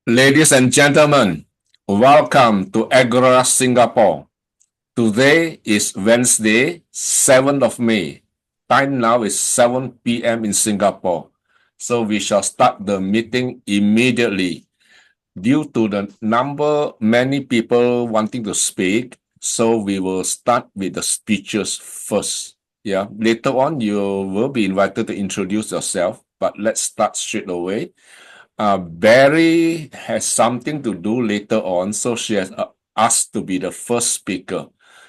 Ladies and gentlemen, welcome to Agora, Singapore. Today is Wednesday, 7th of May. Time now is 7 p.m. in Singapore. So we shall start the meeting immediately. Due to the many people wanting to speak, so we will start with the speeches first. Yeah, later on you will be invited to introduce yourself, but let's start straight away. Barry has something to do later on, so she has asked to be the first speaker.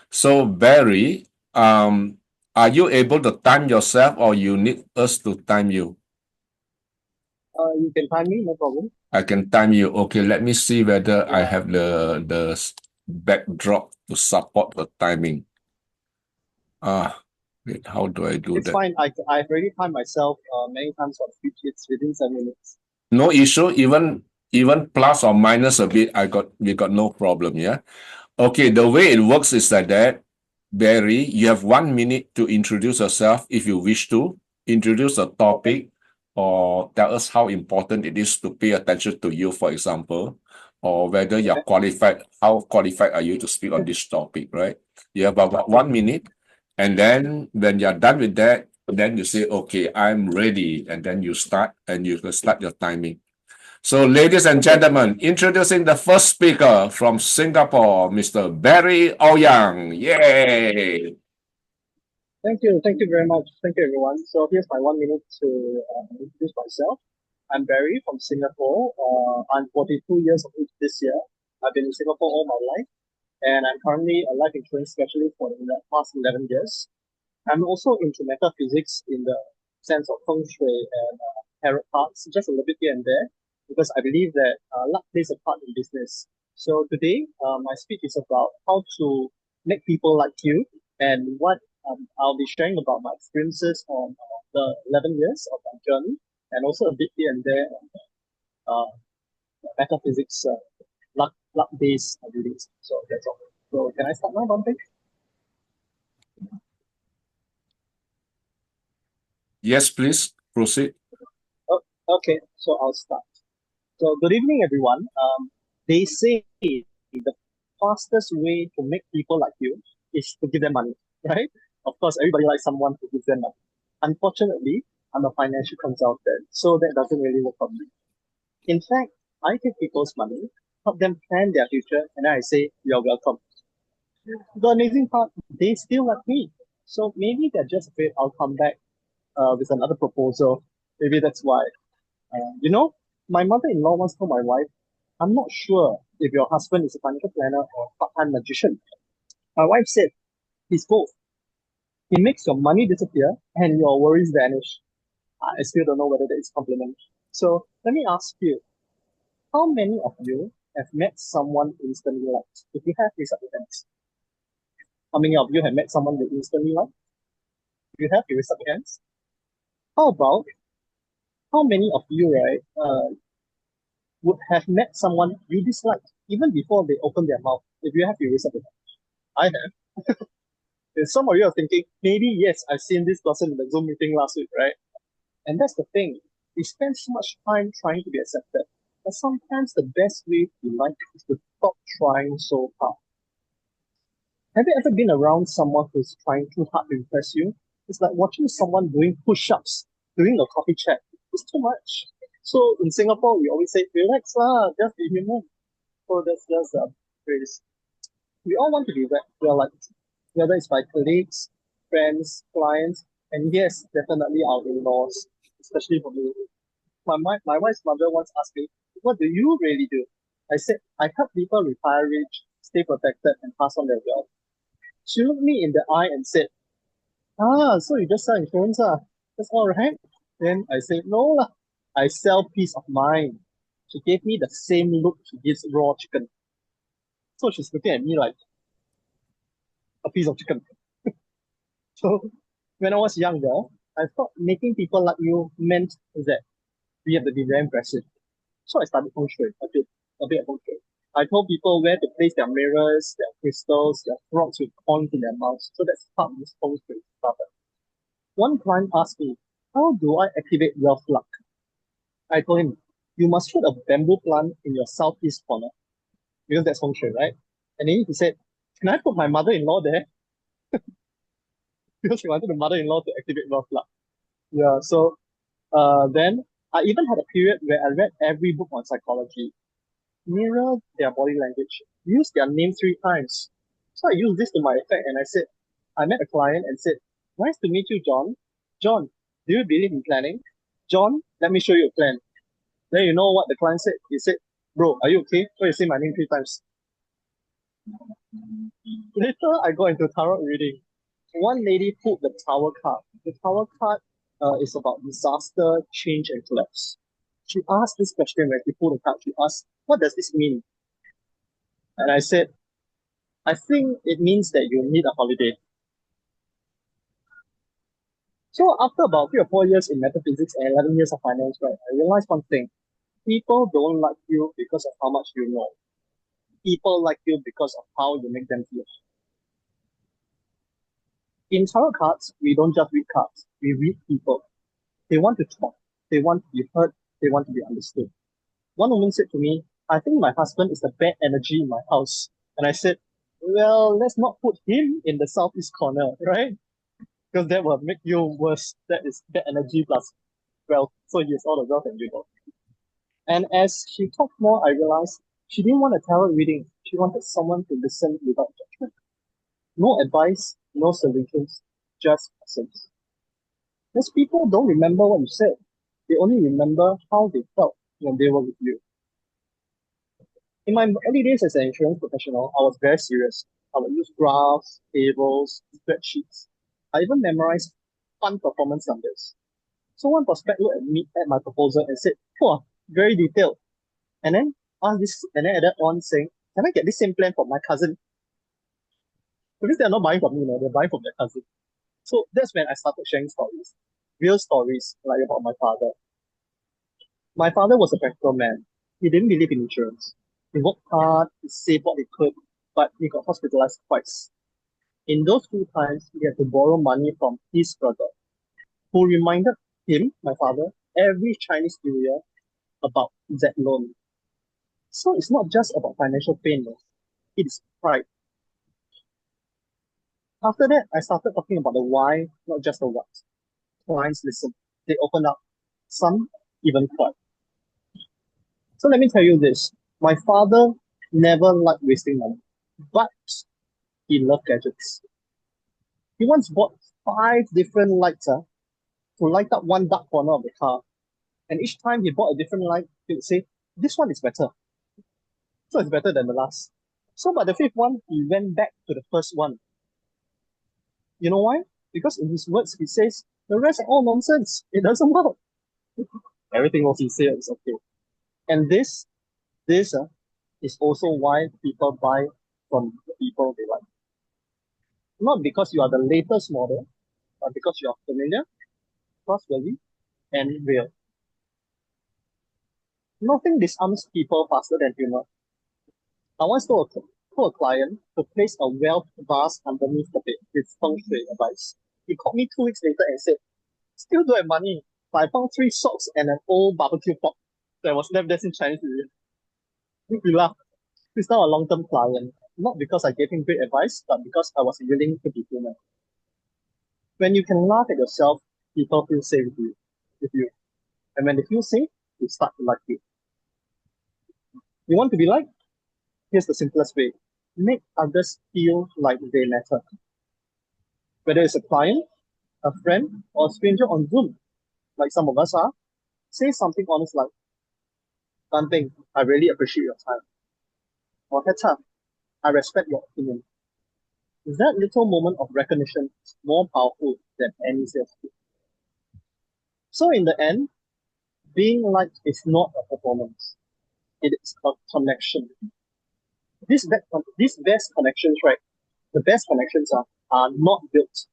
So, Barry, are you able to time yourself or you need us to time you? You can find me, no problem. I can time you. Okay, let me see whether I have the backdrop to support the timing. Wait, how do I do It's that? fine. I've already timed myself many times for speech. It's within 7 minutes. No issue, even plus or minus a bit, we got no problem, yeah. Okay, the way it works is like that. Barry, you have 1 minute to introduce yourself if you wish to. Introduce a topic or tell us how important it is to pay attention to you, for example, or whether you're Okay. qualified, how qualified are you to speak on this topic, right? You have about 1 minute. And then when you're done with that, then you say, okay, I'm ready. And then you start and you can start your timing. So, ladies and Okay. gentlemen, introducing the first speaker from Singapore, Mr. Barry Ouyang. Yay! Thank you. Thank you very much. Thank you, everyone. So here's my 1 minute to introduce myself. I'm Barry from Singapore. I'm 42 years of age this year. I've been in Singapore all my life, and I'm currently a life insurance specialist for the past 11 years. I'm also into metaphysics in the sense of feng shui and tarot cards, just a little bit here and there, because I believe that luck plays a part in business. So today, my speech is about how to make people like you and what I'll be sharing about my experiences on the 11 years of my journey and also a bit here and there on metaphysics, luck-based readings. So that's all. So can I start now, Bante? Yes, please proceed. Oh, okay, so I'll start. So, good evening, everyone. They say the fastest way to make people like you is to give them money, right? Of course, everybody likes someone who gives them money. Unfortunately, I'm a financial consultant, so that doesn't really work for me. In fact, I take people's money, help them plan their future, and then I say, you're welcome. The amazing part, they still like me. So maybe they're just afraid I'll come back with another proposal. Maybe that's why. You know, my mother-in-law once told my wife, I'm not sure if your husband is a financial planner or a part-time magician. My wife said, he's both. He makes your money disappear and your worries vanish. I still don't know whether that is a compliment. So let me ask you, how many of you have met someone you instantly liked? If you have, raise up your hands. How many of you have met someone you instantly liked? If you have, you raise up your hands. How about how many of you, right, would have met someone you disliked even before they open their mouth? If you have, you raise up your hand. I have. And some of you are thinking, maybe yes, I've seen this person in the Zoom meeting last week, right? And that's the thing. We spend so much time trying to be accepted. But sometimes the best way to like is to stop trying so hard. Have you ever been around someone who's trying too hard to impress you? It's like watching someone doing push-ups during a coffee chat. It's too much. So in Singapore, we always say, relax lah, just be human. So that's just a phrase. We all want to be well liked, whether it's by colleagues, friends, clients, and yes, definitely our in-laws, especially for me. My wife's mother once asked me, what do you really do? I said, I help people retire rich, stay protected, and pass on their wealth. She looked me in the eye and said, so you just sell insurance, ah? That's all right. Then I said, no lah, I sell peace of mind. She gave me the same look she gives raw chicken. So she's looking at me like a piece of chicken. So when I was younger, I thought making people like you meant that we have to be very impressive. So I studied feng shui, a bit of feng shui. I told people where to place their mirrors, their crystals, their frogs with coins in their mouths. So that's how this feng shui started. One client asked me, how do I activate wealth luck? I told him, you must put a bamboo plant in your southeast corner because that's feng shui, right? And then he said, can I put my mother-in-law there? Because he wanted the mother-in-law to activate wealth luck. Yeah, so then I even had a period where I read every book on psychology, mirror their body language, use their name 3 times. So I used this to my effect and I said, I met a client and said, nice to meet you, John. John, do you believe in planning? John, let me show you a plan. Then you know what the client said? He said, bro, are you okay? Why you say my name 3 times? Later, I got into tarot reading. One lady pulled the Tower card. The Tower card is about disaster, change, and collapse. She asked this question when she pulled the card. She asked, what does this mean? And I said, I think it means that you need a holiday. So after about 3 or 4 years in metaphysics and 11 years of finance, right, I realized one thing. People don't like you because of how much you know. People like you because of how you make them feel. In tarot cards, we don't just read cards. We read people. They want to talk. They want to be heard. They want to be understood. One woman said to me, I think my husband is the bad energy in my house. And I said, well, let's not put him in the southeast corner, right? Because that will make you worse. That is bad energy plus wealth. So he has all the wealth and you don't. And as she talked more, I realized she didn't want a tarot reading. She wanted someone to listen without judgment. No advice, no solutions, just presence. Because people don't remember what you said. They only remember how they felt when they were with you. In my early days as an insurance professional, I was very serious. I would use graphs, tables, spreadsheets. I even memorized fun performance numbers. So one prospect looked at me at my proposal and said, "Oh, very detailed." And then added on saying, "Can I get this same plan for my cousin?" Because they're not buying from me, they're buying from their cousin. So that's when I started sharing stories, real stories like about my father. My father was a practical man. He didn't believe in insurance. He worked hard, he saved what he could, but he got hospitalized twice. In those 2 times, he had to borrow money from his brother, who reminded him, my father, every Chinese New Year about that loan. So it's not just about financial pain, it is pride. After that, I started talking about the why, not just the what. Clients listened. They opened up. Some even cried. So let me tell you this. My father never liked wasting money, but he loved gadgets. He once bought 5 different lights to light up one dark corner of the car. And each time he bought a different light, he would say, this one is better. So it's better than the last. So by the 5th one, he went back to the first one. You know why? Because in his words, he says, the rest are all nonsense. It doesn't work. Everything else he said is okay. And this is also why people buy from the people they like. Not because you are the latest model, but because you are familiar, trustworthy, and real. Nothing disarms people faster than humor. I once told a client to place a wealth vase underneath the bed with feng shui advice. He called me 2 weeks later and said, still don't have money, but I found 3 socks and an old barbecue pot that was left there since Chinese New Year. He laughed. He's now a long-term client, not because I gave him great advice, but because I was willing to be human. When you can laugh at yourself, people feel safe with you. And when they feel safe, they start to like you. You want to be liked? Here's the simplest way. Make others feel like they matter. Whether it's a client, a friend, or a stranger on Zoom, like some of us are, say something honest like, Dunstan, I really appreciate your time. Or Hetta, I respect your opinion. That little moment of recognition is more powerful than any sales pitch. So in the end, being liked is not a performance. It is a connection. These best connections, right? The best connections are not built,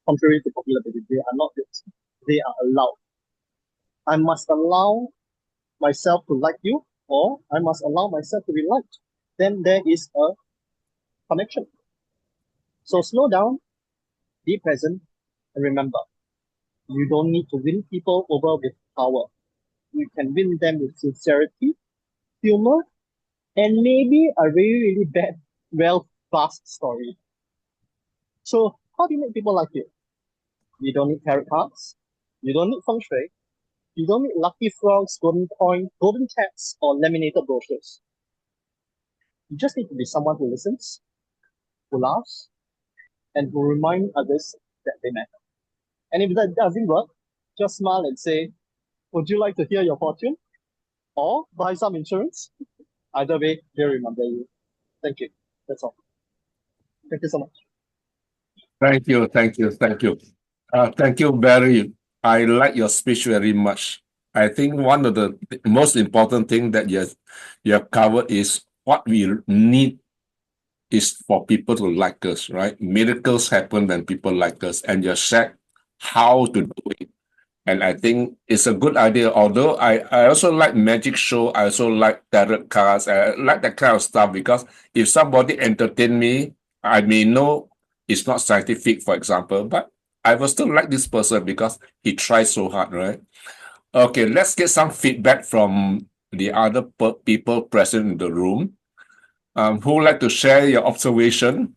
contrary to popular belief. They are not built. They are allowed. I must allow myself to like you, or I must allow myself to be liked. Then there is a connection. So slow down, be present, and remember, you don't need to win people over with power. you can win them with sincerity, humor, and maybe a really, really bad, well-cast story. So, how do you make people like you? You don't need tarot cards. You don't need feng shui. You don't need lucky frogs, golden coin, golden cats, or laminated brochures. You just need to be someone who listens, who laughs, and who reminds others that they matter. And if that doesn't work, just smile and say, would you like to hear your fortune? Or buy some insurance? Either way, they'll remember you. Thank you. That's all. Thank you so much. Thank you, thank you, thank you. Thank you, Barry. I like your speech very much. I think one of the most important thing that you have covered is what we need is for people to like us, right? Miracles happen when people like us, and you shared how to do it. And I think it's a good idea. Although I also like magic show, I also like tarot cards, I like that kind of stuff because if somebody entertain me, I may know it's not scientific, for example, but I will still like this person because he tries so hard, right? Okay, let's get some feedback from the other people present in the room. Who would like to share your observation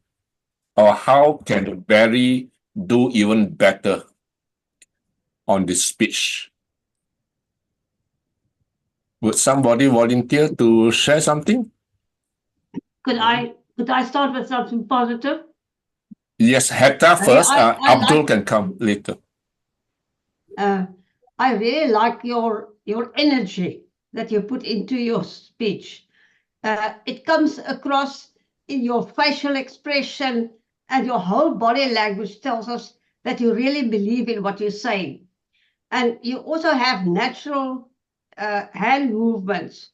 or how can Barry do even better on this speech? Would somebody volunteer to share something? Could I start with something positive? Yes, Hetta first. I Abdul like, can come later. I really like your energy that you put into your speech. It comes across in your facial expression, and your whole body language tells us that you really believe in what you're saying. And you also have natural hand movements.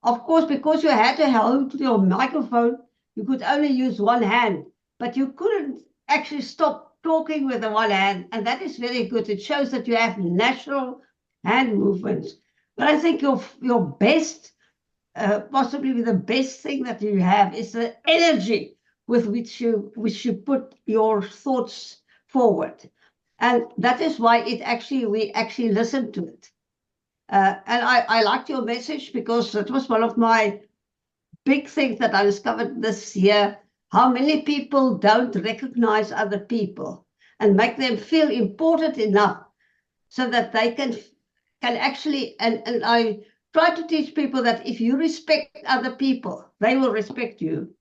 Of course, because you had to hold your microphone, you could only use one hand, but you couldn't actually stop talking with the one hand, and that is very good. It shows that you have natural hand movements. But I think your best, possibly the best thing that you have is the energy with which you put your thoughts forward. And that is why we actually listen to it. And I liked your message because it was one of my big things that I discovered this year, how many people don't recognize other people and make them feel important enough so that they can actually, and I try to teach people that if you respect other people, they will respect you.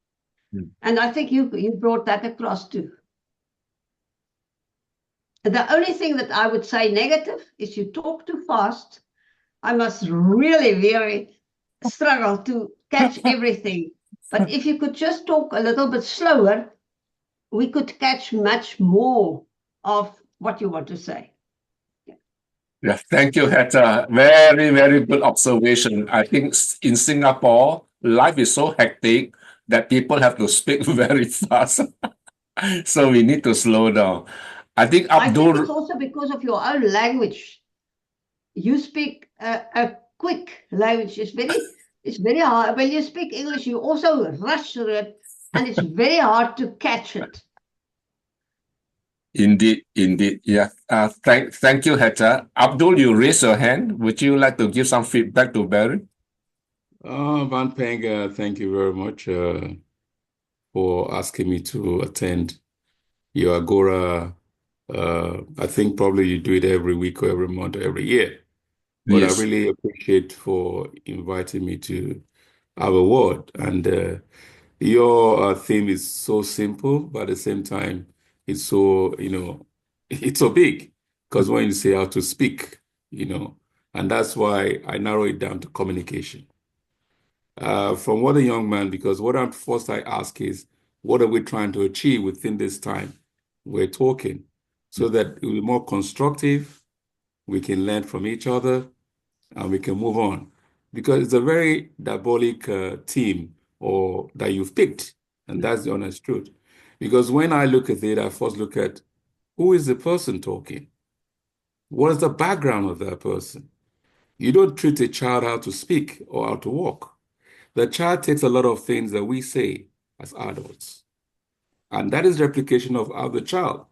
And I think you brought that across too. The only thing that I would say negative is you talk too fast. I must really, very struggle to catch everything. But if you could just talk a little bit slower, we could catch much more of what you want to say. Yeah, thank you, Hetta. Very, very good observation. I think in Singapore, life is so hectic that people have to speak very fast. So we need to slow down. I think I think it's Abdul, also because of your own language. You speak a quick language. It's very hard. When you speak English, you also rush through it, and it's very hard to catch it. indeed, indeed. Yeah. Thank you, Hetta. Abdul, you raise your hand. Would you like to give some feedback to Barry? Van Peng, thank you very much for asking me to attend your Agora. I think probably you do it every week or every month or every year. But Yes. I really appreciate for inviting me to have a word. And your theme is so simple, but at the same time, it's so, it's so big. Because when you say how to speak, and that's why I narrow it down to communication. From what a young man, because what I ask is, what are we trying to achieve within this time we're talking, so that it will be more constructive, we can learn from each other, and we can move on. Because it's a very diabolic theme or that you've picked, and that's the honest truth. Because when I look at it, I first look at who is the person talking? What is the background of that person? You don't treat a child how to speak or how to walk. The child takes a lot of things that we say as adults. And that is replication of how the child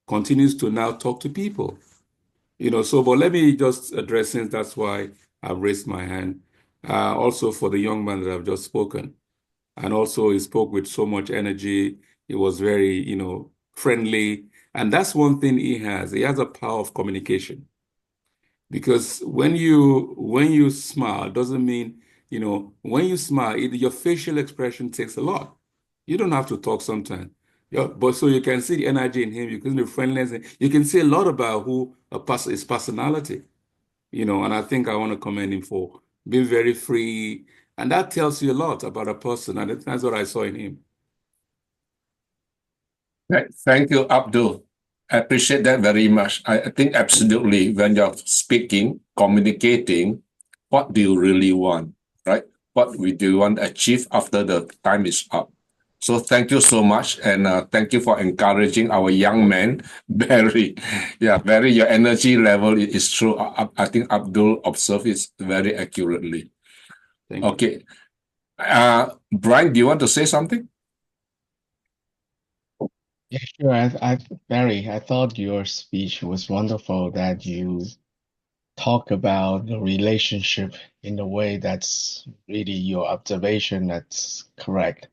continues to now talk to people. But let me just address, since that's why I've raised my hand. Also for the young man that I've just spoken. And also he spoke with so much energy. He was very, friendly. And that's one thing he has. He has a power of communication. Because when you smile, doesn't mean, when you smile, your facial expression takes a lot. You don't have to talk sometimes. Yeah, but so you can see the energy in him, you can see the friendliness, you can see a lot about his personality, and I think I want to commend him for being very free. And that tells you a lot about a person, and that's what I saw in him. Thank you, Abdul. I appreciate that very much. I think absolutely when you're speaking, communicating, what do you really want, right? What do you want to achieve after the time is up? So thank you so much, and thank you for encouraging our young man, Barry. Yeah, Barry, your energy level is true. I think Abdul observed it very accurately. Thank you. Okay. Brian, do you want to say something? Yeah, sure. Barry, I thought your speech was wonderful that you talk about the relationship in a way that's really your observation that's correct.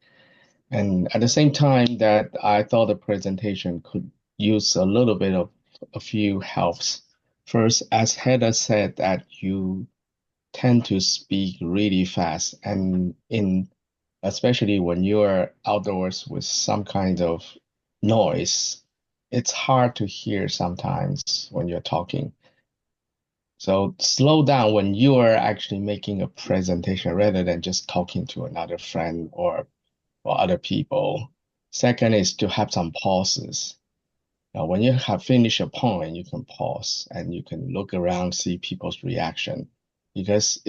And at the same time that I thought the presentation could use a little bit of a few helps. First, as Hetta said, that you tend to speak really fast and especially when you're outdoors with some kind of noise, it's hard to hear sometimes when you're talking. So slow down when you are actually making a presentation rather than just talking to another friend or other people. Second is to have some pauses. Now, when you have finished a point, you can pause and you can look around, see people's reaction. Because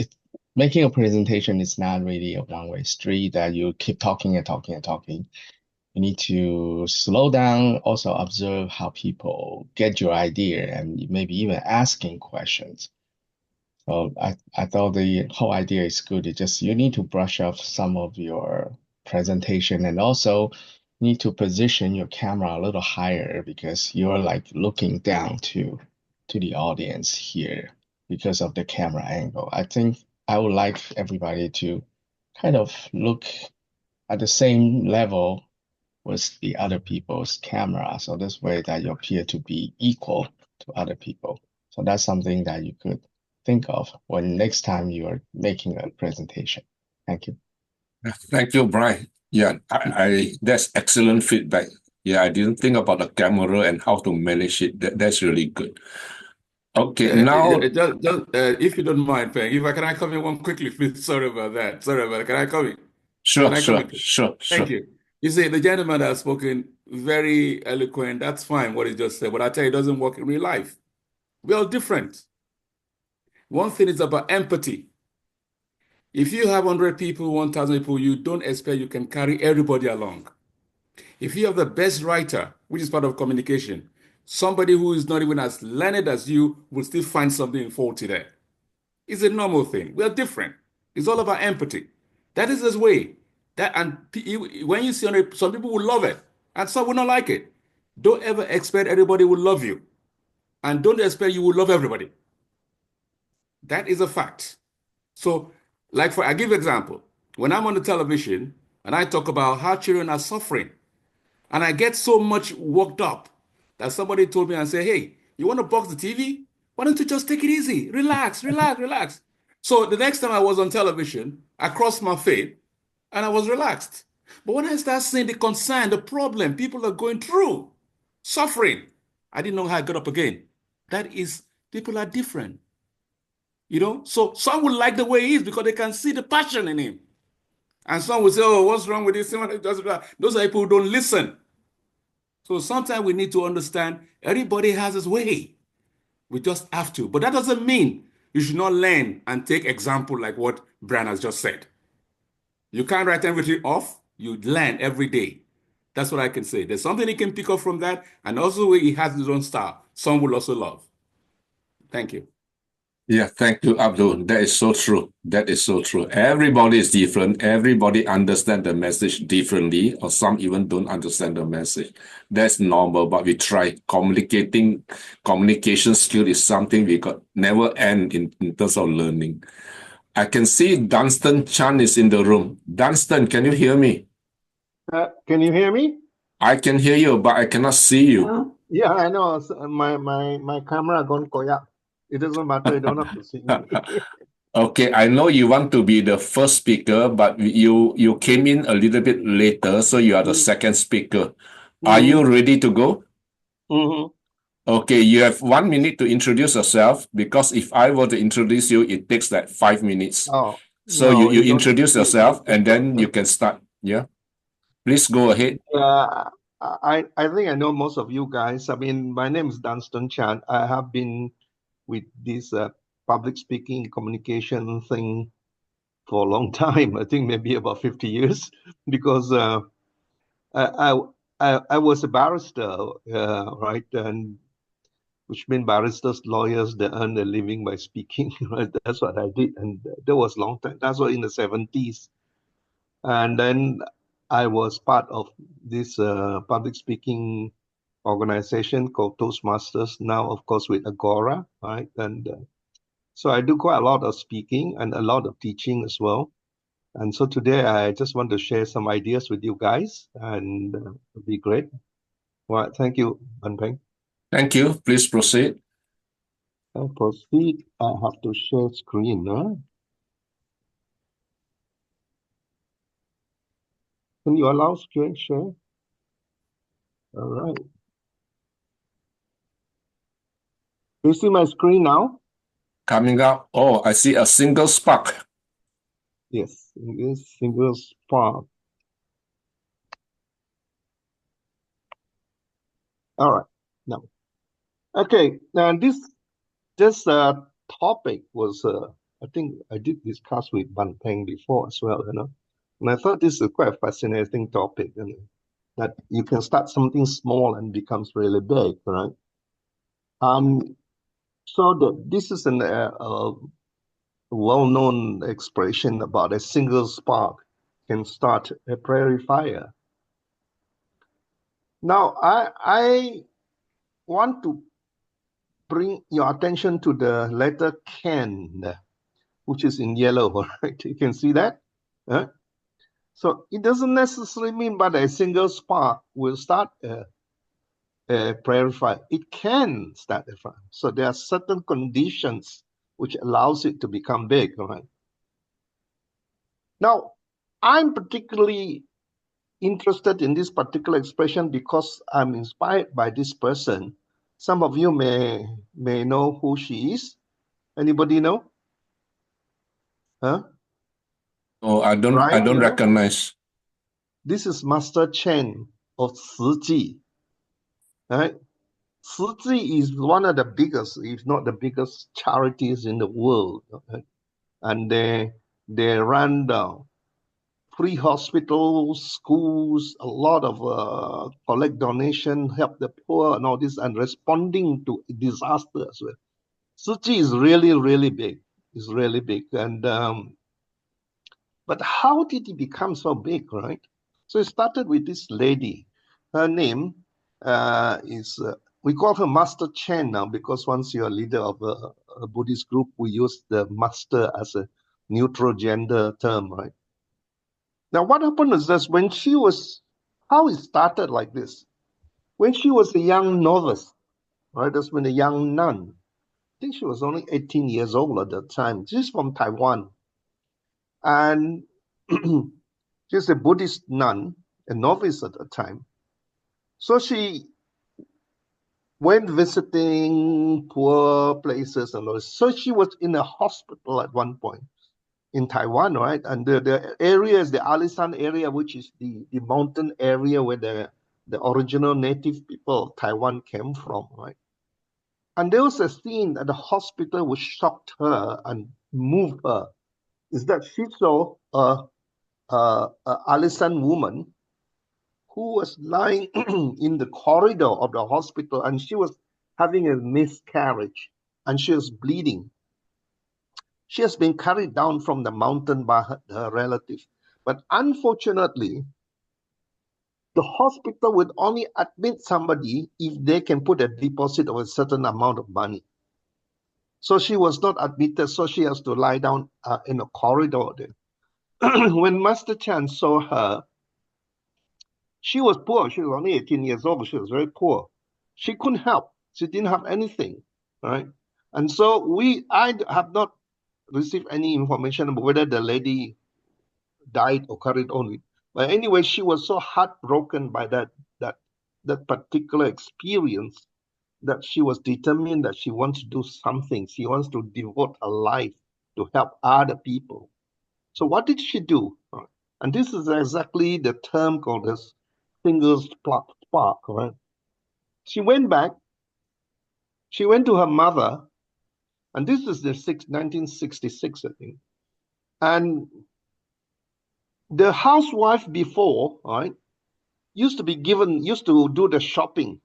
making a presentation is not really a one-way street that you keep talking and talking and talking. You need to slow down, also observe how people get your idea and maybe even asking questions. So I thought the whole idea is good. It's just you need to brush up some of your presentation and also need to position your camera a little higher because you're like looking down to the audience here because of the camera angle. I think I would like everybody to kind of look at the same level with the other people's camera. So this way that you appear to be equal to other people. So that's something that you could think of when next time you are making a presentation. Thank you. Thank you, Brian. Yeah, that's excellent feedback. Yeah, I didn't think about the camera and how to manage it. That's really good. Okay, now if you don't mind, Peng, can I come in one quickly, please? Sorry about that. Can I come in? Sure. Thank you. You see, the gentleman that has spoken, very eloquent. That's fine, what he just said. But I tell you, it doesn't work in real life. We're all different. One thing is about empathy. If you have 100 people, 1,000 people, you don't expect you can carry everybody along. If you have the best writer, which is part of communication, somebody who is not even as learned as you will still find something faulty there. It's a normal thing. We are different. It's all about empathy. That is his way. When you see some people will love it and some will not like it. Don't ever expect everybody will love you. And don't expect you will love everybody. That is a fact. So, I give an example. When I'm on the television and I talk about how children are suffering, and I get so much worked up that somebody told me and said, hey, you want to box the TV? Why don't you just take it easy? Relax. So the next time I was on television, I crossed my faith and I was relaxed. But when I start seeing the concern, the problem people are going through, suffering, I didn't know how I got up again. That is, people are different. So some will like the way he is because they can see the passion in him. And some will say, oh, what's wrong with this? Those are people who don't listen. So sometimes we need to understand everybody has his way. We just have to. But that doesn't mean you should not learn and take example like what Brian has just said. You can't write everything off. You learn every day. That's what I can say. There's something he can pick up from that. And also he has his own style. Some will also love. Thank you. Yeah, thank you, Abdul. That is so true. That is so true. Everybody is different. Everybody understand the message differently, or some even don't understand the message. That's normal, but we try. Communication skill is something we got never end in terms of learning. I can see Dunstan Chan is in the room. Dunstan, can you hear me? Can you hear me? I can hear you, but I cannot see you. Yeah, I know. My camera gone koyak. It doesn't matter. You don't have to see me. Okay, I know you want to be the first speaker, but you came in a little bit later, so you are the second speaker. Are you ready to go? Mm-hmm. Okay, you have 1 minute to introduce yourself, because if I were to introduce you, it takes like 5 minutes. Oh, So no, you you don't. introduce yourself and then you can start. Yeah, please go ahead. I think I know most of you guys. I mean, my name is Dunstan Chan. I have been with this public speaking communication thing for a long time. I think maybe about 50 years, because I, I was a barrister, right? And which means baristas, lawyers, they earn a living by speaking. Right? That's what I did, and that was a long time. That's what in the 70s. And then I was part of this public speaking organization called Toastmasters. Now, of course, with Agora, right? And so I do quite a lot of speaking and a lot of teaching as well. And so today I just want to share some ideas with you guys, and it'll be great. Well, thank you, Anpeng. Thank you. Please proceed. I'll proceed. I have to share screen, huh? Can you allow screen share? All right. Do you see my screen now? Coming up. Oh, I see a single spark. Yes, it is single spark. All right. Now, okay. Now this topic was I think I did discuss with Ban Peng before as well, you know. And I thought this is quite a fascinating topic, you know, that you can start something small and becomes really big, right? So this is a well-known expression about a single spark can start a prairie fire. Now, I want to bring your attention to the letter can, which is in yellow, right? You can see that? Huh? So it doesn't necessarily mean that a single spark will start a prairie fire. It can start a fire. So there are certain conditions which allows it to become big, right? Now, I'm particularly interested in this particular expression because I'm inspired by this person. Some of you may know who she is. Anybody know? Huh? Oh, I don't Right here. recognize. This is Master Chen of Ciji. Right? Ciji is one of the biggest, if not the biggest, charities in the world. Right? And they run the free hospitals, schools, a lot of collect donation, help the poor and all this, and responding to disaster as well. Ciji is really, really big. It's really big. And but how did it become so big, right? So it started with this lady. Her name is, we call her Master Chen now, because once you're a leader of a Buddhist group, we use the master as a neutral gender term, right? Now, what happened is this, when she was, how it started like this. When she was a young novice, right, that's when a young nun, I think she was only 18 years old at that time. She's from Taiwan. And she's a Buddhist nun, a novice at the time. So she went visiting poor places and all. So she was in a hospital at one point in Taiwan, right? And the area is the Alishan area, which is the mountain area where the original native people of Taiwan came from, right? And there was a scene at the hospital which shocked her and moved her, is that she saw a Alishan woman who was lying in the corridor of the hospital, and she was having a miscarriage and she was bleeding. She has been carried down from the mountain by her relative. But unfortunately, the hospital would only admit somebody if they can put a deposit of a certain amount of money. So she was not admitted, so she has to lie down in a corridor there. When Master Chan saw her, she was poor. She was only 18 years old. She was very poor. She couldn't help. She didn't have anything, right? And so I have not received any information about whether the lady died or carried on. But anyway, she was so heartbroken by that particular experience that she was determined that she wants to do something. She wants to devote her life to help other people. So what did she do? And this is exactly the term called as single spark, right? She went back. She went to her mother, and this is the 1966, I think. And the housewife before, right, used to do the shopping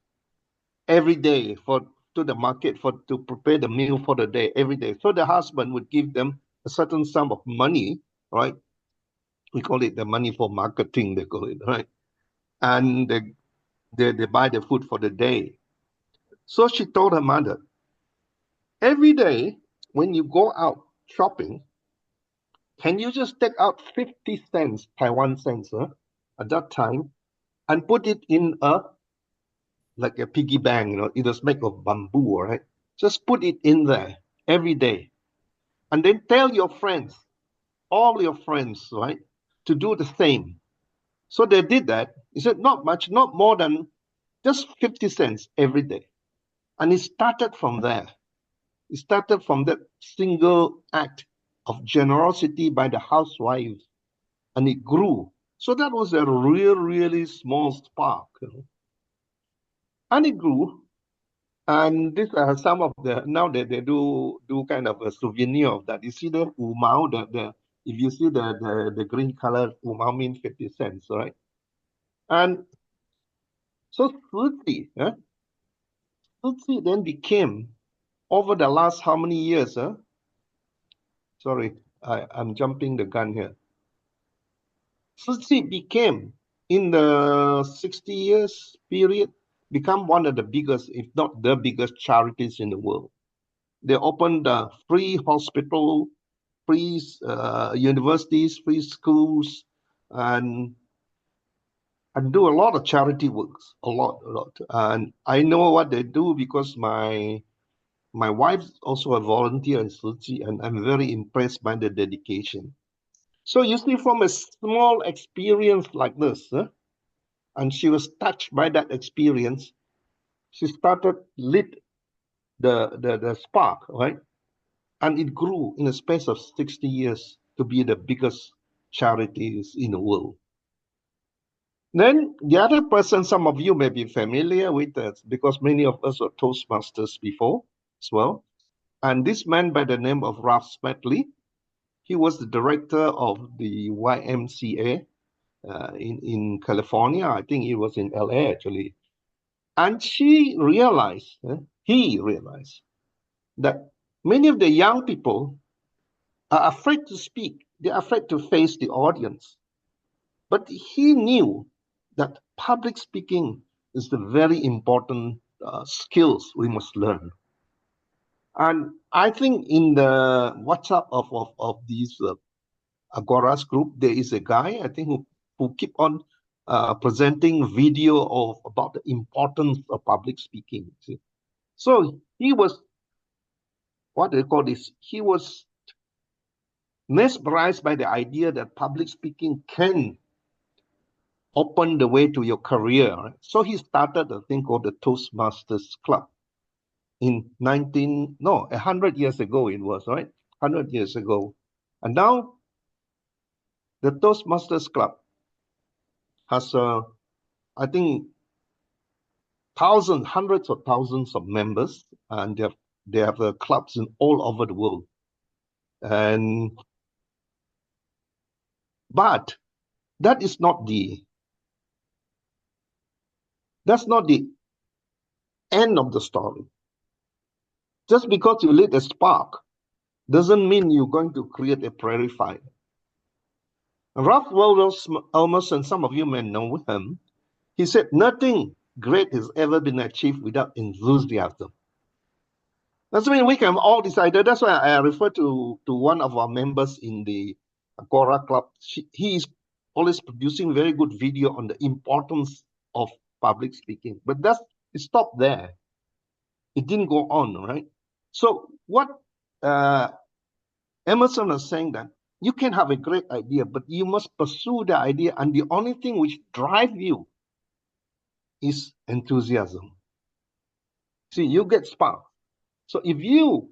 every day to the market to prepare the meal for the day every day. So the husband would give them a certain sum of money, right? We call it the money for marketing, they call it, right? And they buy the food for the day. So she told her mother, every day when you go out shopping, can you just take out 50 cents, Taiwan cents, at that time, and put it in like a piggy bank, it was made of bamboo, right? Just put it in there every day. And then tell your friends, all your friends, right, to do the same. So they did that. He said, not much, not more than just 50 cents every day. And it started from there. It started from that single act of generosity by the housewives, and it grew. So that was a really small spark. And it grew. And these are some of now they do kind of a souvenir of that. You see the umao, if you see the green color, umao means 50 cents, right? And so Suzi then became, over the last how many years, sorry, I'm jumping the gun here. Suzi became, in the 60 years period, become one of the biggest, if not the biggest charities in the world. They opened a free hospital, free universities, free schools, and do a lot of charity works, a lot. And I know what they do because my wife's also a volunteer in Suji, and I'm very impressed by the dedication. So you see, from a small experience like this, and she was touched by that experience, she started lit the spark, right? And it grew in a space of 60 years to be the biggest charities in the world. Then the other person, some of you may be familiar with that because many of us were Toastmasters before as well. And this man by the name of Ralph Smedley, he was the director of the YMCA in California. I think it was in LA actually. And he realized that many of the young people are afraid to speak. They're afraid to face the audience. But he knew that public speaking is the very important skills we must learn. And I think in the WhatsApp of these Agora's group, there is a guy, I think, who keep on presenting video about the importance of public speaking. See? So he was, what they call this, he was mesmerized by the idea that public speaking can open the way to your career. Right? So he started a thing called the Toastmasters Club in 100 years ago it was, right? 100 years ago. And now the Toastmasters Club has, I think, hundreds of thousands of members, and they have clubs in all over the world. But that's not the end of the story. Just because you lit a spark doesn't mean you're going to create a prairie fire. Ralph Waldo Emerson, some of you may know him, he said, nothing great has ever been achieved without enthusiasm. That's mean we can all decide. That's why I refer to one of our members in the Agora Club. He is always producing very good video on the importance of public speaking. But it stopped there. It didn't go on, right? So what Emerson was saying that you can have a great idea, but you must pursue the idea, and the only thing which drives you is enthusiasm. See, you get spark. So if you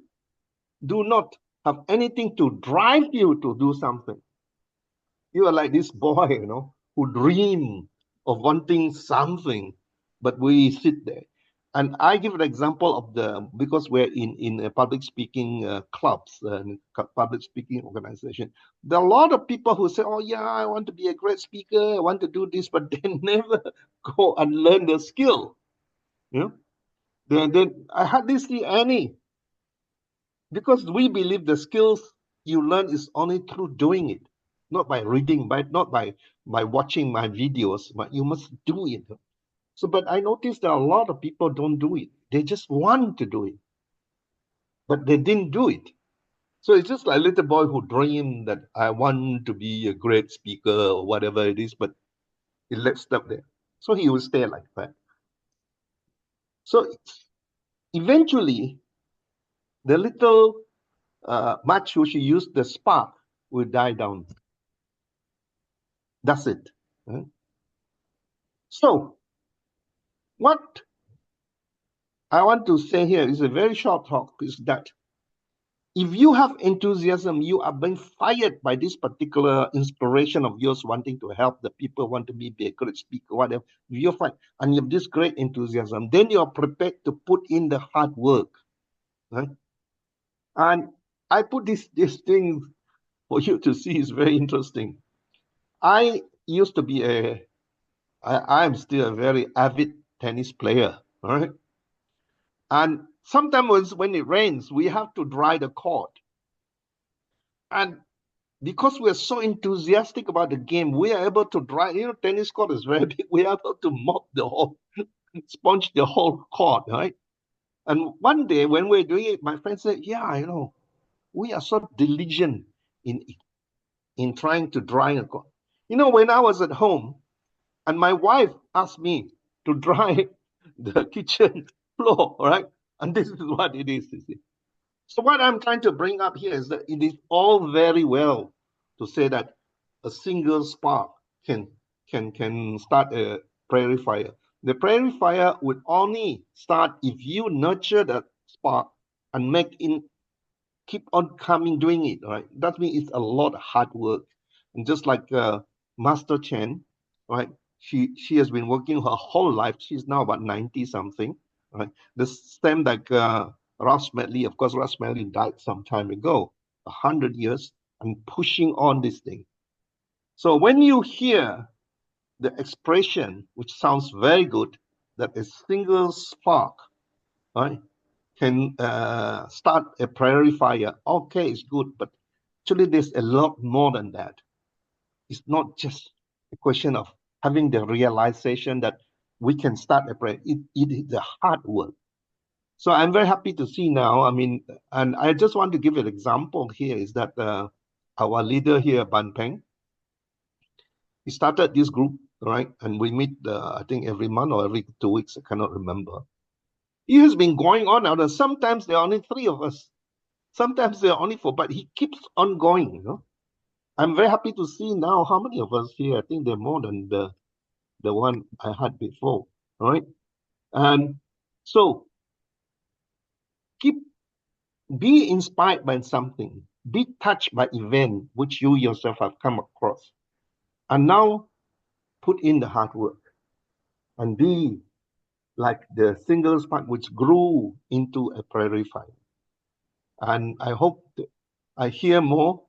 do not have anything to drive you to do something, you are like this boy, who dream of wanting something, but we sit there. And I give an example of because we're in a public speaking clubs, public speaking organization. There are a lot of people who say, oh yeah, I want to be a great speaker, I want to do this, but they never go and learn the skill. I hardly see any, because we believe the skills you learn is only through doing it, not by reading, not by watching my videos, but you must do it. So, but I noticed that a lot of people don't do it. They just want to do it, but they didn't do it. So it's just like a little boy who dreamed that I want to be a great speaker or whatever it is, but he left stuff there. So he will stay like that. So eventually, the little match which you use, the spark will die down. That's it. Right? So, what I want to say here is a very short talk, is that if you have enthusiasm, you are being fired by this particular inspiration of yours, wanting to help the people, want to be a great speaker, whatever. If you're fine, and you have this great enthusiasm, then you are prepared to put in the hard work. Right? And I put this thing for you to see, is very interesting. I used to be I'm still a very avid tennis player, all right? And sometimes when it rains, we have to dry the court. And because we're so enthusiastic about the game, we are able to dry, tennis court is very big. We are able to mop the whole, sponge the whole court, right? And one day when we're doing it, my friend said, yeah, we are so diligent in trying to dry a court. When I was at home, and my wife asked me to dry the kitchen floor, right? And this is what it is, you see. So what I'm trying to bring up here is that it is all very well to say that a single spark can start a prairie fire. The prairie fire would only start if you nurture that spark and keep on doing it, right? That means it's a lot of hard work. And just like Master Chen, right? She has been working her whole life. She's now about 90 something, right? The same like Ralph Smedley. Of course, Ralph Smedley died some time ago, 100 years, and pushing on this thing. So when you hear the expression, which sounds very good, that a single spark, right, can start a prairie fire. Okay, it's good, but actually there's a lot more than that. It's not just a question of having the realization that we can start a prairie. It is the hard work. So I'm very happy to see now, and I just want to give an example here, is that our leader here, Ban Peng, he started this group, right? And we meet, I think, every month or every 2 weeks, I cannot remember. It has been going on now. Sometimes there are only 3 of us. Sometimes there are only 4, but he keeps on going, I'm very happy to see now how many of us here. I think there are more than the one I had before, right? And so be inspired by something, be touched by event which you yourself have come across, and now put in the hard work and be like the single spark which grew into a prairie fire. And I hope I hear more.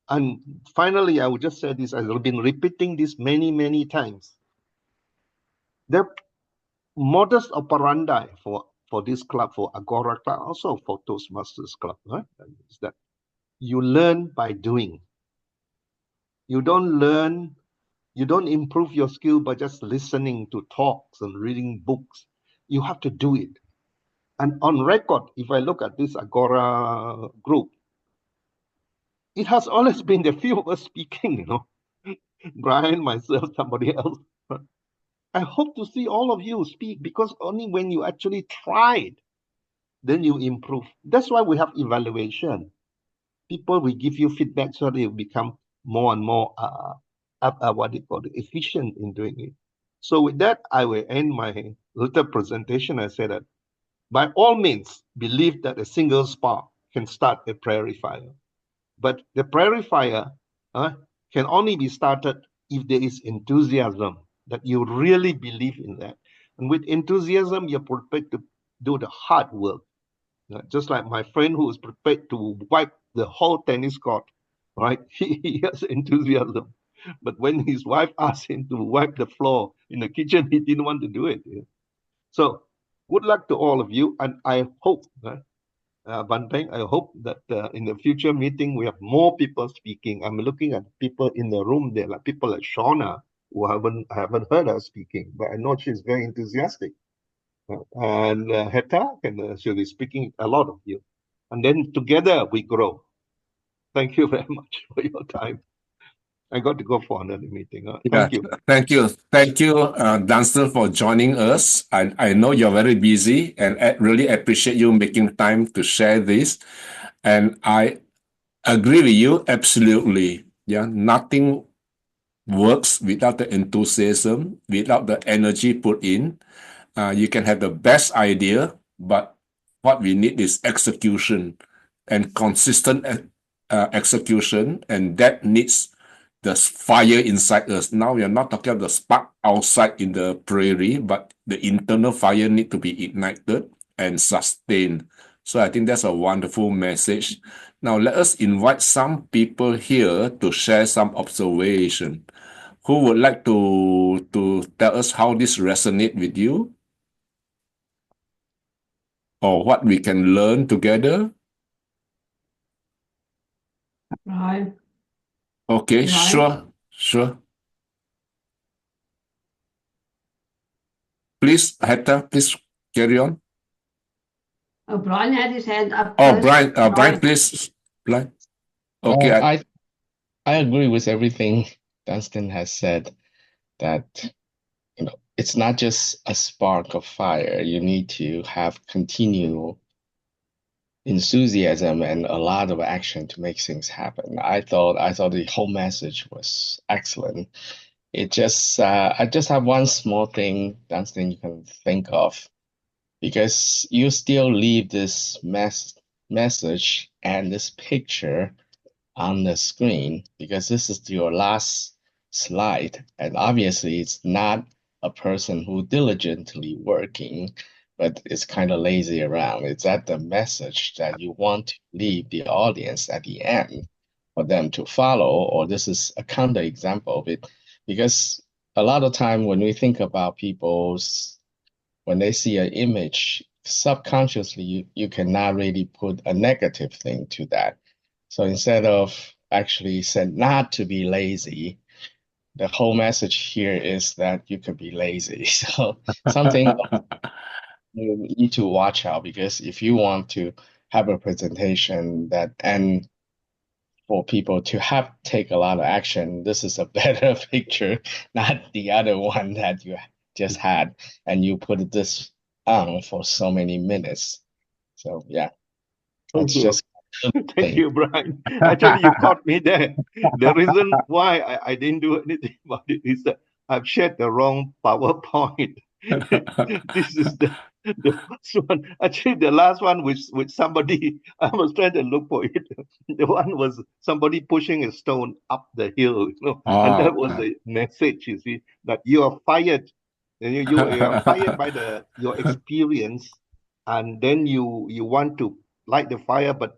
And finally, I would just say this, I've been repeating this many, many times. The modus operandi for this club, for Agora Club, also for Toastmasters Club, right? Is that You learn by doing. You don't improve your skill by just listening to talks and reading books. You have to do it. And on record, if I look at this Agora group, it has always been the few of us speaking, Brian, myself, somebody else. I hope to see all of you speak, because only when you actually tried, then you improve. That's why we have evaluation. People will give you feedback so they become more and more efficient in doing it. So with that, I will end my little presentation. I say that by all means, believe that a single spark can start a prairie fire. But the prairie fire can only be started if there is enthusiasm, that you really believe in that. And with enthusiasm, you're prepared to do the hard work. Just like my friend who is prepared to wipe the whole tennis court, right? He has enthusiasm. But when his wife asked him to wipe the floor in the kitchen, he didn't want to do it. So good luck to all of you. And I hope, Van Peng, I hope that in the future meeting, we have more people speaking. I'm looking at people in the room there, like people like Shona, who haven't heard her speaking, but I know she's very enthusiastic. And Hetta, and she'll be speaking a lot of you. And then together we grow. Thank you very much for your time. I got to go for another meeting. Thank you. Thank you. Thank you, Dunstan, for joining us. I know you're very busy, and I really appreciate you making time to share this. And I agree with you absolutely. Yeah, nothing works without the enthusiasm, without the energy put in. You can have the best idea, but what we need is execution and consistent execution, and that needs the fire inside us. Now we are not talking about the spark outside in the prairie, but the internal fire need to be ignited and sustained. So I think that's a wonderful message. Now let us invite some people here to share some observation. Who would like to tell us how this resonate with you? Or what we can learn together? Brian. Okay, Brian? sure. Please, Hetta, please carry on. Oh, Brian had his hand up Oh, first. Brian, please. Brian. Okay. I agree with everything Dunstan has said, that it's not just a spark of fire. You need to have continual enthusiasm and a lot of action to make things happen. I thought the whole message was excellent. It just I just have one small thing, Dunstan, you can think of, because you still leave this message and this picture on the screen, because this is your last slide, and obviously it's not a person who diligently working, but it's kind of lazy around. It's that the message that you want to leave the audience at the end for them to follow, or this is a counter example of it, because a lot of time when we think about when they see an image, subconsciously you cannot really put a negative thing to that. So instead of actually said not to be lazy, the whole message here is that you could be lazy. So something you need to watch out, because if you want to have a presentation that and for people to take a lot of action, this is a better picture, not the other one that you just had, and you put this on for so many minutes. So yeah, Thank it's you. just Thank you, Brian. Actually, you caught me there. The reason why I didn't do anything about it is that I've shared the wrong PowerPoint. This is the first one. Actually, the last one with somebody, I was trying to look for it. The one was somebody pushing a stone up the hill, and that was the message, you see, that you are fired. And you are fired by your experience, and then you want to light the fire, but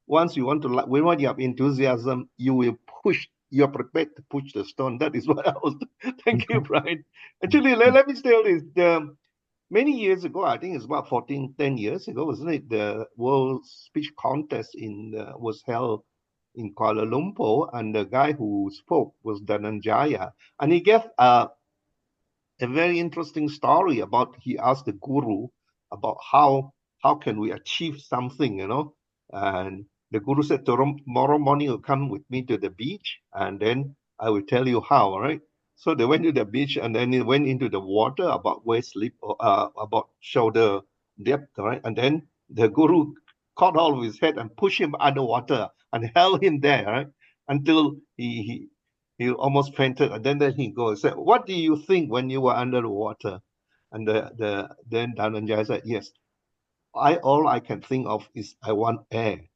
once you want to when you have enthusiasm, you will push. You're prepared to push the stone. That is what I was. Thank you, Brian. Actually, let me tell this. Many years ago, I think it's about 10 years ago, wasn't it? The World Speech Contest was held in Kuala Lumpur, and the guy who spoke was Dhananjaya, and he gave a very interesting story about, he asked the guru about how can we achieve something, and the guru said, tomorrow morning you come with me to the beach and then I will tell you how, right? So they went to the beach and then they went into the water about waist deep, about shoulder depth, right? And then the guru caught hold of his head and pushed him underwater and held him there, right? Until he almost fainted, and then he goes, said, "What do you think when you were under the water?" And then Dhananjaya said, "Yes, all I can think of is I want air."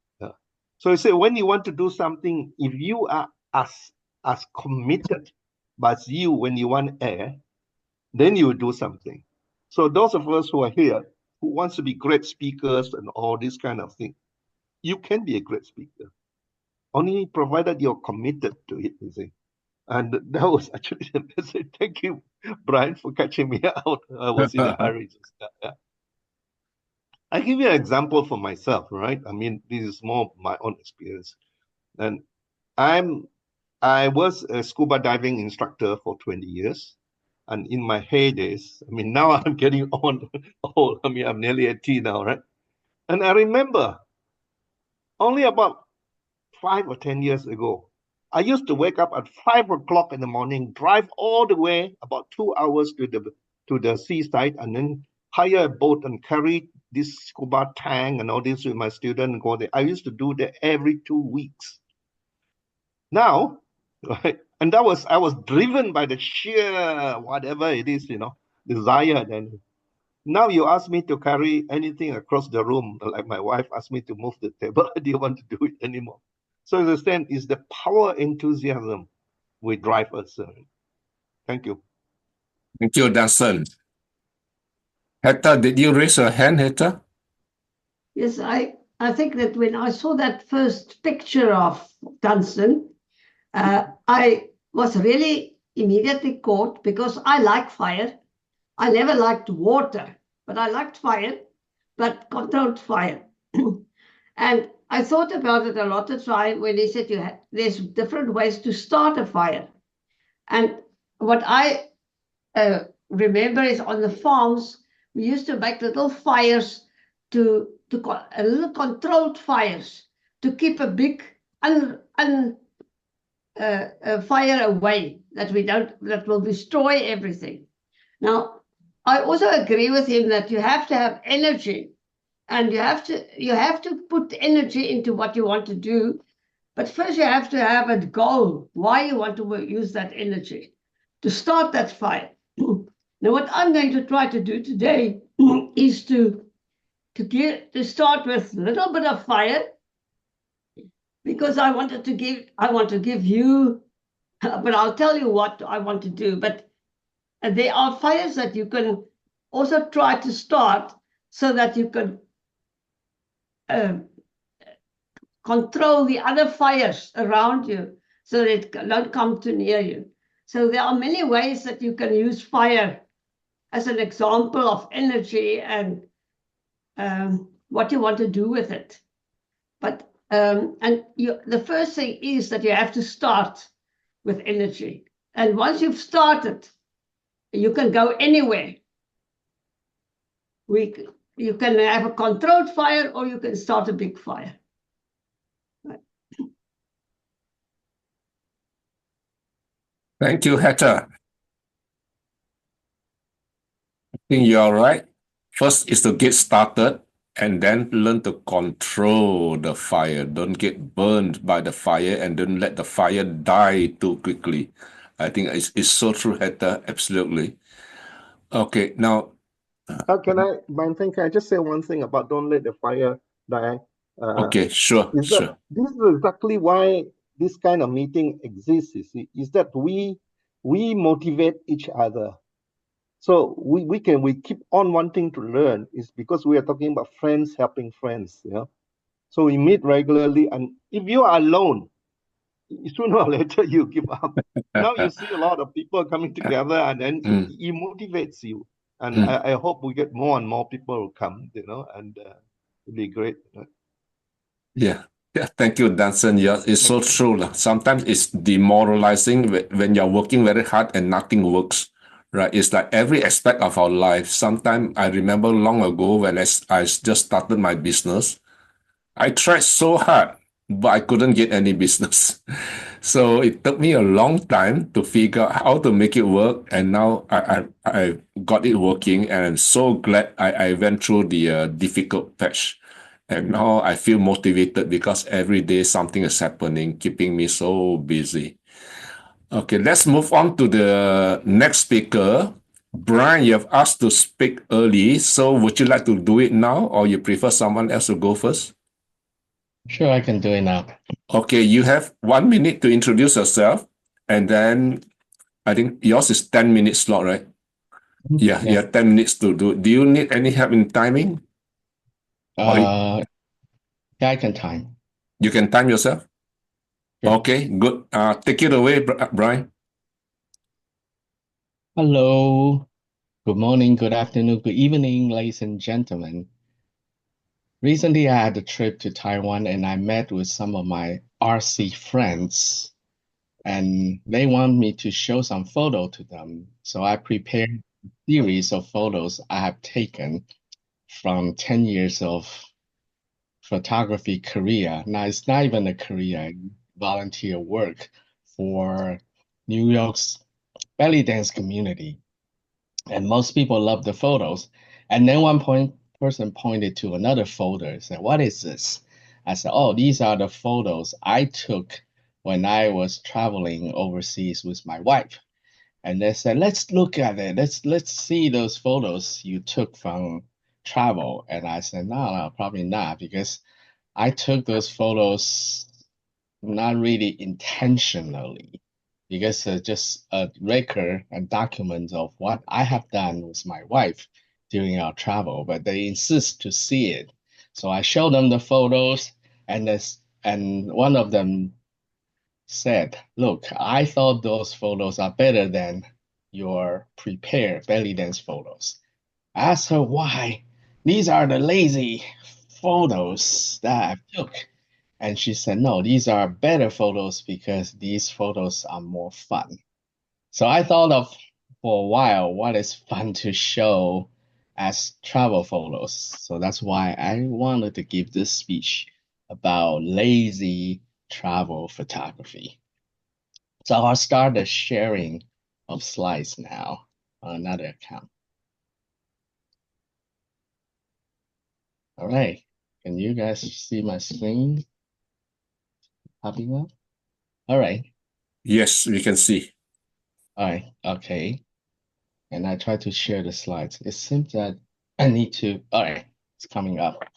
So he said, when you want to do something, if you are as committed as you when you want air, then you will do something. So those of us who are here who wants to be great speakers and all this kind of thing, you can be a great speaker, only provided you're committed to it, you see. And that was actually the message. Thank you, Brian, for catching me out. I was in a hurry. Yeah. I give you an example for myself, right? I mean, this is more my own experience. And I was a scuba diving instructor for 20 years. And in my heydays, I mean, now I'm getting old. I mean, I'm nearly 80 now, right? And I remember only about 5 or 10 years ago, I used to wake up at 5 o'clock in the morning, drive all the way about 2 hours to the seaside, and then hire a boat and carry this scuba tank and all this with my student and go there. I used to do that every 2 weeks. Now, right, and I was driven by the sheer whatever it is, desire. And now you ask me to carry anything across the room, like my wife asked me to move the table. I didn't want to do it anymore. So the stand is the power enthusiasm will drive us. Thank you. Thank you, Dunstan. Hetta, did you raise your hand, Hetta? Yes, I think that when I saw that first picture of Dunstan, I was really immediately caught because I like fire. I never liked water, but I liked fire, but controlled fire. And I thought about it a lot of time when he said there's different ways to start a fire. And what I remember is on the farms, we used to make little fires a little controlled fires to keep a big fire away that will destroy everything. Now, I also agree with him that you have to have energy, and you have to put energy into what you want to do. But first, you have to have a goal why you want to use that energy to start that fire. Now, what I'm going to try to do today is to start with a little bit of fire, because I want to give you, but I'll tell you what I want to do. But there are fires that you can also try to start so that you can control the other fires around you so that it don't come too near you. So there are many ways that you can use fire as an example of energy and what you want to do with it. But the first thing is that you have to start with energy. And once you've started, you can go anywhere. You can have a controlled fire, or you can start a big fire. Right. Thank you, Hetta. I think you're right. First is to get started and then learn to control the fire. Don't get burned by the fire and don't let the fire die too quickly. I think it's so true, Hetta. Absolutely. Okay, now. Can I just say one thing about don't let the fire die? Okay, sure. This is exactly why this kind of meeting exists, you see, is that we motivate each other. So we keep on wanting to learn, is because we are talking about friends helping friends, So we meet regularly, and if you are alone, sooner or later you give up. Now you see a lot of people coming together, and then it motivates you. And I hope we get more and more people who come, and it'll be great. Yeah, Yeah, thank you, Dunstan. Yeah, it's so true. Sometimes it's demoralizing when you're working very hard and nothing works, right? It's like every aspect of our life. Sometimes I remember long ago when I just started my business, I tried so hard, but I couldn't get any business. So it took me a long time to figure out how to make it work. And now I got it working, and I'm so glad I went through the difficult patch. And now I feel motivated because every day something is happening, keeping me so busy. Okay, let's move on to the next speaker. Brian, you have asked to speak early. So would you like to do it now, or you prefer someone else to go first? Sure, I can do it now. Okay, you have 1 minute to introduce yourself, and then I think yours is 10 minutes slot, right? Yeah, you Yes. have 10 minutes to do. Do you need any help in timing? Or Yeah, I can time. you can time yourself? Sure. Okay, good. Take it away, Brian. Hello, good morning, good afternoon, good evening, ladies and gentlemen. Recently, I had a trip to Taiwan and I met with some of my RC friends, and they want me to show some photo to them. So I prepared a series of photos I have taken from 10 years of photography career. Now, it's not even a career, volunteer work for New York's belly dance community. And most people love the photos. And then person pointed to another folder and said, "What is this?" I said, "Oh, these are the photos I took when I was traveling overseas with my wife." And they said, "Let's look at it. Let's see those photos you took from travel." And I said, no, probably not, because I took those photos not really intentionally, because it's just a record and document of what I have done with my wife during our travel, but they insist to see it. So I showed them the photos, and one of them said, "Look, I thought those photos are better than your prepared belly dance photos." I asked her why. "These are the lazy photos that I took." And she said, "No, these are better photos because these photos are more fun." So I thought of for a while what is fun to show as travel photos. So that's why I wanted to give this speech about lazy travel photography. So I'll start the sharing of slides now on another account. All right. Can you guys see my screen popping up? All right. Yes, we can see. All right. Okay. And I try to share the slides. It seems that I need to, all right, it's coming up.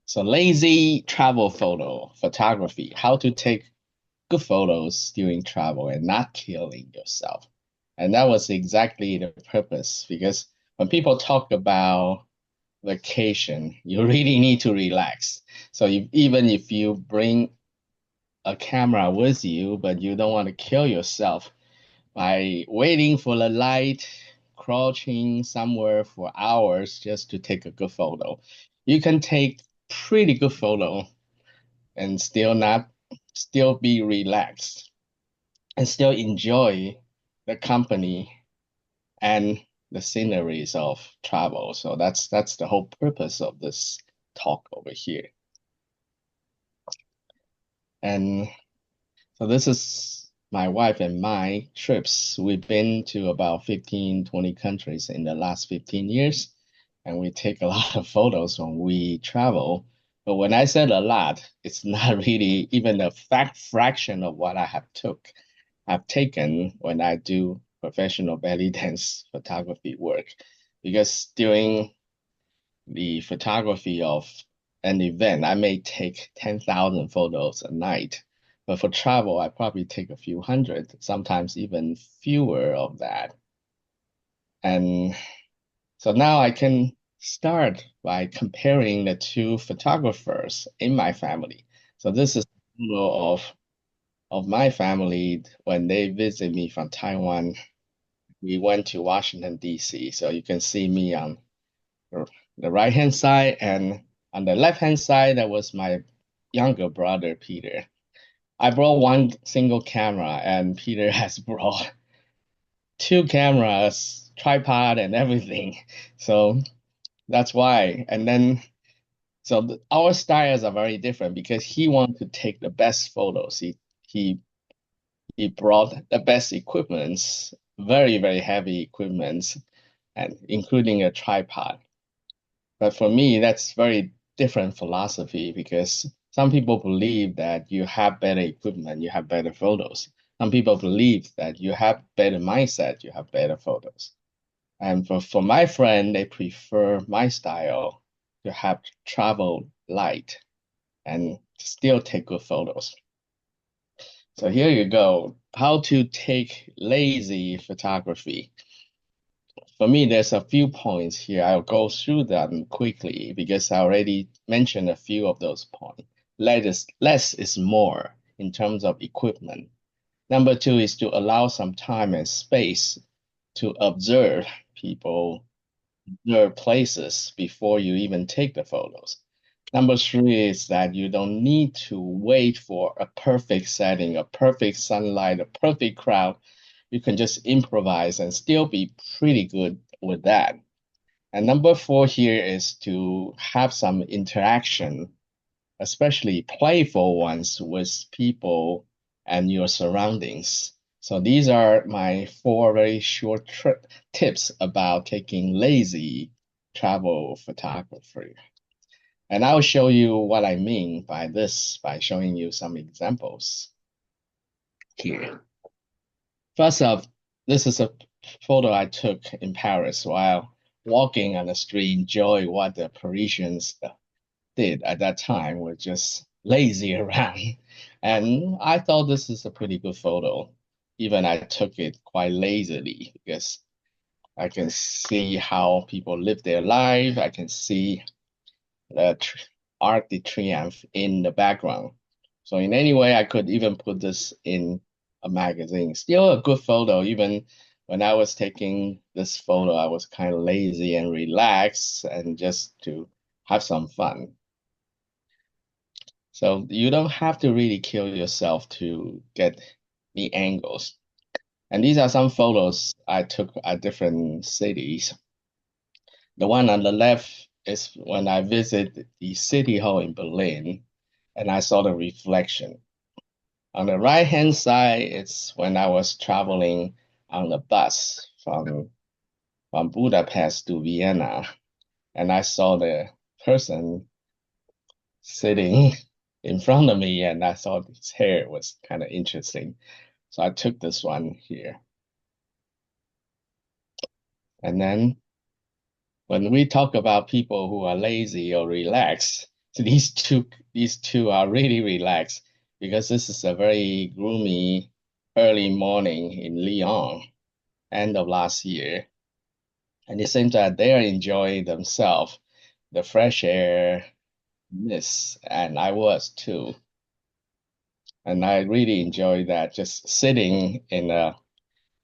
So lazy travel photography, how to take good photos during travel and not killing yourself. And that was exactly the purpose, because when people talk about vacation, you really need to relax. So even if you bring a camera with you, but you don't want to kill yourself by waiting for the light, crouching somewhere for hours just to take a good photo, you can take pretty good photo and still be relaxed and still enjoy the company and the sceneries of travel. So that's the whole purpose of this talk over here. And so this is my wife and my trips. We've been to about 15, 20 countries in the last 15 years, and we take a lot of photos when we travel. But when I said a lot, it's not really even a fraction of what I've taken when I do professional belly dance photography work. Because during the photography of an event, I may take 10,000 photos a night. But for travel, I probably take a few hundred, sometimes even fewer of that. And so now I can start by comparing the two photographers in my family. So this is a photo of my family when they visit me from Taiwan. We went to Washington, D.C. So you can see me on the right-hand side, and on the left-hand side, that was my younger brother, Peter. I brought one single camera, and Peter has brought two cameras, tripod, and everything. So that's why. And then, so our styles are very different because he wanted to take the best photos. He brought the best equipments, very, very heavy equipments, and including a tripod. But for me, that's very different philosophy because some people believe that you have better equipment, you have better photos. Some people believe that you have better mindset, you have better photos. And for my friend, they prefer my style to have travel light and still take good photos. So here you go. How to take lazy photography. For me, there's a few points here. I'll go through them quickly because I already mentioned a few of those points. Less is more in terms of equipment. Number two is to allow some time and space to observe people, observe places before you even take the photos. Number three is that you don't need to wait for a perfect setting, a perfect sunlight, a perfect crowd. You can just improvise and still be pretty good with that. And number four here is to have some interaction, especially playful ones with people and your surroundings. So these are my four very short tips about taking lazy travel photography. And I'll show you what I mean by this by showing you some examples here. First off, this is a photo I took in Paris while walking on the street, enjoy what the Parisians did at that time, were just lazy around. And I thought this is a pretty good photo. Even I took it quite lazily because I can see how people live their life. I can see the Arc de Triomphe in the background. So in any way, I could even put this in a magazine. Still a good photo. Even when I was taking this photo, I was kind of lazy and relaxed and just to have some fun. So you don't have to really kill yourself to get the angles. And these are some photos I took at different cities. The one on the left is when I visited the City Hall in Berlin and I saw the reflection. On the right-hand side, it's when I was traveling on the bus from Budapest to Vienna, and I saw the person sitting in front of me, and I thought his hair was kind of interesting. So I took this one here. And then when we talk about people who are lazy or relaxed, these two are really relaxed because this is a very gloomy early morning in Lyon, end of last year. And it seems that they are enjoying themselves, the fresh air, mist, and I was too. And I really enjoyed that, just sitting in a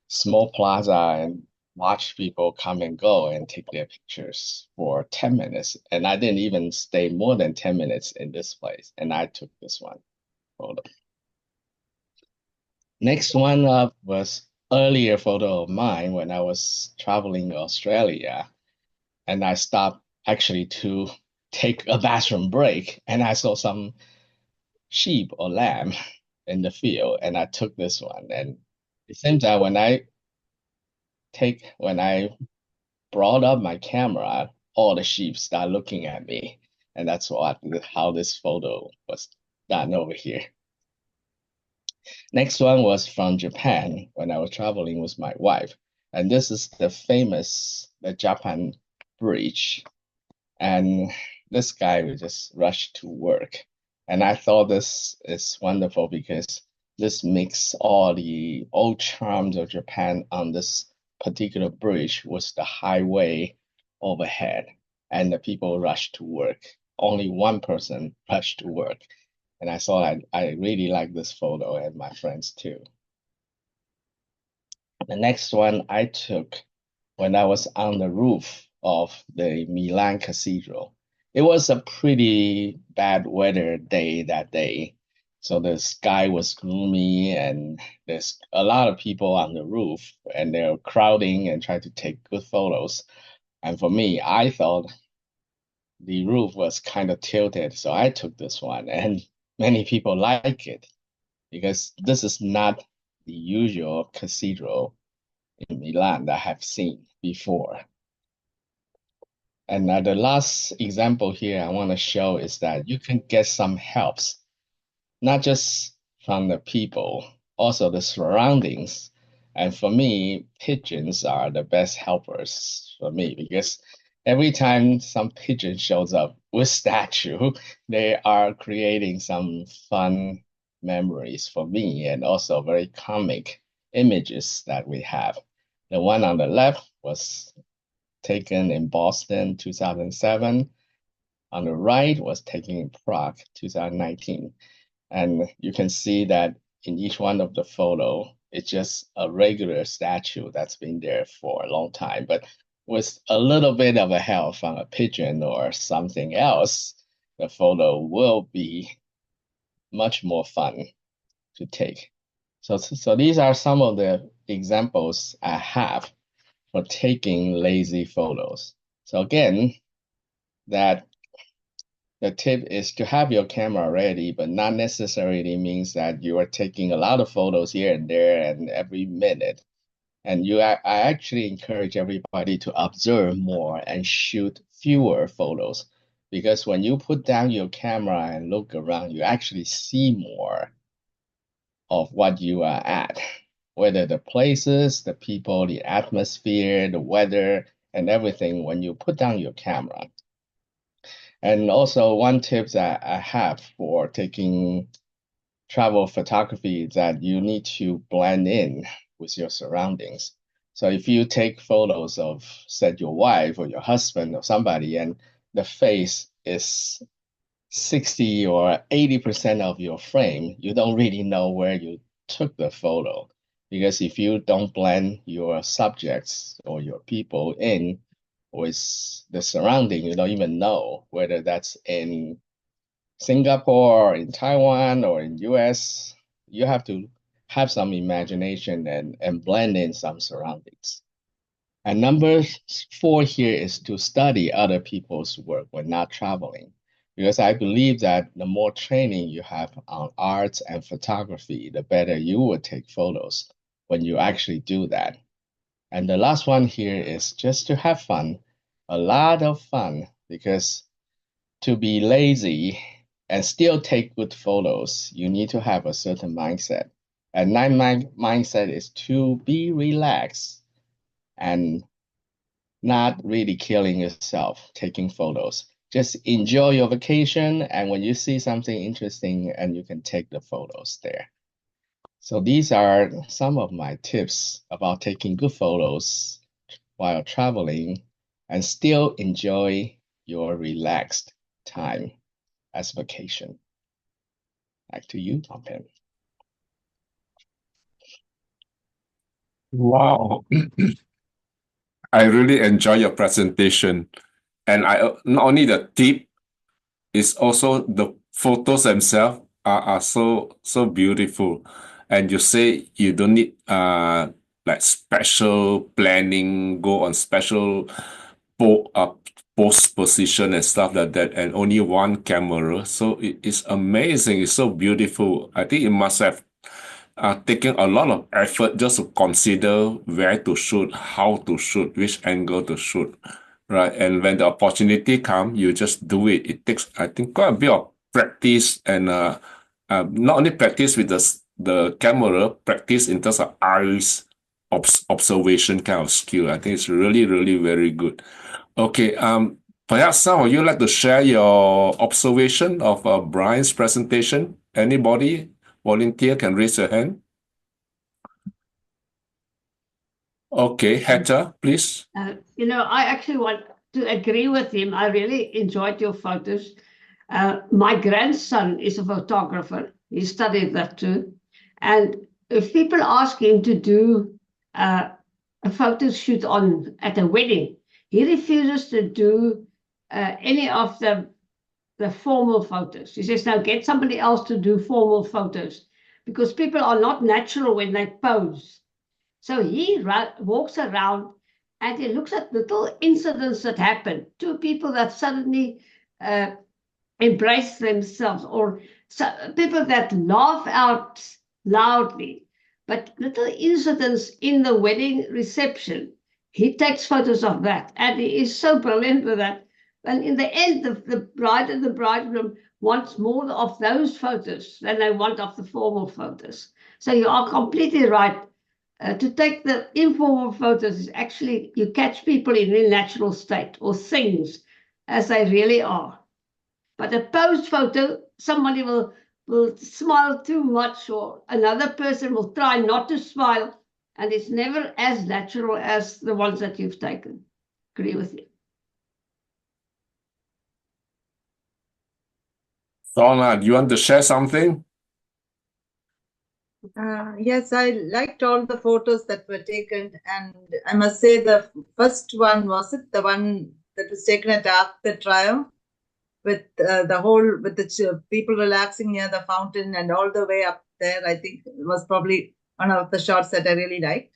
small plaza and watch people come and go and take their pictures for 10 minutes. And I didn't even stay more than 10 minutes in this place. And I took this one photo. Next one up was earlier photo of mine when I was traveling to Australia. And I stopped actually to take a bathroom break. And I saw some sheep or lamb in the field. And I took this one. And it seems that when I brought up my camera, all the sheep start looking at me. And that's how this photo was done over here. Next one was from Japan when I was traveling with my wife. And this is the Japan Bridge. And this guy would just rush to work. And I thought this is wonderful because this mixes all the old charms of Japan on this particular bridge with the highway overhead. And the people rushed to work. Only one person rushed to work. And I thought I really like this photo and my friends too. The next one I took when I was on the roof of the Milan Cathedral. it was a pretty bad weather day that day. So the sky was gloomy and there's a lot of people on the roof and they're crowding and trying to take good photos. And for me, I thought the roof was kind of tilted, so I took this one, and many people like it because this is not the usual cathedral in Milan that I have seen before. And the last example here I want to show is that you can get some helps, not just from the people, also the surroundings. And for me, pigeons are the best helpers for me because every time some pigeon shows up with statue, they are creating some fun memories for me and also very comic images that we have. The one on the left was taken in Boston, 2007. On the right was taken in Prague, 2019. And you can see that in each one of the photo, it's just a regular statue that's been there for a long time. But with a little bit of a help from a pigeon or something else, the photo will be much more fun to take. So these are some of the examples I have for taking lazy photos. So again, that the tip is to have your camera ready, but not necessarily means that you are taking a lot of photos here and there and every minute. And I actually encourage everybody to observe more and shoot fewer photos, because when you put down your camera and look around, you actually see more of what you are at, whether the places, the people, the atmosphere, the weather, and everything when you put down your camera. And also one tip that I have for taking travel photography is that you need to blend in with your surroundings. So if you take photos of, say, your wife or your husband or somebody, and the face is 60 or 80% of your frame, you don't really know where you took the photo. Because if you don't blend your subjects or your people in with the surrounding, you don't even know whether that's in Singapore or in Taiwan or in US. You have to have some imagination and blend in some surroundings. And number 4 here is to study other people's work when not traveling, because I believe that the more training you have on arts and photography, the better you will take photos when you actually do that. And the last one here is just to have fun, a lot of fun, because to be lazy and still take good photos, you need to have a certain mindset. And my mindset is to be relaxed and not really killing yourself taking photos. Just enjoy your vacation, and when you see something interesting, and you can take the photos there. So these are some of my tips about taking good photos while traveling and still enjoy your relaxed time as vacation. Back to you, Mohammed. Wow. I really enjoy your presentation. And not only the tip, it's also the photos themselves are so beautiful. And you say you don't need like special planning, go on special post position and stuff like that, and only one camera. So it's amazing. It's so beautiful. I think it must have taken a lot of effort just to consider where to shoot, how to shoot, which angle to shoot, right? And when the opportunity comes, you just do it. It takes, I think, quite a bit of practice and not only practice with the camera, practice in terms of eyes observation kind of skill. I think it's really, really very good. Okay, perhaps some of you like to share your observation of Brian's presentation. Anybody volunteer can raise your hand. Okay, Hetta, please. I actually want to agree with him. I really enjoyed your photos. My grandson is a photographer. He studied that too. And if people ask him to do a photo shoot at a wedding, he refuses to do any of the formal photos. He says, now get somebody else to do formal photos because people are not natural when they pose. So he walks around and he looks at little incidents that happen. Two people that suddenly embrace themselves, or people that laugh out loudly, but little incidents in the wedding reception. He takes photos of that, and he is so brilliant with that. And in the end, the bride and the bridegroom wants more of those photos than they want of the formal photos. So you are completely right. To take the informal photos is actually, you catch people in their natural state or things as they really are. But a posed photo, somebody will smile too much, or another person will try not to smile, and it's never as natural as the ones that you've taken. Agree with you. Shona, do you want to share something? Yes, I liked all the photos that were taken, and I must say the first one, was it the one that was taken at the trial, with the people relaxing near the fountain and all the way up there? I think it was probably one of the shots that I really liked.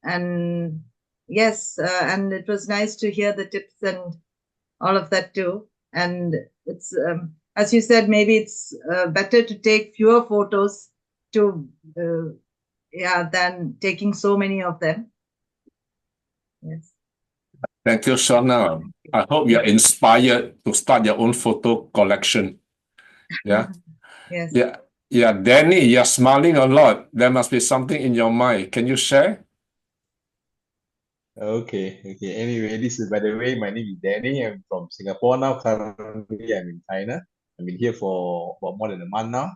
And yes, and it was nice to hear the tips and all of that too. And it's as you said, maybe it's better to take fewer photos than taking so many of them. Yes. Thank you, Shona. I hope you're inspired to start your own photo collection. Yeah. Yes. Yeah, Danny, you're smiling a lot. There must be something in your mind. Can you share? Okay. Anyway, by the way, my name is Danny. I'm from Singapore now. Currently, I'm in China. I've been here for more than a month now.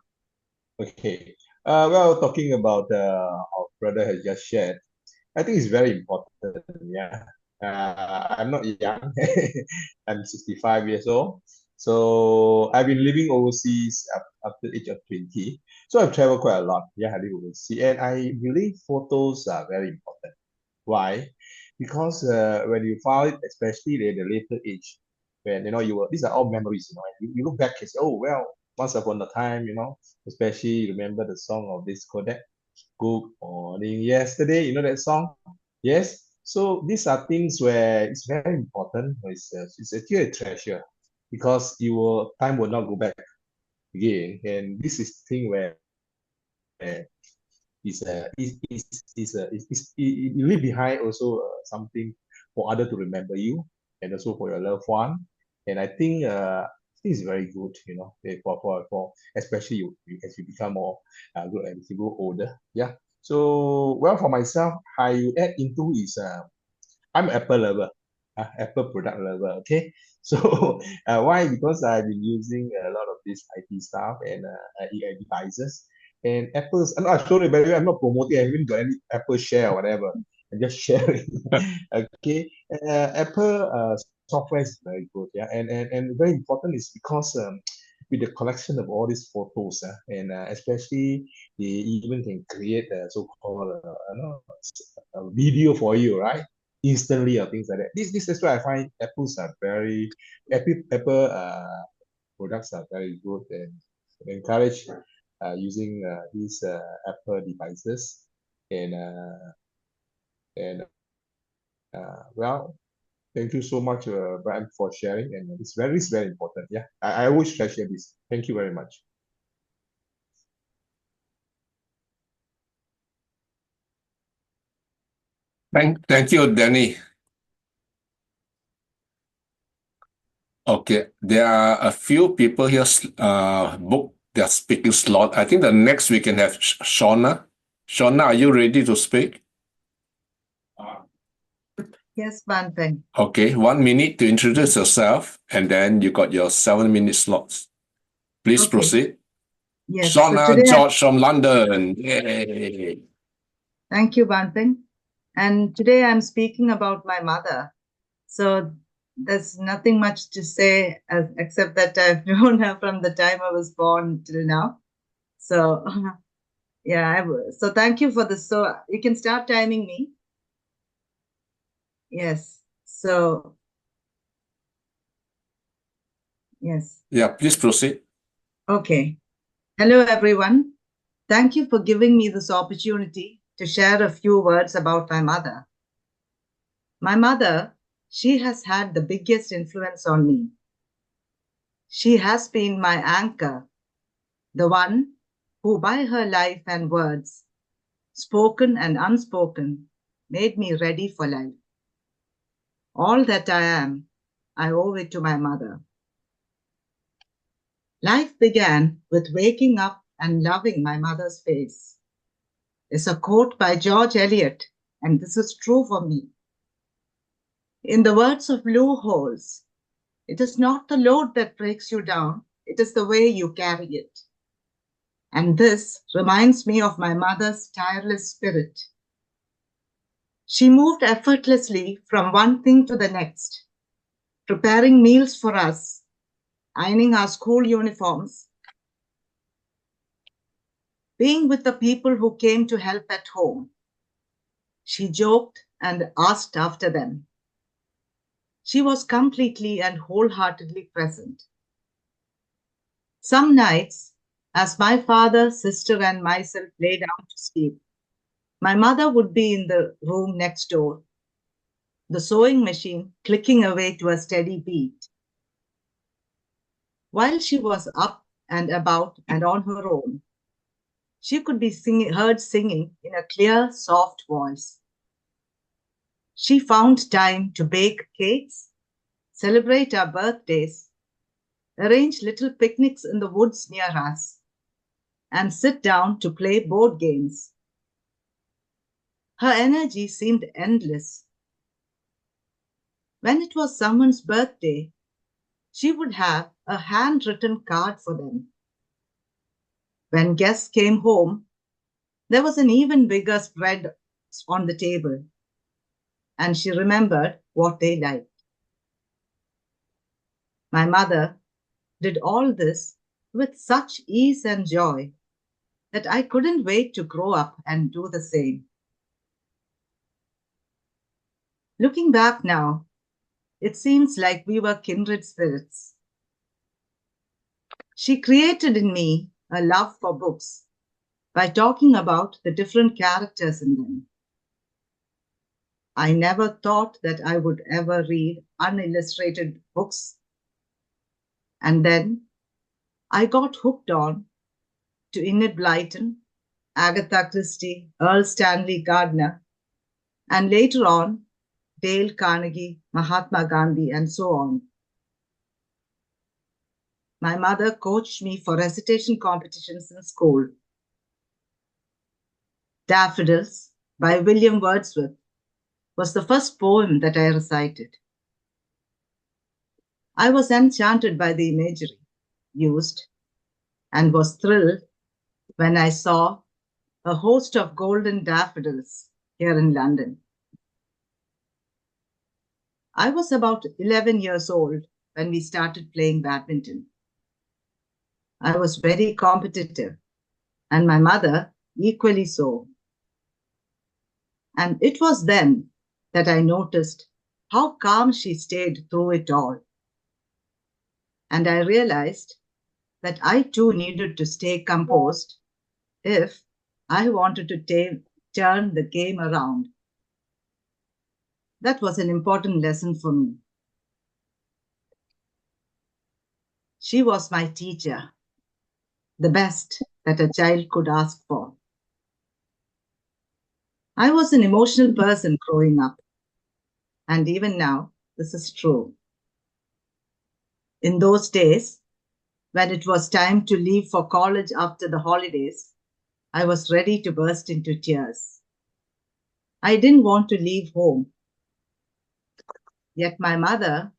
Okay. Well, talking about our brother has just shared, I think it's very important. Yeah. I'm not young. I'm 65 years old. So I've been living overseas up to the age of 20. So I've traveled quite a lot. Yeah, I live overseas. And I believe photos are very important. Why? Because when you found it, especially at the later age, when these are all memories, you look back and say, oh well, once upon a time, especially you remember the song of this Kodak, Good Morning Yesterday, you know that song? Yes. So these are things where it's very important. It's actually a treasure because time will not go back again. And this is the thing where you leave behind also something for other to remember you, and also for your loved one. And I think it's very good, for especially as you become more good and as you grow older. Yeah. So well, for myself, I add into is I'm Apple lover, Apple product lover. Okay. So why? Because I've been using a lot of this IT stuff and AI devices. And Apple's, I'm not sure, by the way, I'm not promoting, I haven't got any Apple share or whatever. I'm just sharing. Okay. Apple software is very good. Yeah. And very important is because with the collection of all these photos, and especially they even can create a so-called a video for you, right? Instantly or things like that. This is why I find Apple products are very good, and encourage using these Apple devices. And well, thank you so much, Brian, for sharing, and it's very important. Yeah, I always try to share this. Thank you very much. Thank you, Danny. Okay, there are a few people here book their speaking slot. I think the next we can have Shona. Shona, are you ready to speak? Yes, Banpen. Okay, 1 minute to introduce yourself, and then you got your 7-minute slots. Please Okay. proceed. Yes. Shona So today George from London. Yay. Thank you, Banpen. And today I'm speaking about my mother. So there's nothing much to say except that I've known her from the time I was born till now. So yeah, so thank you for this. So you can start timing me. Yes. So Yes. Yeah, please proceed. Okay. Hello, everyone. Thank you for giving me this opportunity to share a few words about my mother. My mother, she has had the biggest influence on me. She has been my anchor, the one who by her life and words, spoken and unspoken, made me ready for life. All that I am, I owe it to my mother. Life began with waking up and loving my mother's face. It's a quote by George Eliot, and this is true for me. In the words of Lou Holtz, it is not the load that breaks you down, it is the way you carry it. And this reminds me of my mother's tireless spirit. She moved effortlessly from one thing to the next, preparing meals for us, ironing our school uniforms, being with the people who came to help at home. She joked and asked after them. She was completely and wholeheartedly present. Some nights, as my father, sister, and myself lay down to sleep, my mother would be in the room next door, the sewing machine clicking away to a steady beat. While she was up and about and on her own, she could be heard singing in a clear, soft voice. She found time to bake cakes, celebrate our birthdays, arrange little picnics in the woods near us, and sit down to play board games. Her energy seemed endless. When it was someone's birthday, she would have a handwritten card for them. When guests came home, there was an even bigger spread on the table, and she remembered what they liked. My mother did all this with such ease and joy that I couldn't wait to grow up and do the same. Looking back now, it seems like we were kindred spirits. She created in me a love for books by talking about the different characters in them. I never thought that I would ever read unillustrated books. And then I got hooked on to Enid Blyton, Agatha Christie, Earl Stanley Gardner, and later on, Dale Carnegie, Mahatma Gandhi, and so on. My mother coached me for recitation competitions in school. Daffodils by William Wordsworth was the first poem that I recited. I was enchanted by the imagery used and was thrilled when I saw a host of golden daffodils here in London. I was about 11 years old when we started playing badminton. I was very competitive, and my mother equally so. And it was then that I noticed how calm she stayed through it all. And I realized that I too needed to stay composed if I wanted to turn the game around. That was an important lesson for me. She was my teacher, the best that a child could ask for. I was an emotional person growing up, and even now, this is true. In those days, when it was time to leave for college after the holidays, I was ready to burst into tears. I didn't want to leave home. Yet my mother,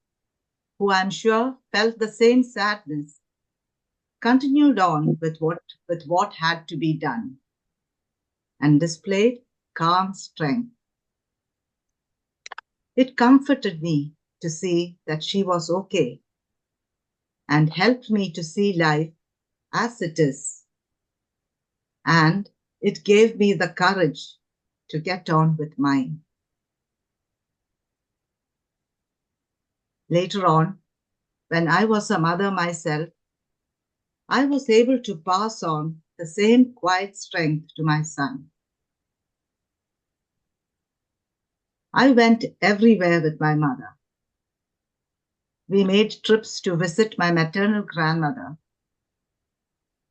who I'm sure felt the same sadness, continued on with what had to be done and displayed calm strength. It comforted me to see that she was okay and helped me to see life as it is. And it gave me the courage to get on with mine. Later on, when I was a mother myself, I was able to pass on the same quiet strength to my son. I went everywhere with my mother. We made trips to visit my maternal grandmother.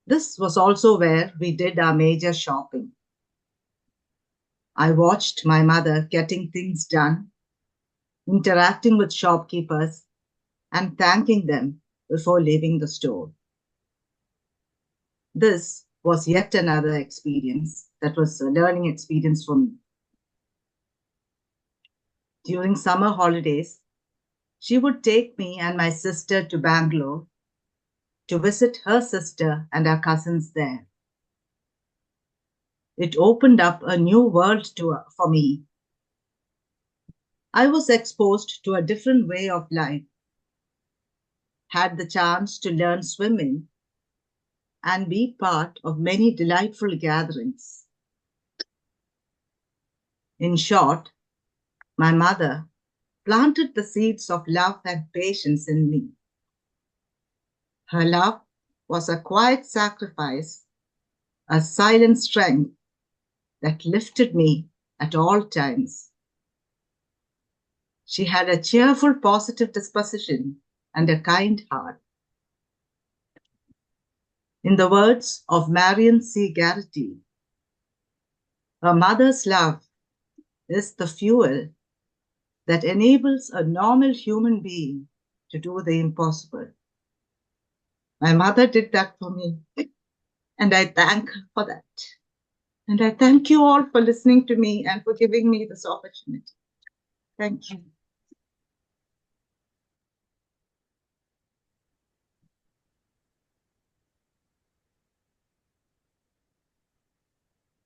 This was also where we did our major shopping. I watched my mother getting things done, interacting with shopkeepers, and thanking them before leaving the store. This was yet another experience that was a learning experience for me. During summer holidays, she would take me and my sister to Bangalore to visit her sister and her cousins there. It opened up a new world for me. I was exposed to a different way of life, had the chance to learn swimming, and be part of many delightful gatherings. In short, my mother planted the seeds of love and patience in me. Her love was a quiet sacrifice, a silent strength that lifted me at all times. She had a cheerful, positive disposition and a kind heart. In the words of Marion C. Garrity, a mother's love is the fuel that enables a normal human being to do the impossible. My mother did that for me, and I thank her for that. And I thank you all for listening to me and for giving me this opportunity. Thank you.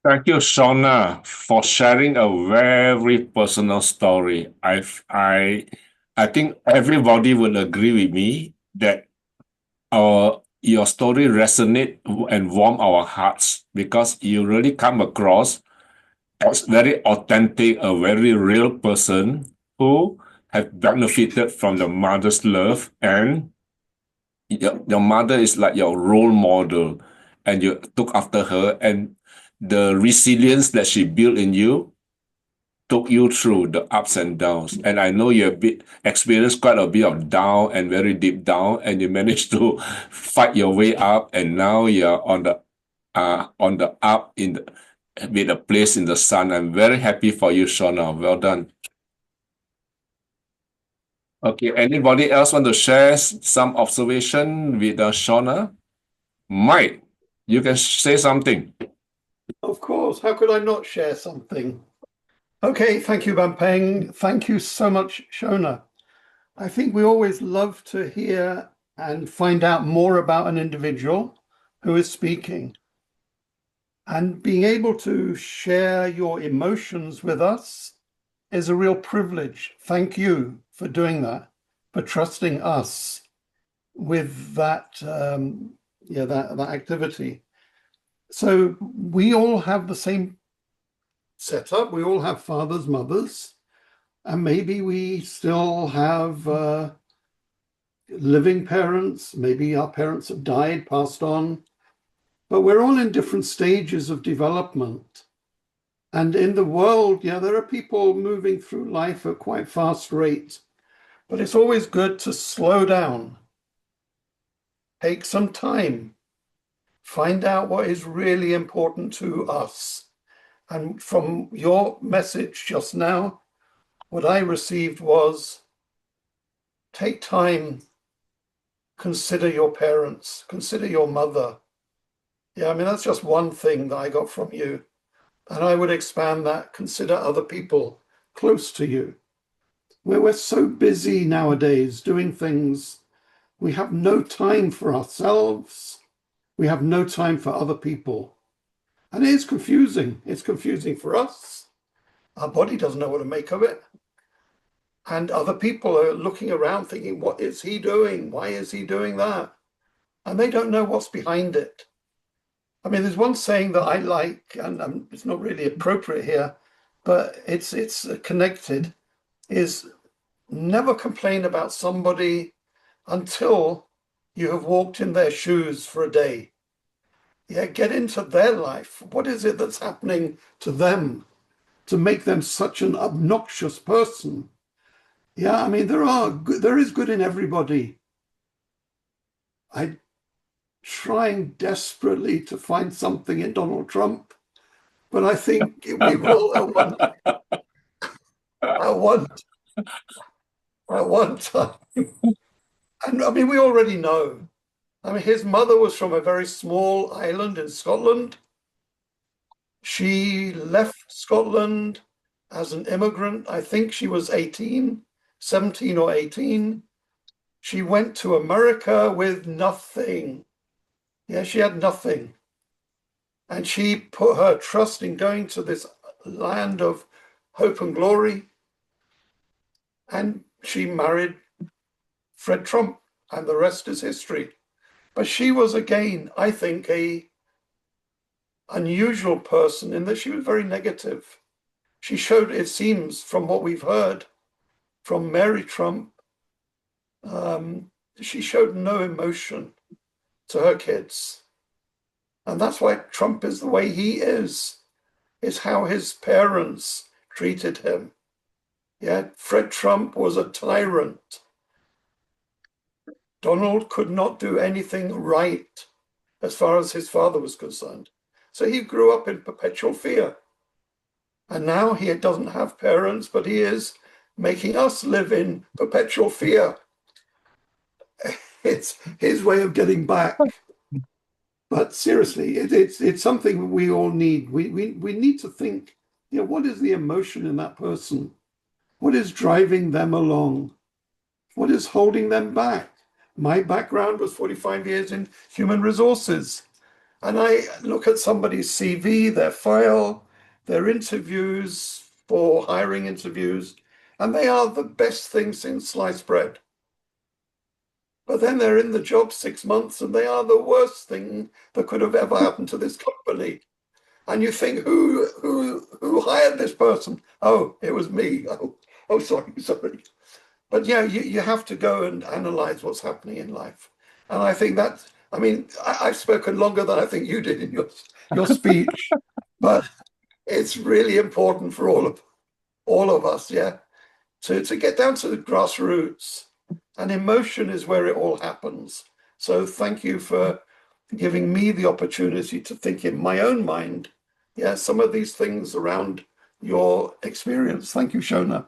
Thank you, Shona, for sharing a very personal story. I think everybody will agree with me that your story resonate and warm our hearts because you really come across as very authentic, a very real person who have benefited from the mother's love, and your mother is like your role model, and you took after her, and the resilience that she built in you took you through the ups and downs. And I know you have experienced quite a bit of down and very deep down, and you managed to fight your way up, and now you're on the up with a place in the sun. I'm very happy for you, Shona. Well done. Okay, anybody else want to share some observation with Shona? Mike, you can say something. Of course, how could I not share something? Okay, thank you, Bampeng. Thank you so much, Shona. I think we always love to hear and find out more about an individual who is speaking. And being able to share your emotions with us is a real privilege. Thank you for doing that, for trusting us with that, that activity. So we all have the same setup. We all have fathers, mothers, and maybe we still have living parents. Maybe our parents have died, passed on, but we're all in different stages of development. And in the world, there are people moving through life at quite fast rate, but it's always good to slow down, take some time, find out what is really important to us. And from your message just now, what I received was take time, consider your parents, consider your mother. Yeah, I mean, that's just one thing that I got from you. And I would expand that, consider other people close to you. We're so busy nowadays doing things, we have no time for ourselves. We have no time for other people. And it is confusing. It's confusing for us. Our body doesn't know what to make of it. And other people are looking around thinking, what is he doing? Why is he doing that? And they don't know what's behind it. I mean, there's one saying that I like, and it's not really appropriate here, but it's connected, is never complain about somebody until you have walked in their shoes for a day. Yeah, get into their life. What is it that's happening to them to make them such an obnoxious person? Yeah, I mean, there is good in everybody. I'm trying desperately to find something in Donald Trump, but I think we will at one time. And I mean, we already know. I mean, his mother was from a very small island in Scotland. She left Scotland as an immigrant. I think she was 18, 17 or 18. She went to America with nothing. Yeah, she had nothing. And she put her trust in going to this land of hope and glory. And she married Fred Trump, and the rest is history. But she was, again, I think, a unusual person in that she was very negative. She showed, it seems, from what we've heard from Mary Trump, she showed no emotion to her kids. And that's why Trump is the way he is how his parents treated him. Yeah, Fred Trump was a tyrant. Donald could not do anything right as far as his father was concerned. So he grew up in perpetual fear. And now he doesn't have parents, but he is making us live in perpetual fear. It's his way of getting back. But seriously, it's something we all need. We need to think, what is the emotion in that person? What is driving them along? What is holding them back? My background was 45 years in human resources. And I look at somebody's CV, their file, their interviews for hiring interviews, and they are the best thing since sliced bread. But then they're in the job 6 months and they are the worst thing that could have ever happened to this company. And you think, who hired this person? Oh, it was me. Oh, sorry. But yeah, you have to go and analyze what's happening in life. And I think that, I mean, I've spoken longer than I think you did in your speech, but it's really important for all of us, yeah, to get down to the grassroots. And emotion is where it all happens. So thank you for giving me the opportunity to think in my own mind, yeah, some of these things around your experience. Thank you, Shona.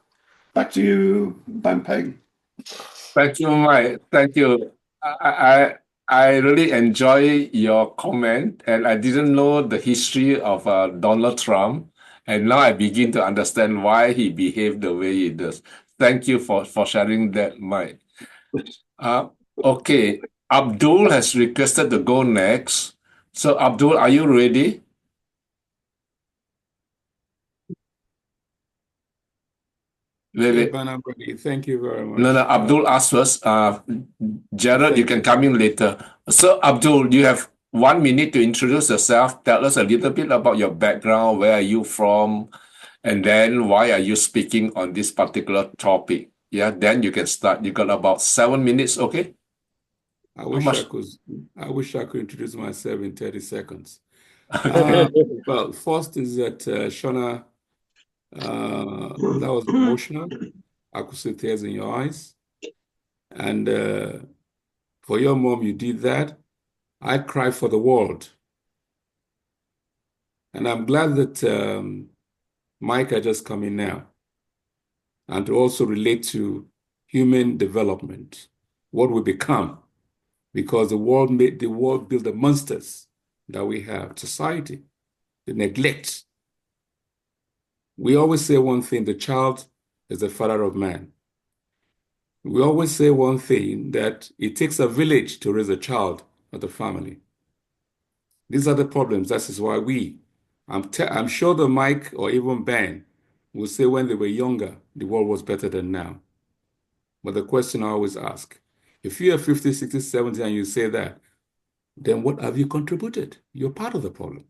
Back to you, Bampeng. Thank you, Mike. Thank you. I really enjoy your comment, and I didn't know the history of Donald Trump, and now I begin to understand why he behaved the way he does. Thank you for sharing that, Mike. Okay, Abdul has requested to go next. So, Abdul, are you ready? Wait. I'm ready. Thank you very much. No, Abdul asked first. Jared, you can come in later. So, Abdul, you have 1 minute to introduce yourself. Tell us a little bit about your background. Where are you from? And then why are you speaking on this particular topic? Yeah, then you can start. You got about 7 minutes, okay? I wish I could introduce myself in 30 seconds. Well, first is that Shona, that was emotional. I could see tears in your eyes. And for your mom, you did that. I cry for the world. And I'm glad that Mike had just come in now. And to also relate to human development, what we become. Because the world built the monsters that we have, society, the neglect. We always say one thing, the child is the father of man. We always say one thing, that it takes a village to raise a child of the family. These are the problems. That is why I'm sure that Mike or even Ben will say when they were younger, the world was better than now. But the question I always ask, if you are 50, 60, 70 and you say that, then what have you contributed? You're part of the problem.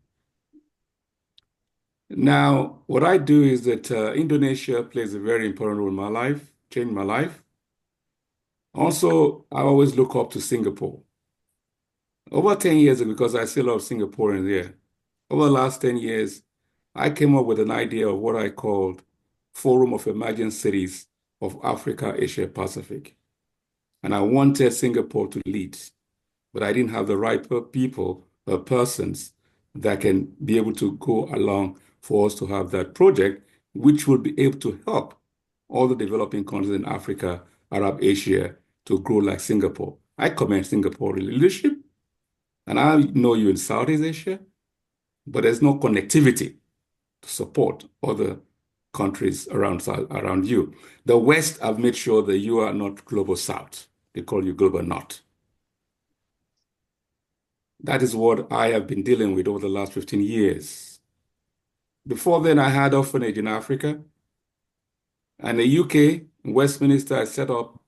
Now, what I do is that Indonesia plays a very important role in my life, changed my life. Also, I always look up to Singapore. Over 10 years ago, because I see a lot of Singaporeans there, over the last 10 years, I came up with an idea of what I called Forum of Emerging Cities of Africa, Asia, Pacific. And I wanted Singapore to lead, but I didn't have the right people or persons that can be able to go along for us to have that project, which will be able to help all the developing countries in Africa, Arab Asia to grow like Singapore. I commend Singapore leadership, and I know you in Southeast Asia, but there's no connectivity to support other countries around you. The West have made sure that you are not global South. They call you global North. That is what I have been dealing with over the last 15 years. Before then, I had orphanage in Africa. And the UK, in Westminster, I set up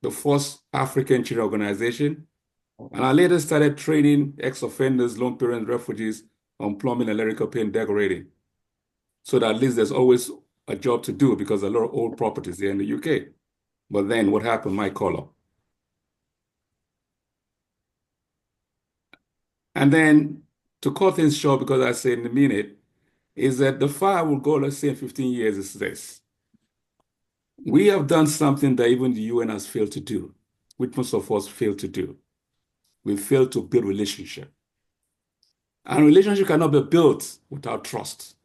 the first African children organization. And I later started training ex-offenders, lone parents, refugees on plumbing, electrical, paint, decorating. So that at least there's always a job to do because a lot of old properties here in the UK. But then what happened? My call up. And then to cut things short, because I say in a minute, is that the fire will go, let's say in 15 years, is this. We have done something that even the UN has failed to do, which most of us failed to do. We failed to build relationship. And relationship cannot be built without trust.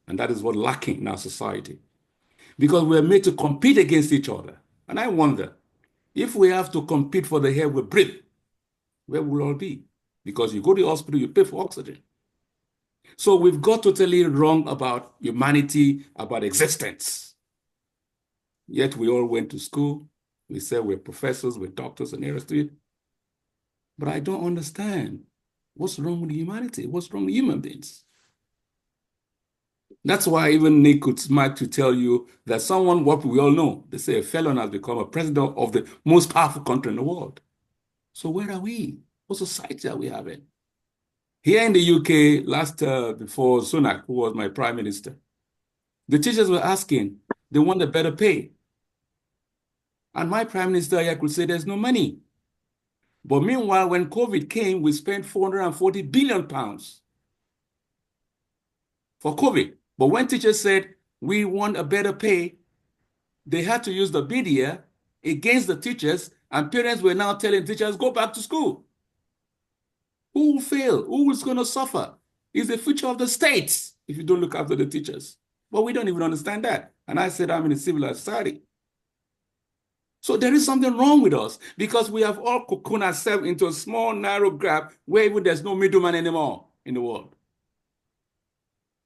And that is what's lacking in our society. Because we're made to compete against each other. And I wonder, if we have to compete for the air we breathe, where will we all be? Because you go to the hospital, you pay for oxygen. So we've got totally wrong about humanity, about existence. Yet we all went to school. We said we're professors, we're doctors and everything. But I don't understand what's wrong with humanity, what's wrong with human beings. That's why even Nick could smile to tell you that someone, what we all know, they say a felon has become a president of the most powerful country in the world. So where are we? What society are we having? Here in the UK, before Sunak, who was my prime minister, the teachers were asking, they want a better pay. And my prime minister here could say there's no money. But meanwhile, when COVID came, we spent 440 billion pounds for COVID. But when teachers said, we want a better pay, they had to use the media against the teachers, and parents were now telling teachers, go back to school. Who will fail? Who is going to suffer? It's the future of the states if you don't look after the teachers. But we don't even understand that. And I said, I'm in a civilized society. So there is something wrong with us because we have all cocooned ourselves into a small, narrow grab where even there's no middleman anymore in the world.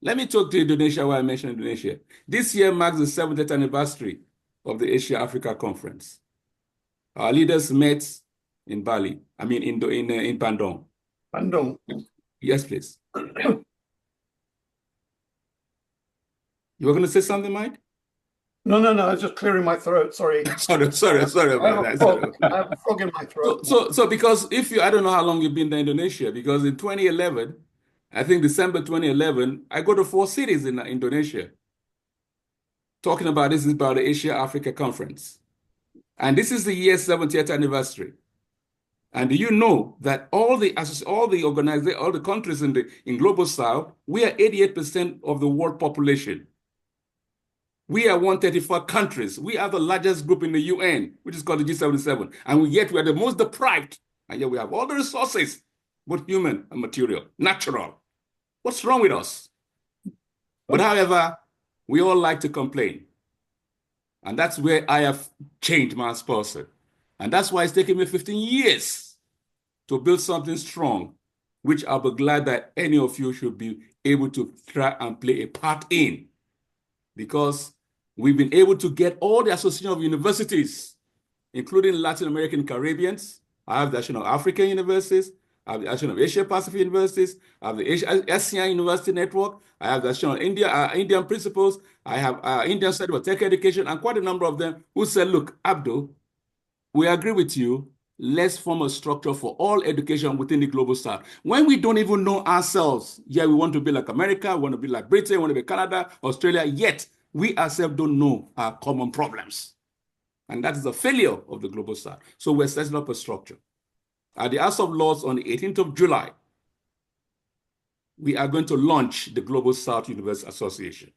Let me talk to Indonesia while I mention Indonesia. This year marks the 70th anniversary of the Asia-Africa Conference. Our leaders met in Bali, in Bandung. Bandung. Yes, please. You were going to say something, Mike? No, I was just clearing my throat. Sorry. sorry about that. I have a frog in my throat. So because I don't know how long you've been to Indonesia, because in 2011, I think December 2011, I go to 4 cities in Indonesia. Talking about this is about the Asia-Africa Conference. And this is the year 70th anniversary. And do you know that all the countries in Global South, we are 88% of the world population. We are 134 countries. We are the largest group in the UN, which is called the G77. And yet we are the most deprived. And yet we have all the resources, both human and material, natural. What's wrong with us? But however, we all like to complain. And that's where I have changed my person. And that's why it's taken me 15 years to build something strong, which I'll be glad that any of you should be able to try and play a part in. Because we've been able to get all the association of universities, including Latin American Caribbeans. I have the Association of African Universities. I have the Association of Asia Pacific Universities. I have the ASEAN University Network. I have the Association of Indian Principals. I have Indian Center for Tech Education, and quite a number of them who said, look, Abdul, we agree with you. Let's form a structure for all education within the Global South. When we don't even know ourselves, we want to be like America, we want to be like Britain, we want to be Canada, Australia, yet we ourselves don't know our common problems. And that is a failure of the Global South. So we're setting up a structure. At the House of Lords on the 18th of July, we are going to launch the Global South University Association.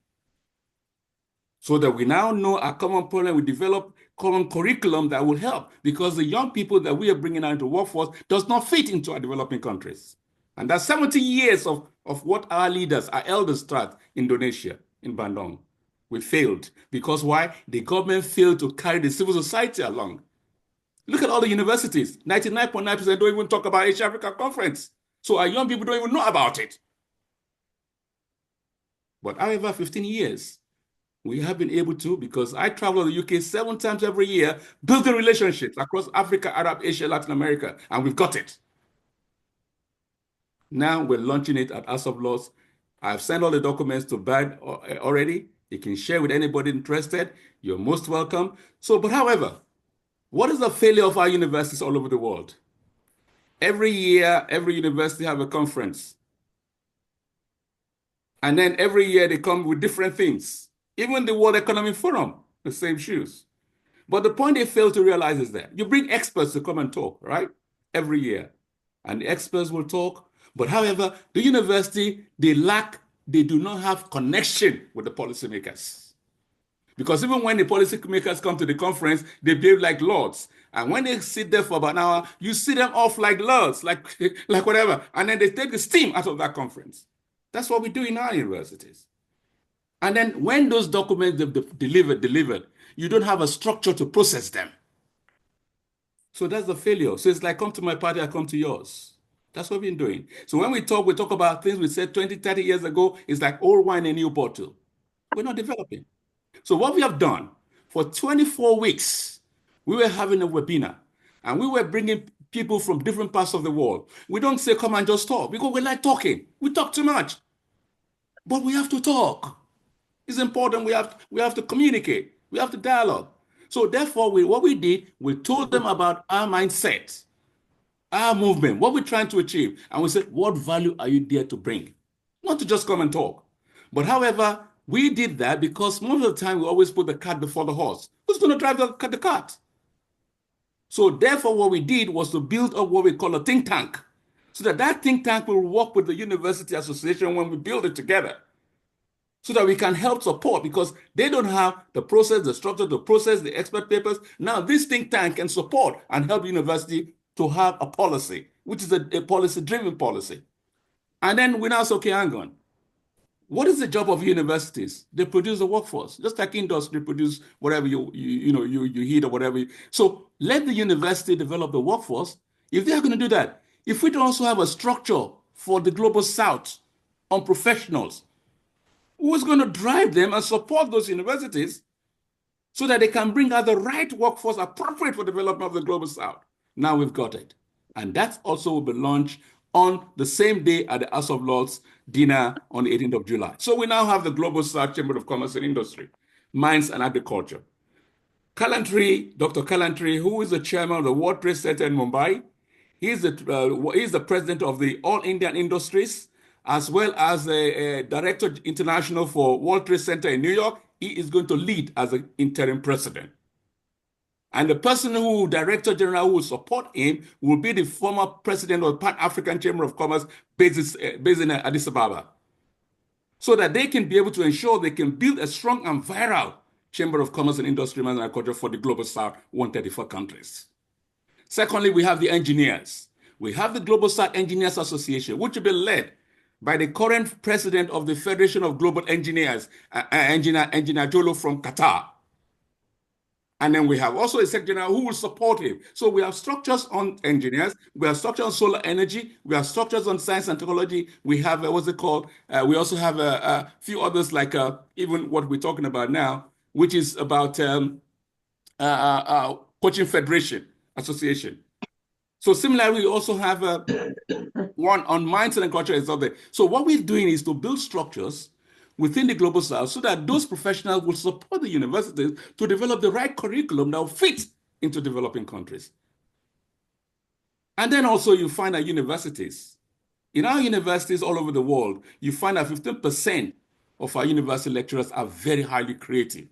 So that we now know our common problem, we develop common curriculum that will help, because the young people that we are bringing out into the workforce does not fit into our developing countries. And that's 70 years of what our leaders, our elders start in Indonesia, in Bandung. We failed. Because why? The government failed to carry the civil society along. Look at all the universities. 99.9% don't even talk about Asia-Africa Conference. So our young people don't even know about it. But however, 15 years, we have been able to, because I travel to the UK 7 times every year, building relationships across Africa, Arab, Asia, Latin America, and we've got it. Now we're launching it at House of Lords. I've sent all the documents to Bad already. You can share with anybody interested. You're most welcome. So, but however, what is the failure of our universities all over the world? Every year, every university have a conference. And then every year they come with different things. Even the World Economic Forum, the same shoes. But the point they fail to realize is that you bring experts to come and talk, right? Every year. And the experts will talk. But however, the university, they do not have connection with the policymakers. Because even when the policymakers come to the conference, they behave like lords. And when they sit there for about an hour, you see them off like lords, like whatever. And then they take the steam out of that conference. That's what we do in our universities. And then when those documents delivered, you don't have a structure to process them. So that's the failure. So it's like, come to my party, I come to yours. That's what we've been doing. So when we talk about things we said 20, 30 years ago, it's like old wine in a new bottle. We're not developing. So what we have done, for 24 weeks, we were having a webinar, and we were bringing people from different parts of the world. We don't say, come and just talk, because we like talking. We talk too much. But we have to talk. It's important. We have to communicate. We have to dialogue. So therefore, what we did, we told them about our mindset, our movement, what we're trying to achieve. And we said, what value are you there to bring? Not to just come and talk. But however, we did that because most of the time we always put the cart before the horse. Who's going to drive the cart? So therefore, what we did was to build up what we call a think tank, so that think tank will work with the university association when we build it together, so that we can help support, because they don't have the process, the structure, the process, the expert papers. Now this think tank can support and help university to have a policy, which is a policy-driven policy. And then we now say, okay, hang on. What is the job of universities? They produce a workforce, just like industry produce whatever you heat or whatever. So let the university develop the workforce. If they are going to do that, if we don't also have a structure for the Global South on professionals, who's going to drive them and support those universities so that they can bring out the right workforce appropriate for development of the Global South? Now we've got it. And that also will be launched on the same day at the House of Lords dinner on the 18th of July. So we now have the Global South Chamber of Commerce and Industry, Mines and Agriculture. Dr. Kalantri, who is the chairman of the World Trade Center in Mumbai, he's the president of the All Indian Industries, as well as a director international for World Trade Center in New York. He is going to lead as an interim president. And the person who, Director General, who will support him will be the former president of the Pan-African Chamber of Commerce based in Addis Ababa, so that they can be able to ensure they can build a strong and viral Chamber of Commerce and Industry and Agriculture for the Global South, 134 countries. Secondly, we have the engineers. We have the Global South Engineers Association, which will be led by the current president of the Federation of Global Engineers, Engineer Jolo from Qatar. And then we have also a secretary general who will support him. So we have structures on engineers, we have structures on solar energy, we have structures on science and technology, we have, we also have a few others, like even what we're talking about now, which is about Coaching Federation Association. So similarly, we also have one on mines and agriculture is out there. So what we're doing is to build structures within the Global South so that those professionals will support the universities to develop the right curriculum that will fit into developing countries. And then also you find that universities, in our universities all over the world, you find that 15% of our university lecturers are very highly creative.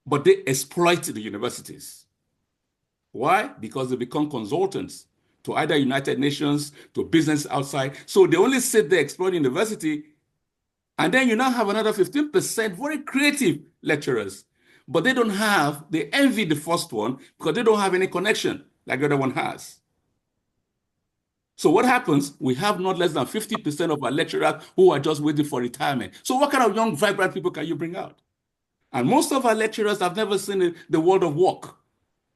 but they exploit the universities. Why? Because they become consultants to either United Nations, to business outside. So they only sit there exploiting university. And then you now have another 15% very creative lecturers. But they don't have, they envy the first one because they don't have any connection like the other one has. So what happens? We have not less than 50% of our lecturers who are just waiting for retirement. So what kind of young, vibrant people can you bring out? And most of our lecturers have never seen the world of work.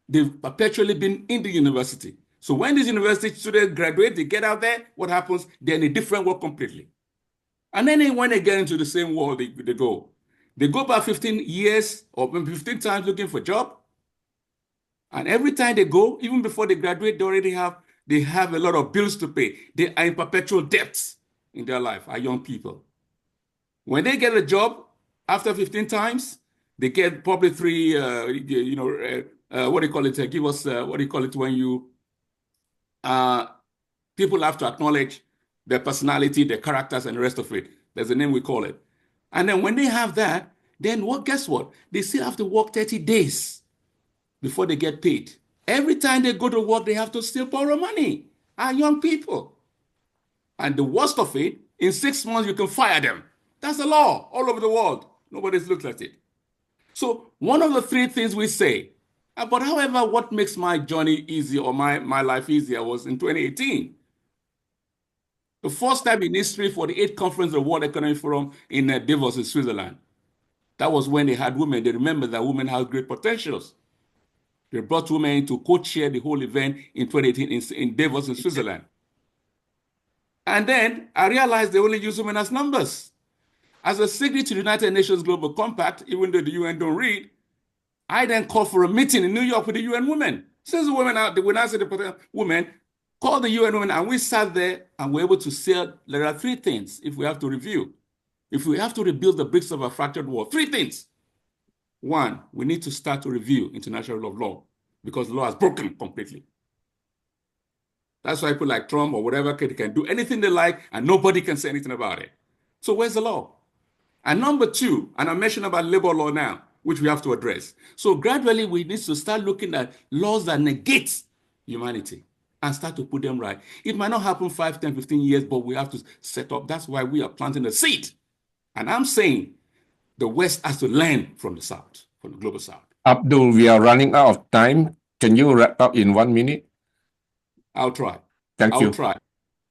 They've perpetually been in the university. So when these university students graduate, they get out there, what happens? They're in a different world completely. And then when they get into the same world, they go. They go back 15 years or 15 times looking for a job. And every time they go, even before they graduate, they have a lot of bills to pay. They are in perpetual debts in their life, our young people. When they get a job, after 15 times, they get probably 3, what do you call it? Give us, what do you call it when you, people have to acknowledge their personality, their characters, and the rest of it. There's a name we call it. And then when they have that, then guess what? They still have to work 30 days before they get paid. Every time they go to work, they have to still borrow money. Our young people. And the worst of it, in 6 months, you can fire them. That's the law all over the world. Nobody's looked at it. So one of the 3 things we say, but however, what makes my journey easy or my life easier was in 2018. The first time in history for the 8th conference of the World Economic Forum in Davos in Switzerland. That was when they had women. They remember that women have great potentials. They brought women in to co-chair the whole event in 2018 in Davos in Switzerland. And then I realized they only use women as numbers. As a signatory to the United Nations Global Compact, even though the UN don't read, I then called for a meeting in New York with the UN women. Since the women out, when I said the potential women, called the UN women, and we sat there and were able to say there are 3 things if we have to review. If we have to rebuild the bricks of a fractured world, 3 things. 1, we need to start to review international rule of law because the law has broken completely. That's why people like Trump or whatever can do anything they like and nobody can say anything about it. So where's the law? And number 2, and I mentioned about labor law now, which we have to address. So gradually we need to start looking at laws that negate humanity and start to put them right. It might not happen 5, 10, 15 years, but we have to set up. That's why we are planting a seed. And I'm saying the West has to learn from the South, from the global South. Abdul, we are running out of time. Can you wrap up in 1 minute? I'll try. Thank you. I'll try.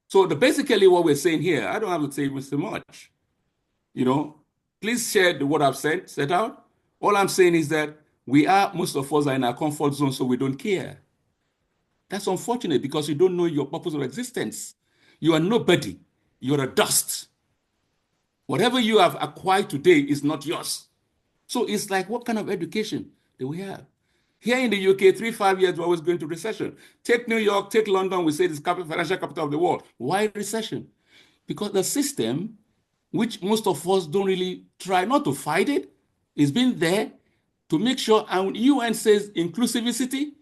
So basically what we're saying here, I don't have to say so much. Please share what I've set out. All I'm saying is that most of us are in our comfort zone, so we don't care. That's unfortunate because you don't know your purpose of existence. You are nobody. You're a dust. Whatever you have acquired today is not yours. So it's like, what kind of education do we have? Here in the UK, 3-5 years, we're always going to recession. Take New York, take London, we say it's financial capital of the world. Why recession? Because the system, which most of us don't really try not to fight it, is been there to make sure, and UN says inclusivity,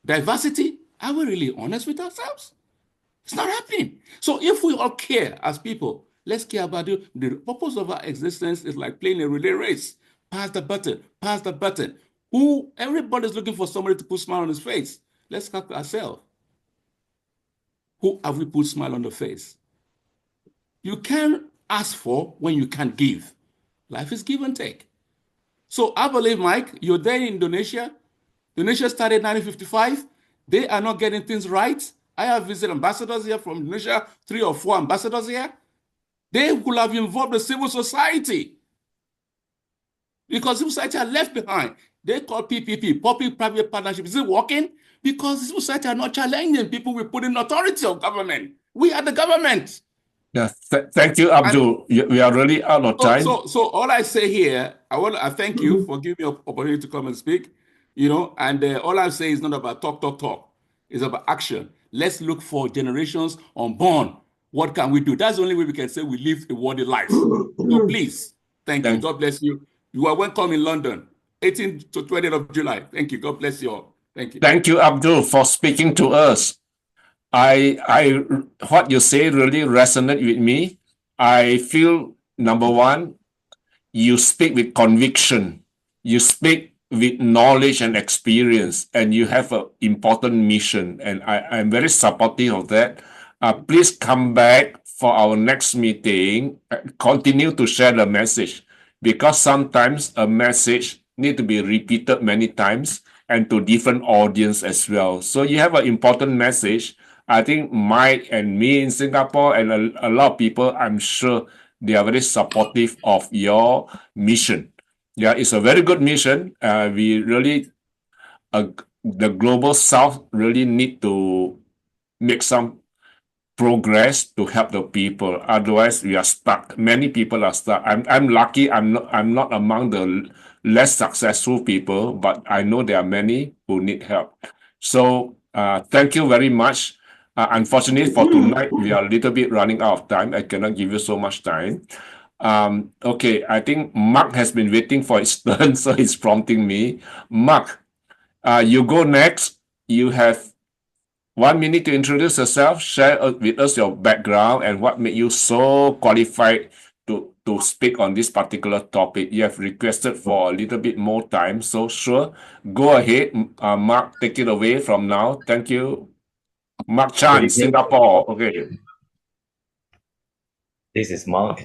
diversity, are we really honest with ourselves? It's not happening. So if we all care as people, let's care about it. The purpose of our existence is like playing a relay race. Pass the button, pass the button. Everybody's looking for somebody to put a smile on his face. Let's ask ourselves. Who have we put a smile on the face? You can't ask for when you can't give. Life is give and take. So I believe, Mike, you're there in Indonesia. Indonesia started in 1955. They are not getting things right. I have visited ambassadors here from Indonesia, 3 or 4 ambassadors here. They could have involved the civil society because civil society are left behind. They call PPP, public-private partnership. Is it working? Because civil society are not challenging people we put in authority of government. We are the government. Yeah, thank you, Abdul. We are really out of time. So all I say here, I thank you for giving me an opportunity to come and speak. And all I'm saying is not about talk. It's about action. Let's look for generations unborn. What can we do? That's the only way we can say we live a worthy life. So please, thank you. God bless you. You are welcome in London, 18th to 20th of July. Thank you. God bless you all. Thank you. Thank you, Abdul, for speaking to us. What you say really resonated with me. I feel, number 1, you speak with conviction. You speak with knowledge and experience, and you have an important mission, and I'm very supportive of that. Please come back for our next meeting. Continue to share the message, because sometimes a message need to be repeated many times and to different audience as well. So you have an important message. I think Mike and me in Singapore and a lot of people, I'm sure they are very supportive of your mission. Yeah, it's a very good mission. We really, the global South really need to make some progress to help the people. Otherwise, we are stuck. Many people are stuck. I'm lucky. I'm not among the less successful people, but I know there are many who need help. So thank you very much. Unfortunately for tonight, we are a little bit running out of time. I cannot give you so much time. Okay, I think Mark has been waiting for his turn, so he's prompting me. Mark, you go next. You have 1 minute to introduce yourself, share with us your background and what made you so qualified to speak on this particular topic. You have requested for a little bit more time, so sure, go ahead. Mark, take it away from now. Thank you. Mark Good Chan, evening. Singapore. Okay. This is Mark.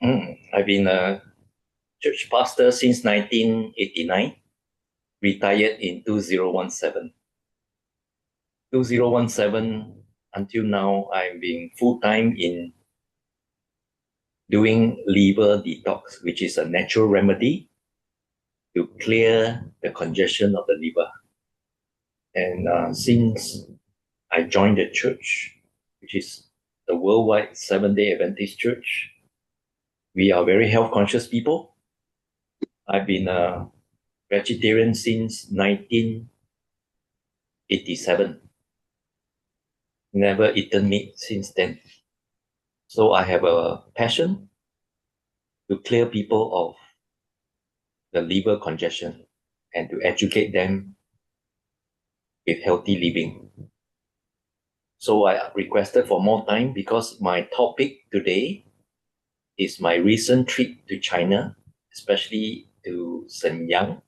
I've been a church pastor since 1989, retired in 2017. 2017 until now, I've been full-time in doing liver detox, which is a natural remedy to clear the congestion of the liver. And since I joined the church, which is the worldwide Seventh-day Adventist Church, we are very health-conscious people. I've been a vegetarian since 1987. Never eaten meat since then. So I have a passion to clear people of the liver congestion and to educate them with healthy living. So I requested for more time because my topic today is my recent trip to China, especially to Shenyang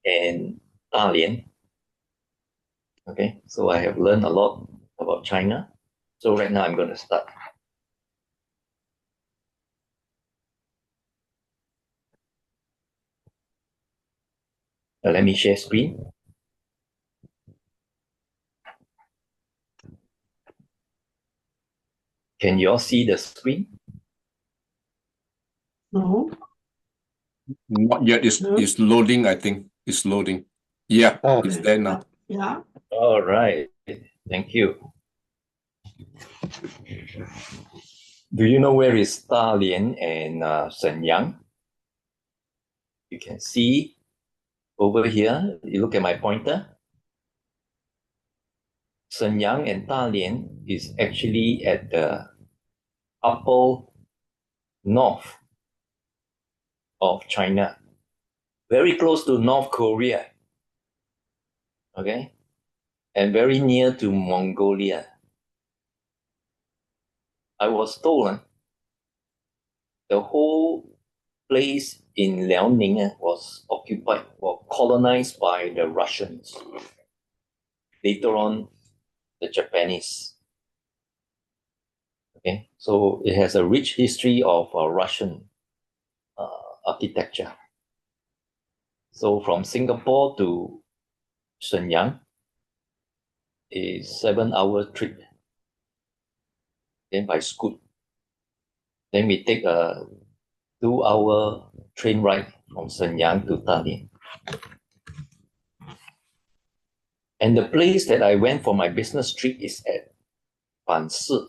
and Dalian. Okay, so I have learned a lot about China. So right now I'm going to start. Let me share screen. Can you all see the screen? No. Not yet. It's loading, I think. It's loading. Yeah, it's there now. Yeah. All right. Thank you. Do you know where is Dalian and Shenyang? You can see over here, you look at my pointer. Shenyang and Dalian is actually at the upper north of China, very close to North Korea, okay, and very near to Mongolia. I was told the whole place in Liaoning was occupied or colonized by the Russians. Later on, the Japanese. Okay, so it has a rich history of Russian architecture. So from Singapore to Shenyang is 7-hour trip. Then by scoot. Then we take a 2-hour train ride from Shenyang to Dalian. And the place that I went for my business trip is at Pieterse.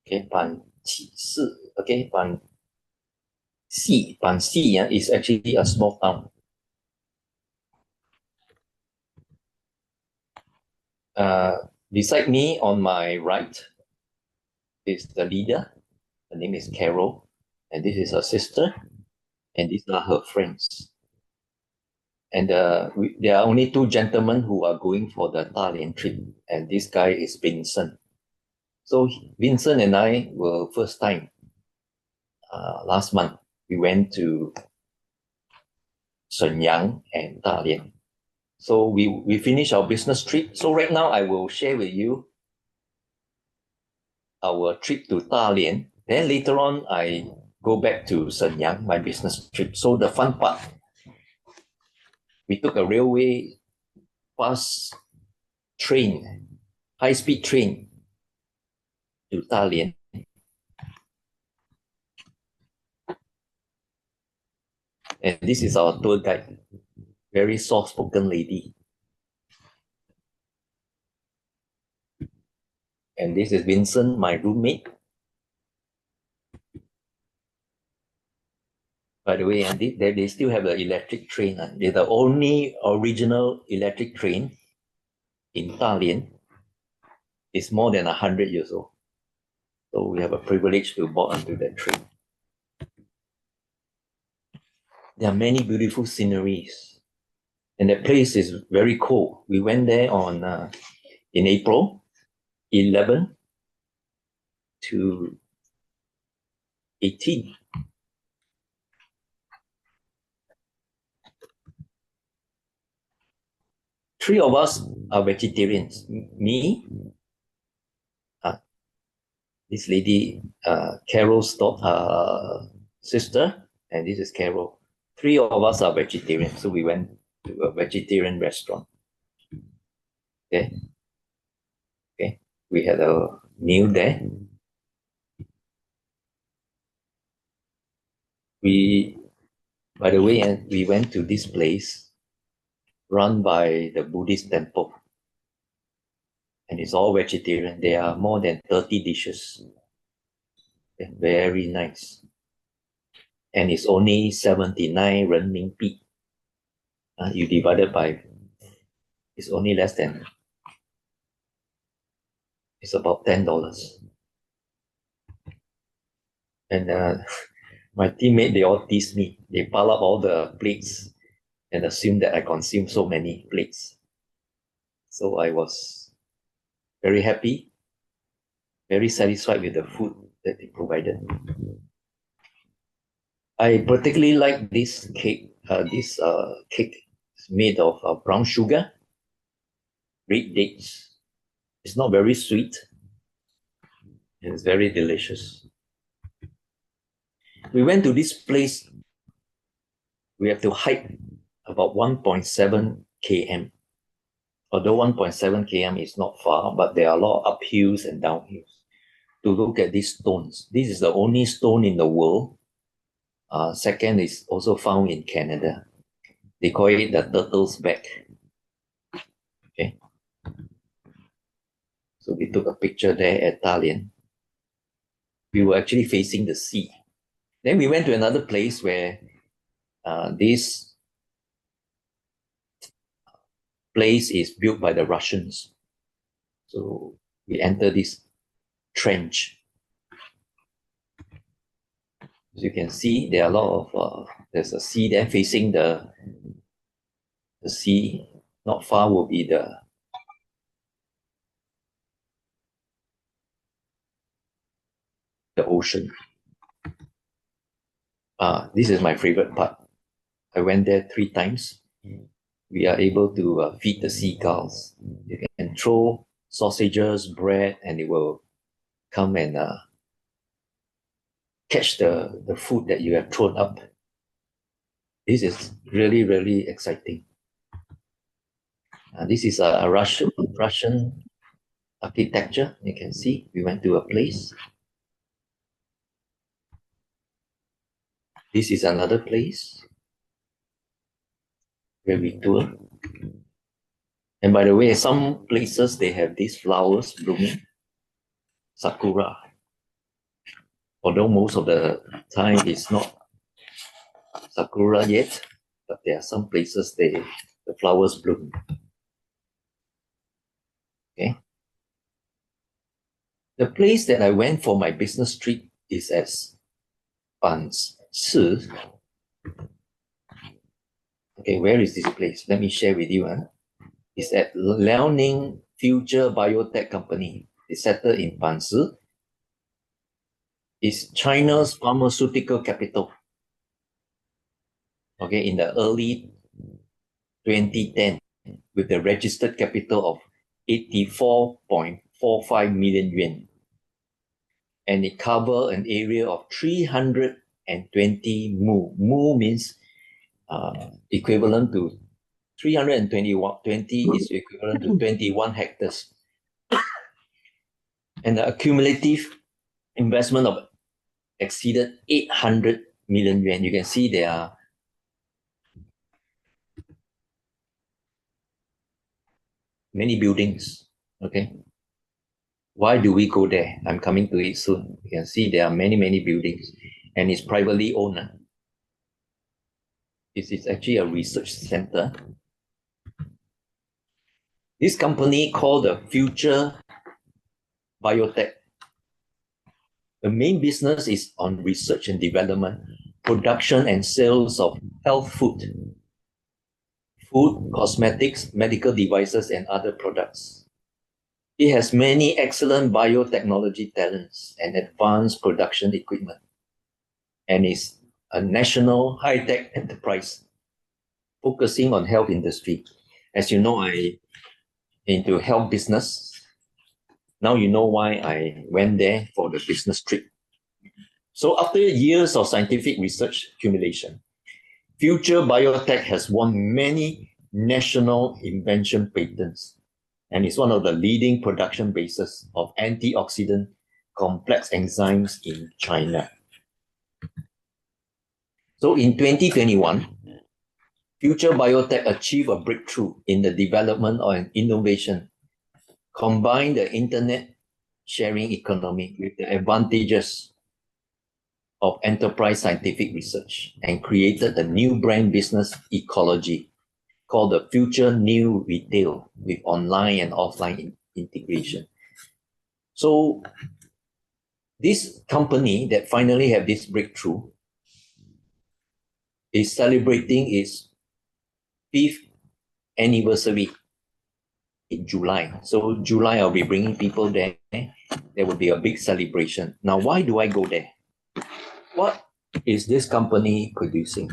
Okay, Pieterse. Okay, Pieterse is actually a small town. Beside me on my right is the leader. Her name is Carol, and this is her sister, and these are her friends. And there are only 2 gentlemen who are going for the Dalian trip, and this guy is Vincent. So Vincent and I were first time last month. We went to Shenyang and Dalian. So we finished our business trip. So right now I will share with you our trip to Dalian. Then later on I go back to Shenyang, my business trip. So the fun part, we took a railway fast train, high-speed train to Dalian. And this is our tour guide, very soft-spoken lady. And this is Vincent, my roommate. By the way, and they still have the electric train. They're the only original electric train in Dalian. It's more than 100 years old. So we have a privilege to board onto that train. There are many beautiful sceneries. And the place is very cool. We went there in April 11 to 18. Three of us are vegetarians. Me, this lady, Carol's sister, and this is Carol. Three of us are vegetarians, so we went to a vegetarian restaurant. Okay. We had a meal there. By the way, we went to this place run by the Buddhist temple. And it's all vegetarian. There are more than 30 dishes. They're very nice. And it's only 79 renminbi. You divide it by, it's only less than, it's about $10. And my teammate, they all tease me. They pile up all the plates and assume that I consume so many plates. So I was very happy, very satisfied with the food that they provided. I particularly like this cake. This cake is made of brown sugar, red dates. It's not very sweet, and it's very delicious. We went to this place. We have to hike about 1.7 km. Although 1.7 km is not far, but there are a lot of uphills and downhills. To look at these stones. This is the only stone in the world. Second is also found in Canada. They call it the turtle's back. Okay. So we took a picture there at Dalian. We were actually facing the sea. Then we went to another place where this place is built by the Russians. So we enter this trench. As you can see, there are a lot of, there's a sea there facing the sea. Not far will be the ocean. This is my favorite part. I went there 3 times. We are able to feed the seagulls. You can throw sausages, bread, and it will come and catch the food that you have thrown up. This is really, really exciting. This is a Russian architecture. You can see we went to a place. This is another place where we tour. And by the way, some places they have these flowers blooming, sakura. Although most of the time it's not sakura yet, but there are some places the flowers bloom. Okay. The place that I went for my business trip is at Pieterse. Okay, where is this place? Let me share with you. It's at Liaoning Future Biotech Company. It's settled in Pieterse. It's China's pharmaceutical capital. okay, in the early 2010 with the registered capital of 84.45 million yuan. And it covered an area of 320 mu. Mu means equivalent to 320 is equivalent to 21 hectares. And the accumulative investment of exceeded 800 million yuan. You can see there are many buildings. Okay. Why do we go there? I'm coming to it soon. You can see there are many, many buildings, and it's privately owned. It is actually a research center. This company called the Future Biotech. The main business is on research and development, production and sales of health food, cosmetics, medical devices, and other products. It has many excellent biotechnology talents and advanced production equipment, and is a national high-tech enterprise focusing on health industry. As you know, I into health business. Now you know why I went there for the business trip. So after years of scientific research accumulation, Future Biotech has won many national invention patents and is one of the leading production bases of antioxidant complex enzymes in China. So in 2021, Future Biotech achieved a breakthrough in the development and innovation, combined the internet sharing economy with the advantages of enterprise scientific research, and created a new brand business ecology called the Future New Retail with online and offline integration. So this company that finally have this breakthrough is celebrating its 5th anniversary in July. So July, I'll be bringing people there. There will be a big celebration. Now, why do I go there? What is this company producing?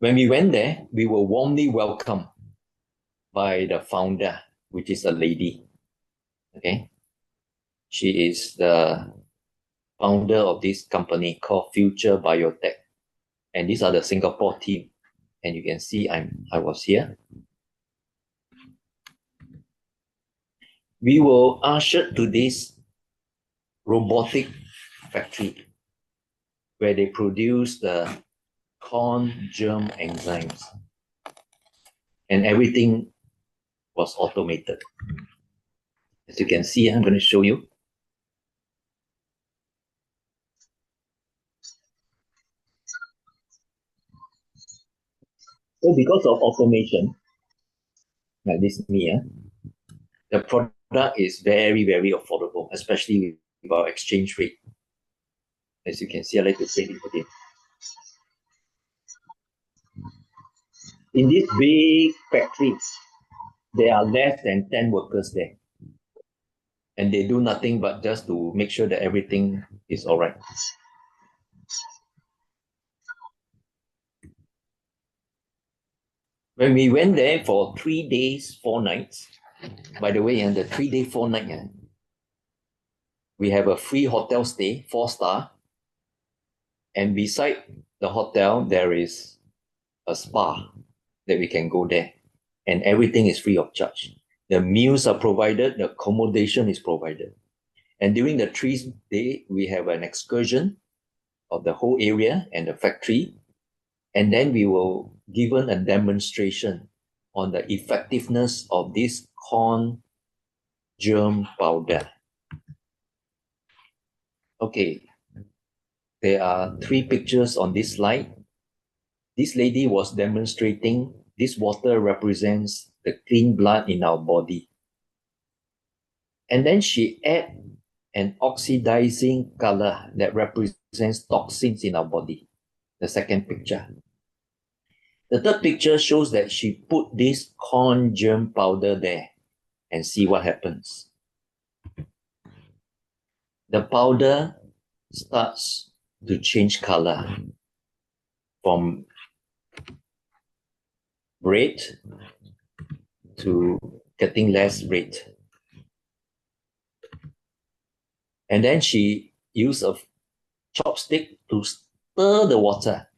When we went there, we were warmly welcomed by the founder, which is a lady. Okay, she is the founder of this company called Future Biotech, and these are the Singapore team. And you can see I was here. We were ushered to this robotic factory where they produce the corn germ enzymes, and everything was automated. As you can see, I'm going to show you. So because of automation, like this here, the product is very, very affordable, especially with our exchange rate. As you can see, I like to say it again. In this big factory, there are less than 10 workers there. And they do nothing but just to make sure that everything is all right. When we went there for 3 days, 4 nights, by the way, and the 3 day, 4 night, we have a free hotel stay, 4-star. And beside the hotel, there is a spa that we can go there. And everything is free of charge. The meals are provided, the accommodation is provided. And during the 3 day, we have an excursion of the whole area and the factory. And then we were given a demonstration on the effectiveness of this corn germ powder. Okay, there are 3 pictures on this slide. This lady was demonstrating this water represents the clean blood in our body. And then she added an oxidizing color that represents toxins in our body. The second picture. The third picture shows that she put this corn germ powder there and see what happens. The powder starts to change color from red to getting less red. And then she used a chopstick to stir the water.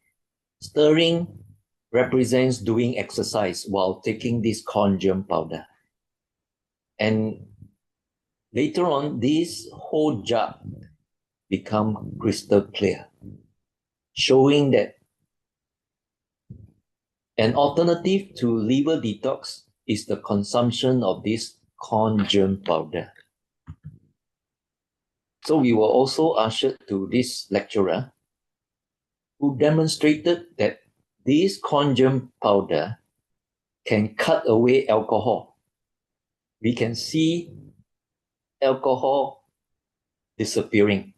Stirring represents doing exercise while taking this corn germ powder. And later on, this whole jar become crystal clear, showing that an alternative to liver detox is the consumption of this corn germ powder. So we were also ushered to this lecturer who demonstrated that this corn germ powder can cut away alcohol. We can see alcohol disappearing.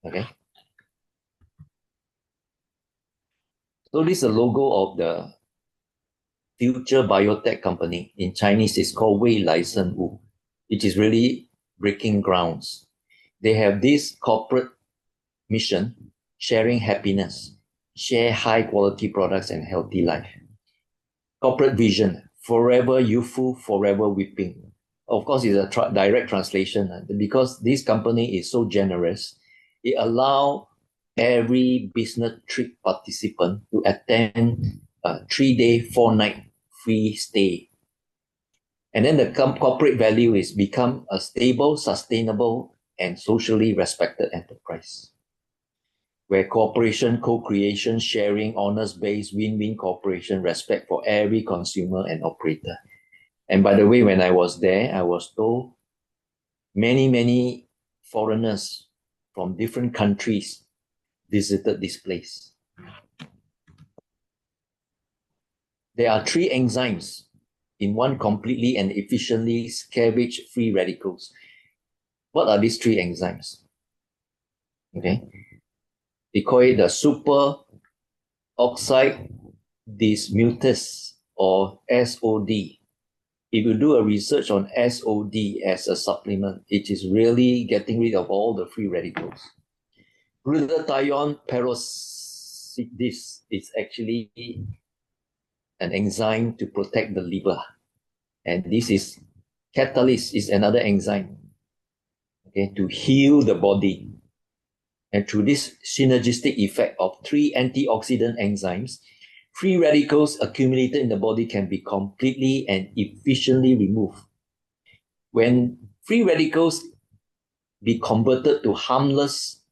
Okay. So this is a logo of the future biotech company. In Chinese, it's called Wei Lai Shen Wu, which is really breaking grounds. They have this corporate mission, sharing happiness, share high quality products and healthy life. Corporate vision, forever youthful, forever weeping. Of course, it's a direct translation because this company is so generous. It allows every business trip participant to attend a 3-day, 4-night free stay. And then the corporate value is become a stable, sustainable, and socially respected enterprise, where cooperation, co-creation, sharing, honest-based, win-win cooperation, respect for every consumer and operator. And by the way, when I was there, I was told many foreigners from different countries visited this place. There are 3 enzymes in one completely and efficiently scavenge free radicals. What are these 3 enzymes? Okay. They call it the super oxide dismutase, or SOD. If you do a research on SOD as a supplement, it is really getting rid of all the free radicals. Glutathione peroxidase is actually an enzyme to protect the liver. And this is catalase is another enzyme, okay, to heal the body. And through this synergistic effect of 3 antioxidant enzymes, free radicals accumulated in the body can be completely and efficiently removed. When free radicals be converted to harmless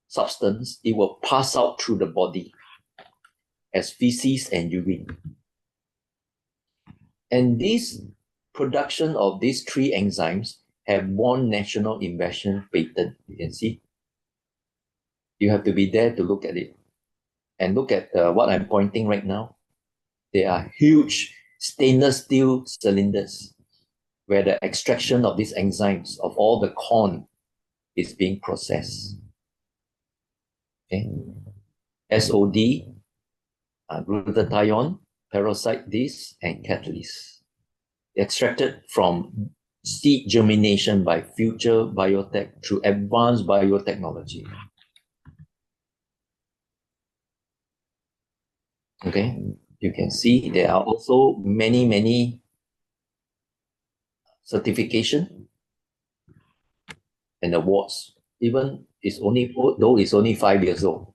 substance, it will pass out through the body as feces and urine. And this production of these 3 enzymes have won national invention patent. You can see. You have to be there to look at it. And look at what I'm pointing right now. They are huge stainless steel cylinders where the extraction of these enzymes of all the corn is being processed. Okay. SOD, glutathione, peroxidase, and catalase. Extracted from seed germination by future biotech through advanced biotechnology. Okay, you can see there are also many certification and awards. Even though it's only 5 years old.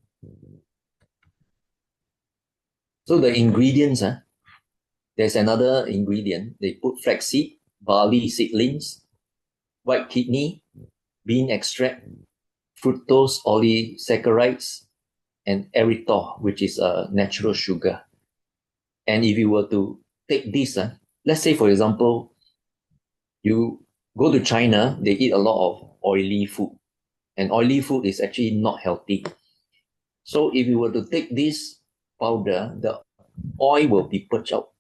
So the ingredients, there's another ingredient. They put flaxseed, barley seedlings, white kidney, bean extract, fructose polysaccharides, and erythritol, which is a natural sugar. And if you were to take this, let's say, for example, you go to China, they eat a lot of oily food. And oily food is actually not healthy. So if you were to take this powder, the oil will be purged out.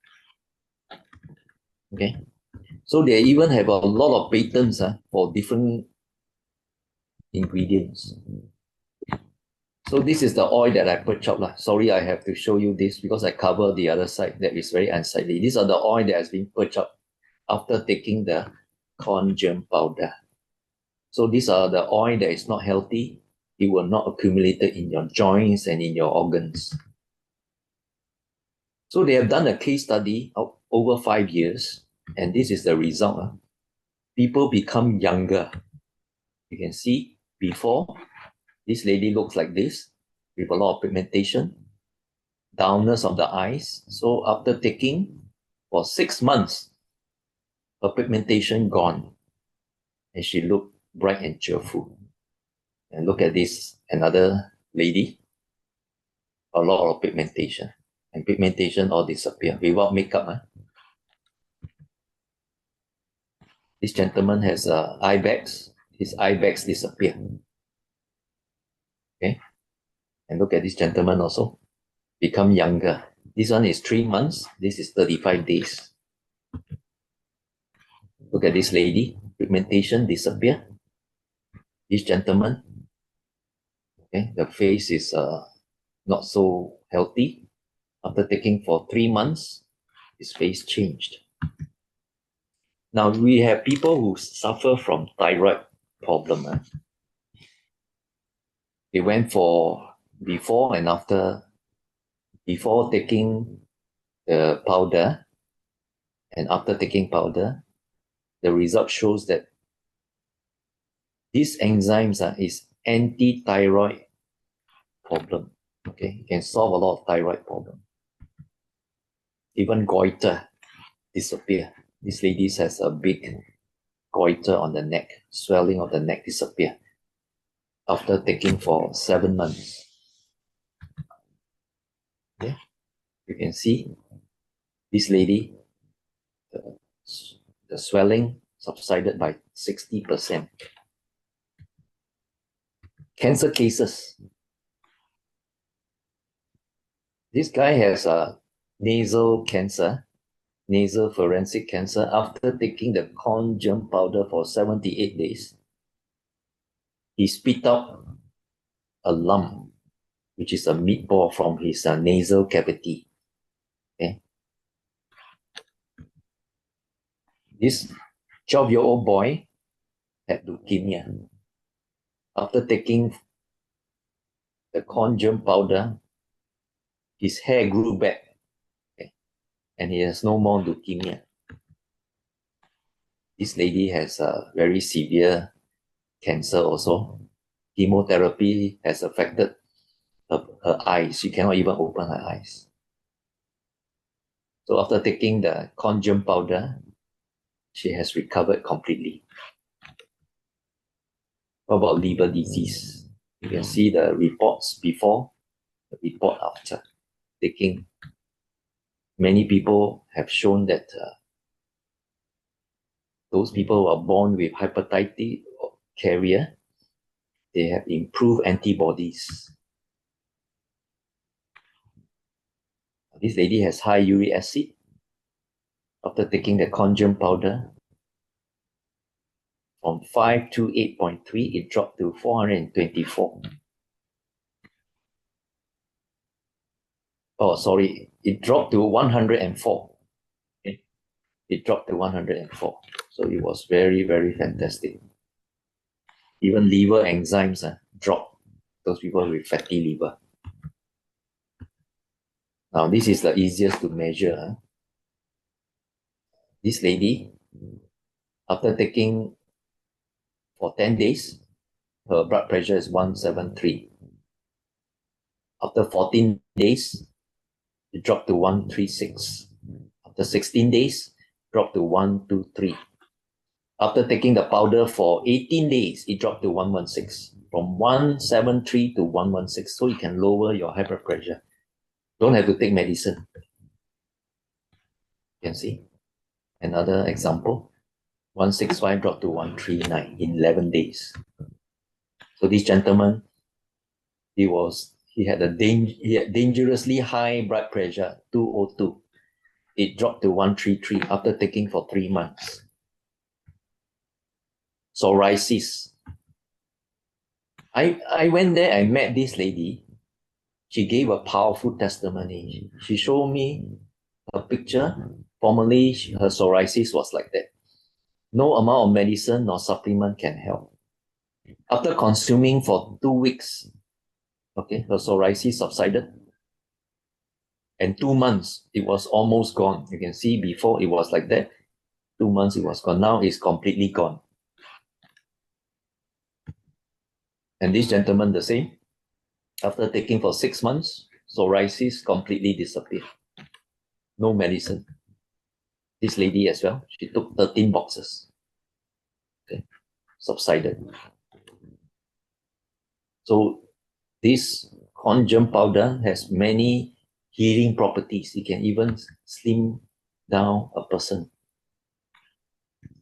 Okay. So they even have a lot of patents for different ingredients. So this is the oil that I purged out. Sorry, I have to show you this because I cover the other side that is very unsightly. These are the oil that has been purged out after taking the corn germ powder. So these are the oil that is not healthy. It will not accumulate in your joints and in your organs. So they have done a case study of over 5 years, and this is the result. People become younger. You can see before, this lady looks like this, with a lot of pigmentation, dullness of the eyes. So after taking for 6 months, her pigmentation gone, and she looked bright and cheerful. And look at this, another lady, a lot of pigmentation, and pigmentation all disappear without makeup. This gentleman has eye bags. His eye bags disappear. Okay, and look at this gentleman also, become younger. This one is 3 months. This is 35 days. Look at this lady, pigmentation disappear. This gentleman, okay, the face is not so healthy. After taking for 3 months, his face changed. Now we have people who suffer from thyroid problem. They went for before and after, before taking the powder and after taking powder, the result shows that these enzymes is anti-thyroid problem. Okay, it can solve a lot of thyroid problem. Even goiter disappear. This lady has a big goiter on the neck, swelling of the neck disappear after taking for 7 months. Okay, you can see this lady, the swelling subsided by 60%. Cancer cases. This guy has a nasal cancer, nasal forensic cancer. After taking the corn germ powder for 78 days, he spit out a lump, which is a meatball from his nasal cavity. Okay. This 12-year-old boy had leukemia. After taking the corn germ powder, his hair grew back, okay, and he has no more leukemia. This lady has a very severe cancer also. Chemotherapy has affected her eyes. She cannot even open her eyes. So after taking the corn germ powder, she has recovered completely. What about liver disease? You can see the reports before, the report after taking. Many people have shown that those people who are born with hepatitis carrier, they have improved antibodies. This lady has high uric acid. After taking the corn germ powder, from 5 to 8.3, it dropped to 424. Oh, sorry, it dropped to 104. Okay. It dropped to 104. So it was very, very fantastic. Even liver enzymes dropped. Those people with fatty liver. Now, this is the easiest to measure. This lady, after taking for 10 days, her blood pressure is 173. After 14 days, it dropped to 136. After 16 days, dropped to 123. After taking the powder for 18 days, it dropped to 116. From 173 to 116, so you can lower your high blood pressure. Don't have to take medicine. You can see. Another example, 165 dropped to 139 in 11 days. So this gentleman, he had dangerously high blood pressure, 202. It dropped to 133 after taking for 3 months. Psoriasis. I went there, I met this lady. She gave a powerful testimony. She showed me a picture. Formerly, her psoriasis was like that. No amount of medicine or supplement can help. After consuming for 2 weeks, okay, her psoriasis subsided. And 2 months, it was almost gone. You can see before it was like that. 2 months, it was gone. Now it's completely gone. And this gentleman, the same. After taking for 6 months, psoriasis completely disappeared. No medicine. This lady as well, she took 13 boxes. Okay, subsided. So this corn germ powder has many healing properties. It can even slim down a person.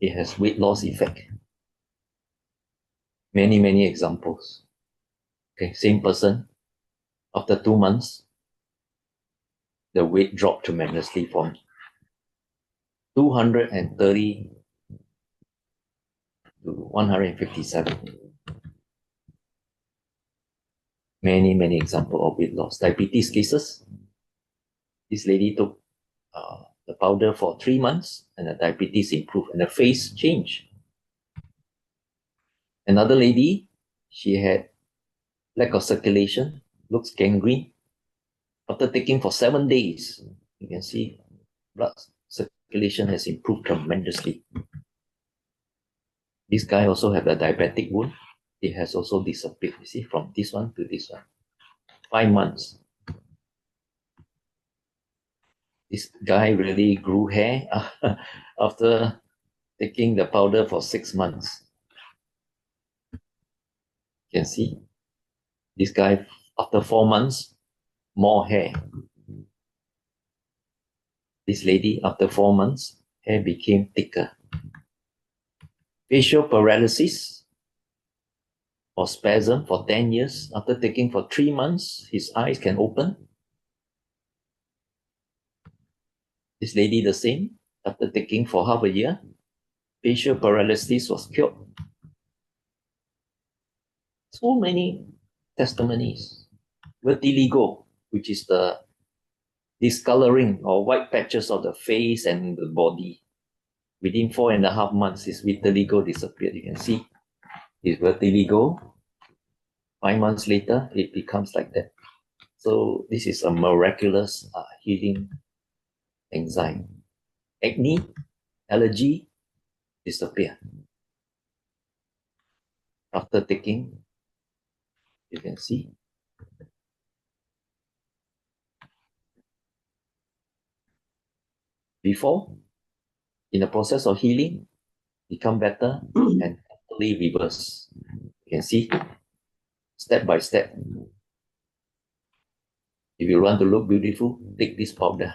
It has weight loss effect. Many examples. Okay, same person. After 2 months, the weight dropped tremendously from 230 to 157. Many examples of weight loss. Diabetes cases. This lady took the powder for 3 months and the diabetes improved and the face changed. Another lady, she had lack of circulation, looks gangrene. After taking for 7 days, you can see blood circulation has improved tremendously. This guy also had a diabetic wound. It has also disappeared, you see, from this one to this one. 5 months. This guy really grew hair after taking the powder for 6 months. You can see this guy, after 4 months, more hair. This lady, after 4 months, hair became thicker. Facial paralysis or spasm for 10 years. After taking for 3 months, his eyes can open. This lady the same. After taking for half a year, facial paralysis was cured. So many testimonies. Vertigo, which is the discoloring or white patches of the face and the body. Within 4.5 months, his vitiligo disappeared. You can see his vertigo. 5 months later, it becomes like that. So this is a miraculous healing enzyme. Acne, allergy, disappear. After taking, you can see. Before, in the process of healing, become better and totally reverse. You can see, step by step. If you want to look beautiful, take this powder.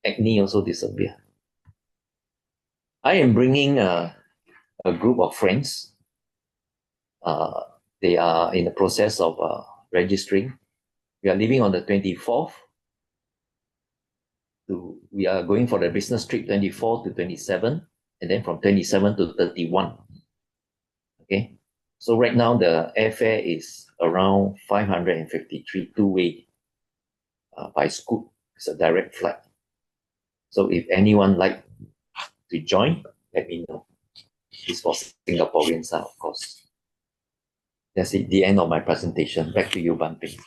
Acne also disappear. I am bringing a group of friends. They are in the process of registering. We are leaving on the 24th. We are going for the business trip 24 to 27, and then from 27 to 31. Okay, so right now the airfare is around 553 two-way by Scoot. It's a direct flight. So if anyone like to join, let me know. It's for Singaporeans, of course. That's it, the end of my presentation. Back to you, Ban Ping.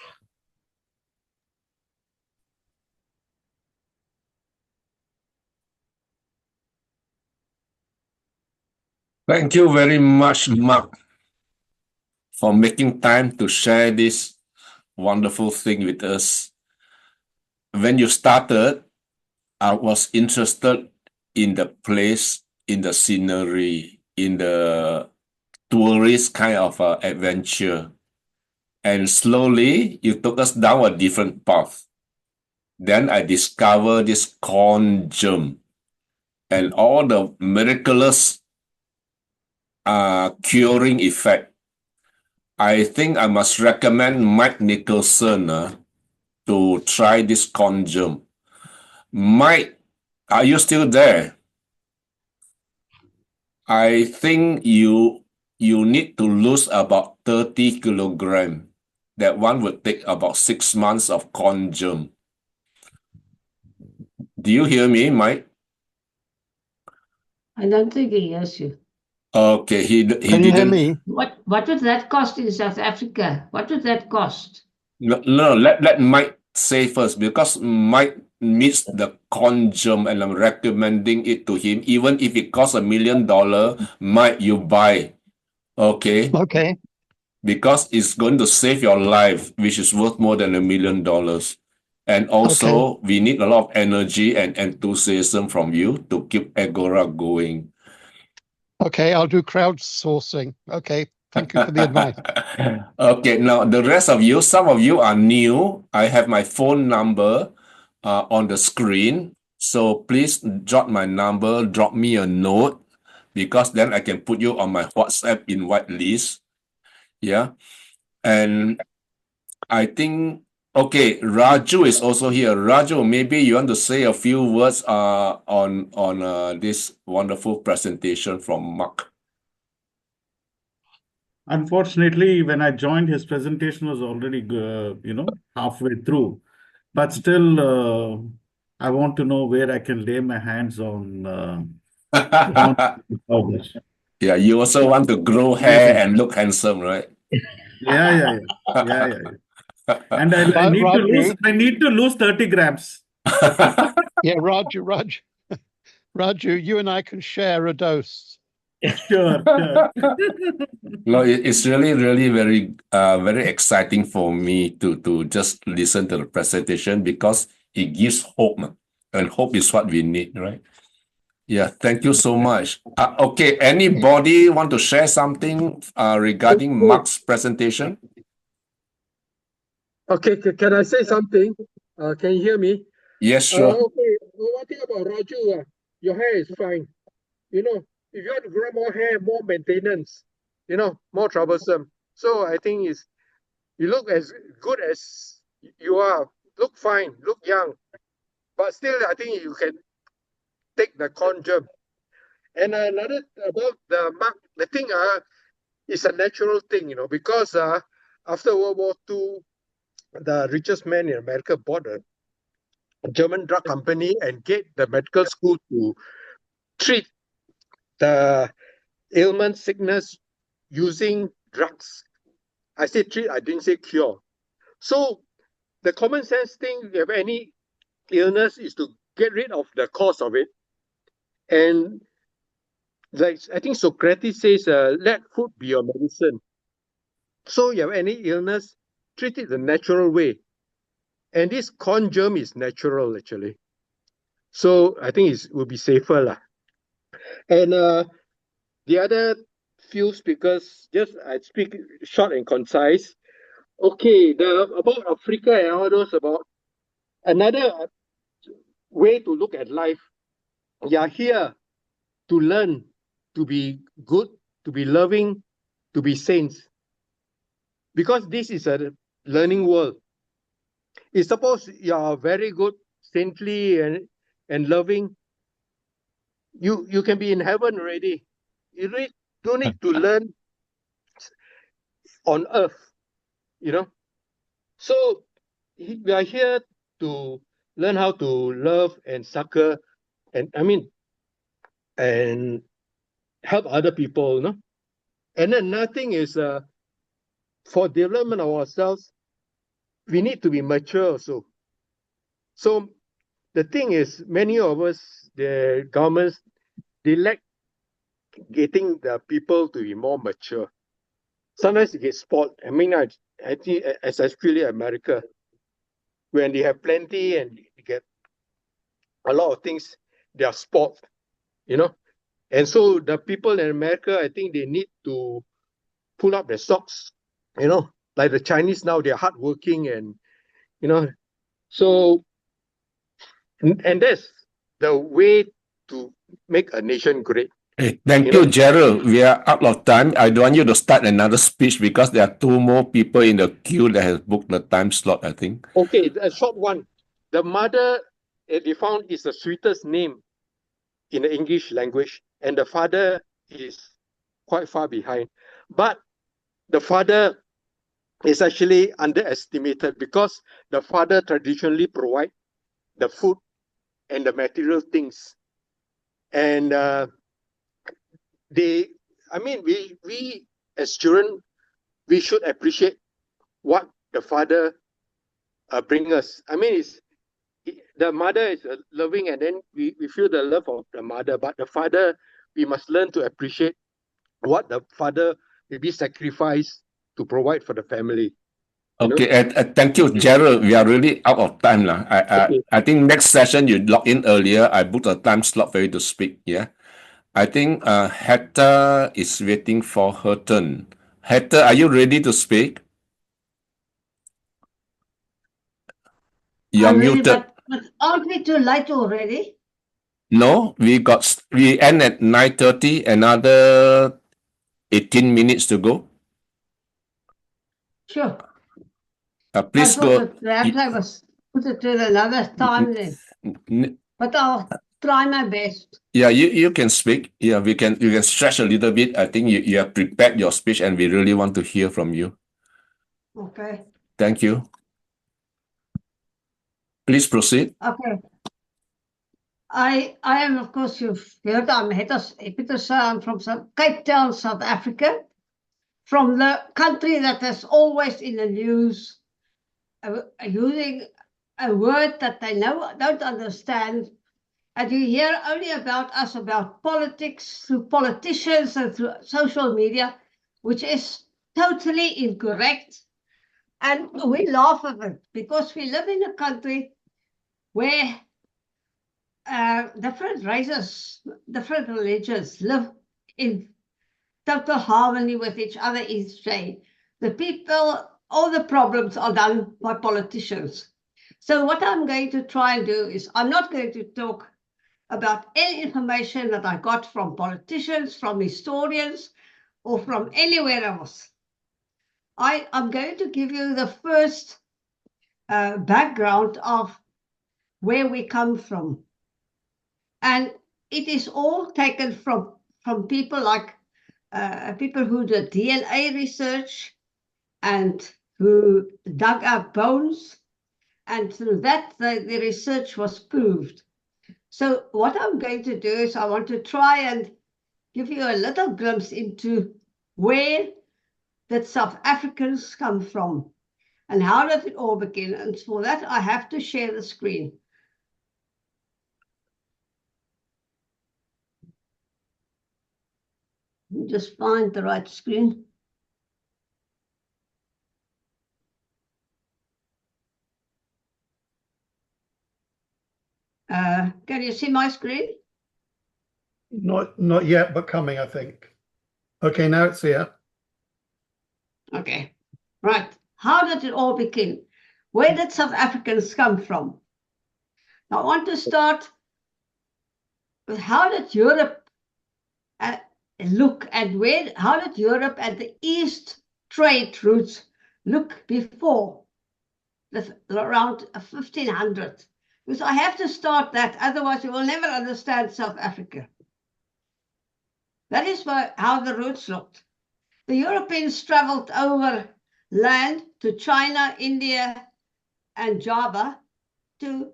Thank you very much, Mark, for making time to share this wonderful thing with us. When you started, I was interested in the place, in the scenery, in the tourist kind of adventure. And slowly, you took us down a different path. Then I discovered this corn germ and all the miraculous curing effect. I think I must recommend Mike Nicholson to try this corn germ. Mike, are you still there? I think you need to lose about 30 kilograms. That one would take about 6 months of corn germ. Do you hear me, Mike? I don't think he hears you. Okay, he Can you hear didn't. me? What would that cost in South Africa? What would that cost? No, let Mike say first because Mike needs the corn germ and I'm recommending it to him. Even if it costs $1 million, Mike, you buy. Okay. Okay. Because it's going to save your life, which is worth more than $1 million. And also, we need a lot of energy and enthusiasm from you to keep Agora going. Okay, I'll do crowdsourcing. Okay, thank you for the advice. Okay, now the rest of you, some of you are new. I have my phone number on the screen. So please jot my number, drop me a note, because then I can put you on my WhatsApp invite list. Yeah. And I think, okay, Raju is also here. Raju, maybe you want to say a few words on this wonderful presentation from Mark. Unfortunately, when I joined, his presentation was already, halfway through. But still, I want to know where I can lay my hands on Yeah, you also want to grow hair and look handsome, right? Yeah. And I need to lose 30 grams. Yeah, Raju, you and I can share a dose. Sure. No, it's really, really very exciting for me to just listen to the presentation because it gives hope, and hope is what we need, right? Yeah, thank you so much. Okay, anybody want to share something regarding Mark's presentation? Okay, can I say something? Can you hear me? Yes, sure. Okay, one thing about Raju, your hair is fine. If you want to grow more hair, more maintenance, more troublesome. So I think you look as good as you are, look fine, look young. But still, I think you can take the corn germ. And another about the thing is a natural thing, because after World War II, the richest man in America bought a German drug company and get the medical school to treat the ailment, sickness using drugs. I said treat, I didn't say cure. So the common sense thing, if you have any illness, is to get rid of the cause of it. And like I think Socrates says, let food be your medicine. So you have any illness, treat it the natural way. And this corn germ is natural, actually. So I think it will be safer lah. And the other few speakers, just I speak short and concise. Okay, about Africa and all those about another way to look at life. You are here to learn, to be good, to be loving, to be saints. Because this is a learning world. It's suppose you are very good, saintly and loving. You can be in heaven already. You don't need to learn on earth, So we are here to learn how to love and succor and help other people, And then nothing is for development of ourselves, we need to be mature also. So the thing is, many of us, the governments, they lack getting the people to be more mature. Sometimes you get spoiled. I think especially America, when they have plenty and they get a lot of things, they are spoiled, And so the people in America, I think they need to pull up their socks, like the Chinese now, they're hardworking and, so, and that's the way to make a nation great. Hey, thank you, Gerald. We are out of time. I don't want you to start another speech because there are two more people in the queue that has booked the time slot, I think. Okay, a short one. The mother, they found, is the sweetest name in the English language, and the father is quite far behind. But the father is actually underestimated because the father traditionally provide the food and the material things. And we as children, we should appreciate what the father bringers. I mean, the mother is loving, and then we feel the love of the mother, but the father, we must learn to appreciate what the father maybe sacrificed to provide for the family. Okay, thank you, Gerald. We are really out of time now. I think next session you log in earlier. I booked a time slot for you to speak. Yeah, I think Hetta is waiting for her turn. Hetta, are you ready to speak? You're I'm ready, muted. but aren't we too late already? No, we end at 9:30. Another 18 minutes to go. Sure. Please I go. thought that perhaps I was put it to another time then. But I'll try my best. Yeah, you can speak. Yeah, you can stretch a little bit. I think you have prepared your speech and we really want to hear from you. Okay. Thank you. Please proceed. Okay. I am, of course, you've heard, I'm Pieterse. I'm from Cape Town, South Africa, from the country that is always in the news, using a word that they don't understand. And you hear only about us, about politics, through politicians and through social media, which is totally incorrect. And we laugh at it because we live in a country where different races, different religions live in total harmony with each other each day. The people, all the problems are done by politicians. So what I'm going to try and do is I'm not going to talk about any information that I got from politicians, from historians, or from anywhere else. I'm going to give you the first background of where we come from. And it is all taken from people like people who did DNA research and who dug up bones. And through that, the research was proved. So what I'm going to do is I want to try and give you a little glimpse into where did South Africans come from and how did it all begin. And for that, I have to share the screen. Just find the right screen. Can you see my screen? Not yet, but coming, I think. Okay, now it's here. Okay, right. How did it all begin? Where did South Africans come from? Now, I want to start with how did Europe look and how did Europe and the East trade routes look before around 1500? Because I have to start that, otherwise you will never understand South Africa. That is how the routes looked. The Europeans traveled over land to China, India, and Java to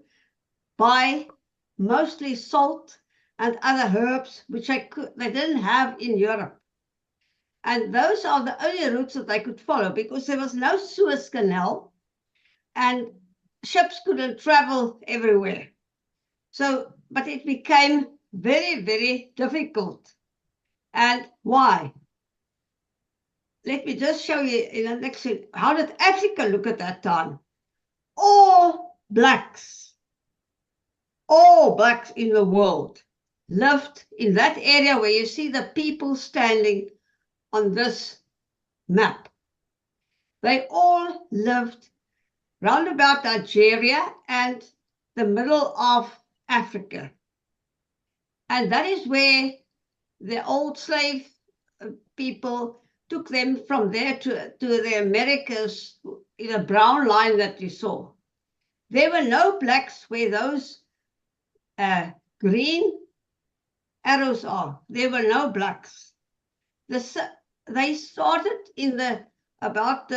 buy mostly salt and other herbs, which they didn't have in Europe. And those are the only routes that they could follow because there was no Suez Canal and ships couldn't travel everywhere. So, but it became very, very difficult. And why? Let me just show you in the next scene. How did Africa look at that time? All blacks in the world lived in that area where you see the people standing on this map. They all lived round about Nigeria and the middle of Africa. And that is where the old slave people took them from there to the Americas in a brown line that you saw. There were no blacks where those green arrows are. There were no blacks. They started in about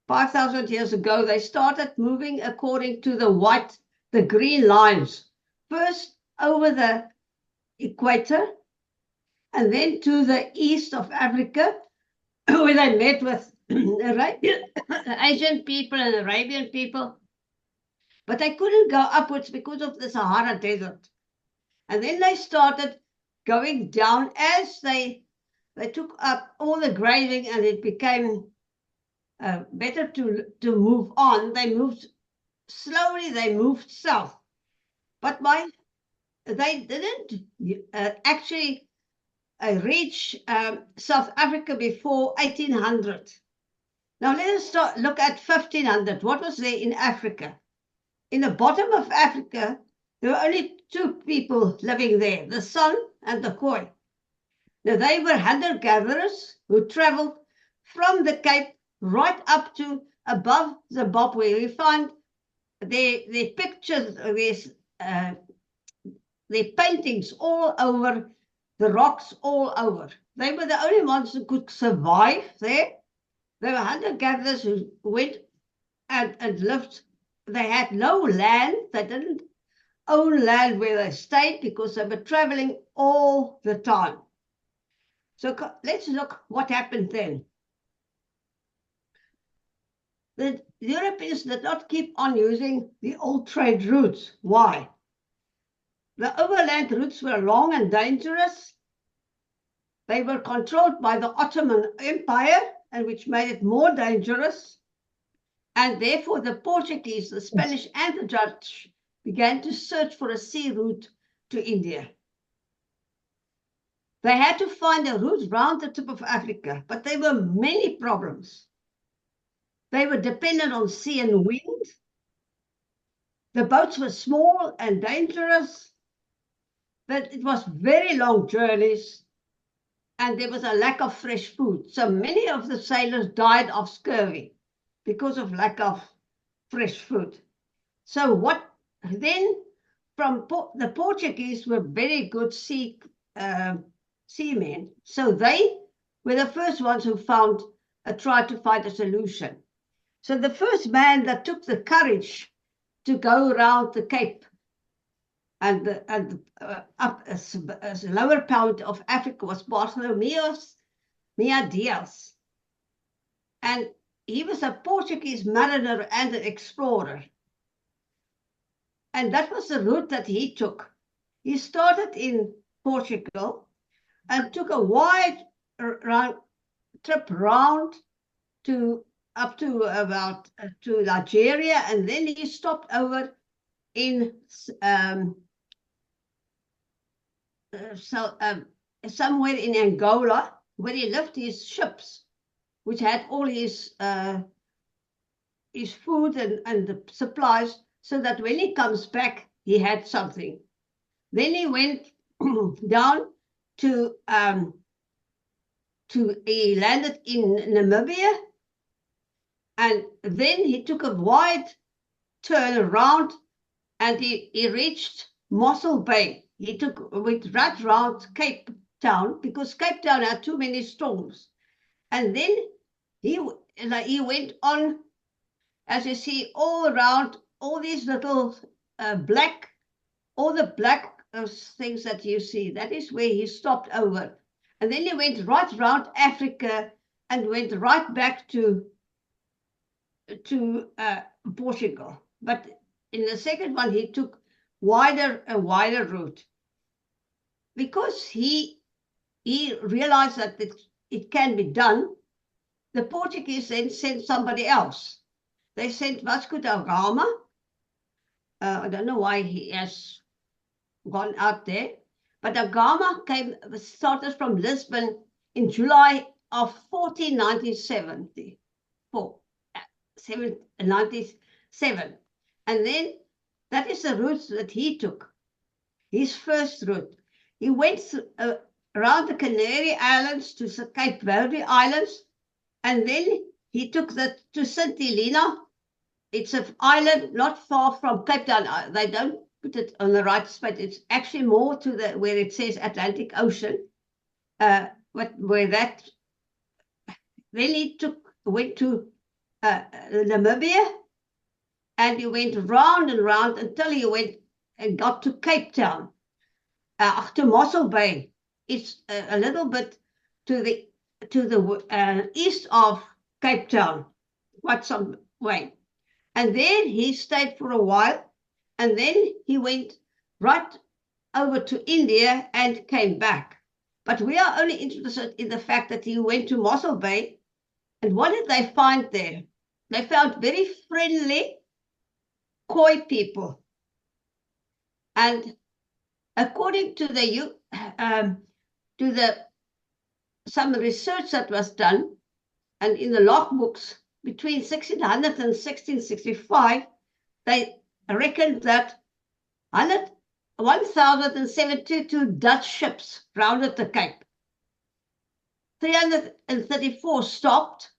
5,000 years ago. They started moving according to the green lines. First over the equator, and then to the east of Africa, where they met with Asian people and Arabian people, but they couldn't go upwards because of the Sahara Desert. And then they started going down as they took up all the grazing, and it became better to move on. They moved slowly, they moved south. But they didn't actually reach South Africa before 1800. Now let us look at 1500. What was there in Africa? In the bottom of Africa, there were only two people living there, the San and the Khoi. Now they were hunter-gatherers who traveled from the Cape right up to above Zimbabwe. We find their pictures, their paintings all over the rocks, all over. They were the only ones who could survive there. They were hunter-gatherers who went and lived. They had no land. They didn't own land where they stayed because they were traveling all the time. So let's look what happened then. The Europeans did not keep on using the old trade routes. Why? The overland routes were long and dangerous. They were controlled by the Ottoman Empire, and which made it more dangerous. And therefore the Portuguese, the Spanish, and the Dutch began to search for a sea route to India. They had to find a route round the tip of Africa, but there were many problems. They were dependent on sea and wind. The boats were small and dangerous, but it was very long journeys, and there was a lack of fresh food. So many of the sailors died of scurvy because of lack of fresh food. So what then, from the Portuguese were very good seamen, so they were the first ones who tried to find a solution. So the first man that took the courage to go around the Cape and up as lower part of Africa was Bartholomew Dias. And he was a Portuguese mariner and an explorer. And that was the route that he took. He started in Portugal and took a wide trip round up to about to Nigeria, and then he stopped over in somewhere in Angola, where he left his ships, which had all his food and the supplies, so that when he comes back, he had something. Then he went down he landed in Namibia, and then he took a wide turn around, and he reached Mossel Bay. He went right round Cape Town, because Cape Town had too many storms. And then he went on, as you see, all around, all these little black things that you see. That is where he stopped over. And then he went right round Africa and went right back to Portugal. But in the second one, he took a wider route, because he realized that it can be done. The Portuguese then sent somebody else. They sent Vasco da Gama. I don't know why he has gone out there, but da Gama started from Lisbon in July of 1497. And then that is the route that he took, his first route. He went around the Canary Islands to the Cape Verde Islands, and then he took to St. Helena. It's an island not far from Cape Town. They don't put it on the right spot. It's actually more to where it says Atlantic Ocean. Then he went to Namibia, and he went round and round until he went and got to Cape Town, to Mossel Bay. It's a little bit to the east of Cape Town, quite some way. And there he stayed for a while, and then he went right over to India and came back. But we are only interested in the fact that he went to Mossel Bay. And what did they find there? They found very friendly Khoi people. And according to some research that was done, and in the logbooks between 1600 and 1665, they reckoned that 1,072 Dutch ships rounded the Cape. 334 stopped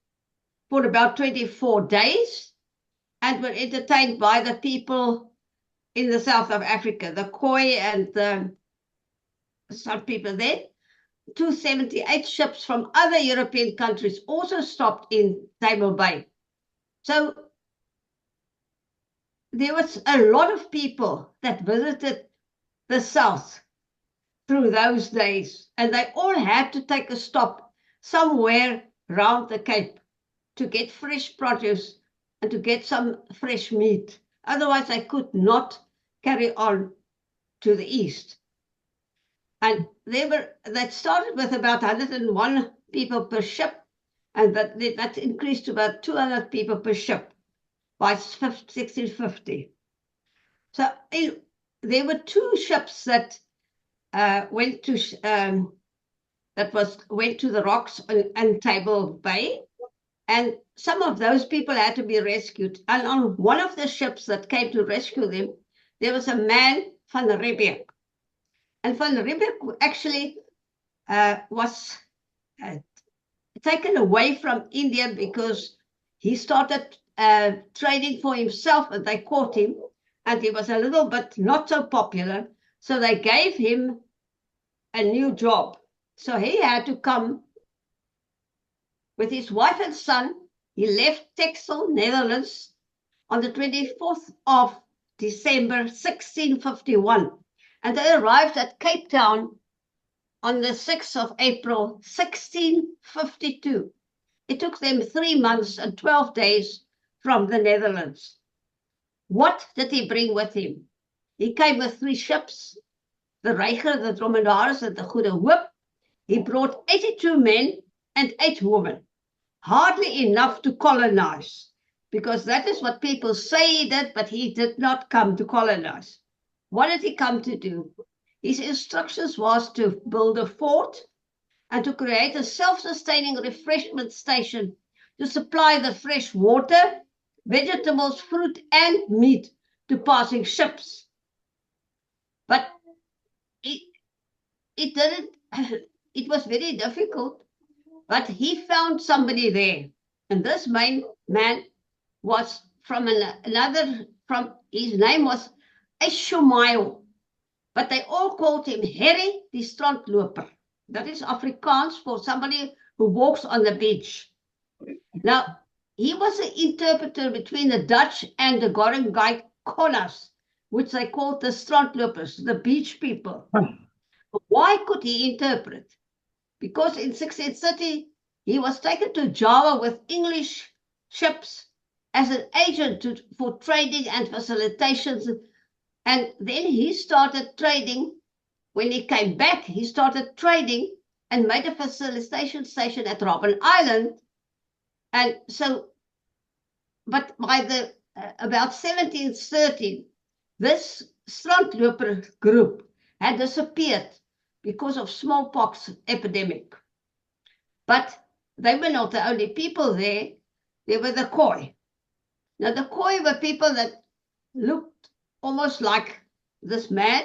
for about 24 days and were entertained by the people in the south of Africa, the Khoi and some people there. 278 ships from other European countries also stopped in Table Bay. So there was a lot of people that visited the south through those days, and they all had to take a stop somewhere round the Cape to get fresh produce and to get some fresh meat. Otherwise, they could not carry on to the east. And that started with about 101 people per ship, and that increased to about 200 people per ship by 1650. So there were two ships that went to the rocks and Table Bay, and some of those people had to be rescued. And on one of the ships that came to rescue them, there was a man, Van Riebeeck. And Van Riebeeck actually was taken away from India because he started trading for himself, and they caught him, and he was a little bit not so popular. So they gave him a new job. So he had to come with his wife and son. He left Texel, Netherlands, on the 24th of December, 1651. And they arrived at Cape Town on the 6th of April, 1652. It took them 3 months and 12 days from the Netherlands. What did he bring with him? He came with 3 ships, the Reiger, the Dromedaris, and the Goede Hoop. He brought 82 men and 8 women, hardly enough to colonize, because that is what people say he did, but he did not come to colonize. What did he come to do? His instructions was to build a fort and to create a self-sustaining refreshment station to supply the fresh water, vegetables, fruit, and meat to passing ships. But it was very difficult, but he found somebody there. And this man was his name was Eshomayo, but they all called him Harry die Strandloper. That is Afrikaans for somebody who walks on the beach. Now, he was an interpreter between the Dutch and the Gorengai Konas, which they called the Strandlopers, the beach people. Why could he interpret? Because in 1630, he was taken to Java with English ships as an agent for trading and facilitations. And then he started trading. When he came back, he started trading and made a facilitation station at Robben Island. And so, but by about 1713, this Strandloper group had disappeared because of smallpox epidemic. But they were not the only people there. There were the Khoi. Now, the Khoi were people that looked almost like this man,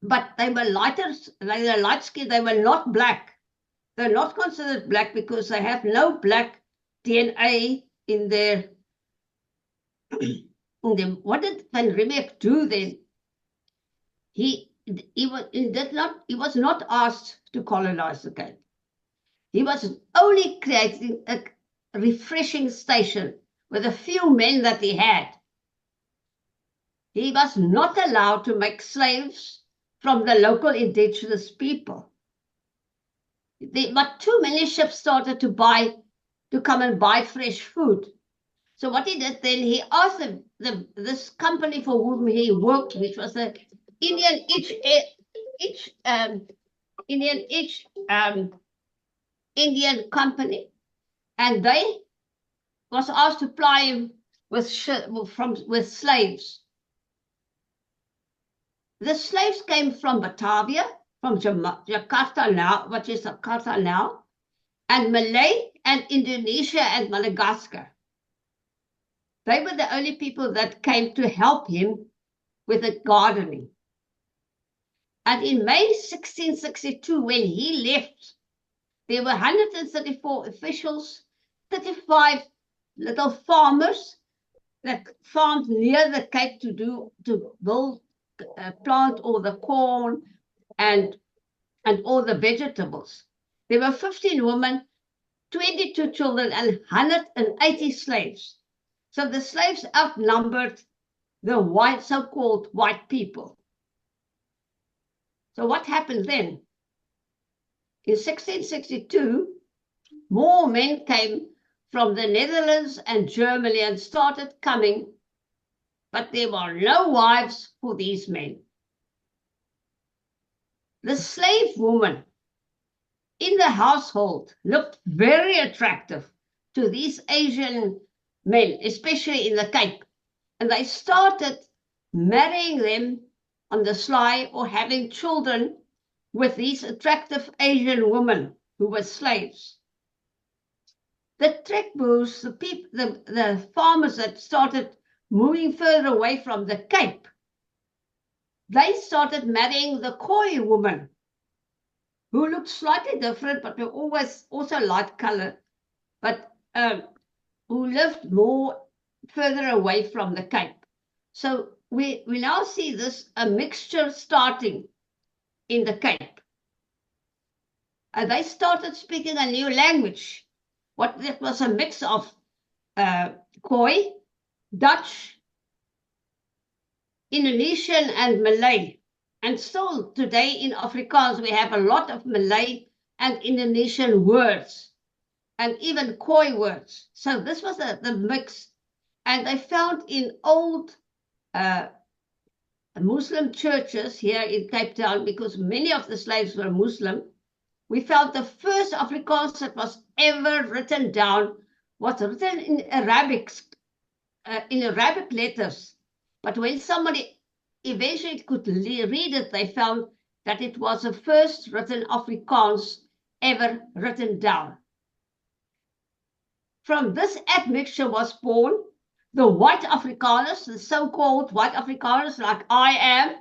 but they were lighter, they were light-skinned, they were not black. They're not considered black because they have no black DNA in their... What did Van Riebeeck do then? He was not asked to colonize the Cape. He was only creating a refreshing station with a few men that he had. He was not allowed to make slaves from the local indigenous people. But too many ships started to buy to come and buy fresh food. So what he did then, he asked this company for whom he worked, which was the Indian Indian company, and they was asked to ply him with slaves. The slaves came from Batavia, from Jakarta now, what is Jakarta now, and Malay and Indonesia and Madagascar. They were the only people that came to help him with the gardening. And in May 1662, when he left, there were 134 officials, 35 little farmers that farmed near the Cape to build, plant all the corn and all the vegetables. There were 15 women, 22 children, and 180 slaves. So the slaves outnumbered the so-called white people. So what happened then? In 1662, more men came from the Netherlands and Germany and started coming, but there were no wives for these men. The slave woman in the household looked very attractive to these Asian men, especially in the Cape, and they started marrying them on the sly or having children with these attractive Asian women who were slaves. The trekboers, the farmers that started moving further away from the Cape, they started marrying the Khoi woman, who looked slightly different, but were always also light-colored, but who lived more further away from the Cape. So we now see a mixture starting in the Cape. And they started speaking a new language. That was a mix of Khoi, Dutch, Indonesian, and Malay. And still today in Afrikaans, we have a lot of Malay and Indonesian words, and even Khoi words. So this was the mix. And they found in old Muslim churches here in Cape Town, because many of the slaves were Muslim, we found the first Afrikaans that was ever written down was written in Arabic letters. But when somebody eventually could read it, they found that it was the first written Afrikaans ever written down. From this admixture was born the white Afrikaners, the so-called white Afrikaners like I am,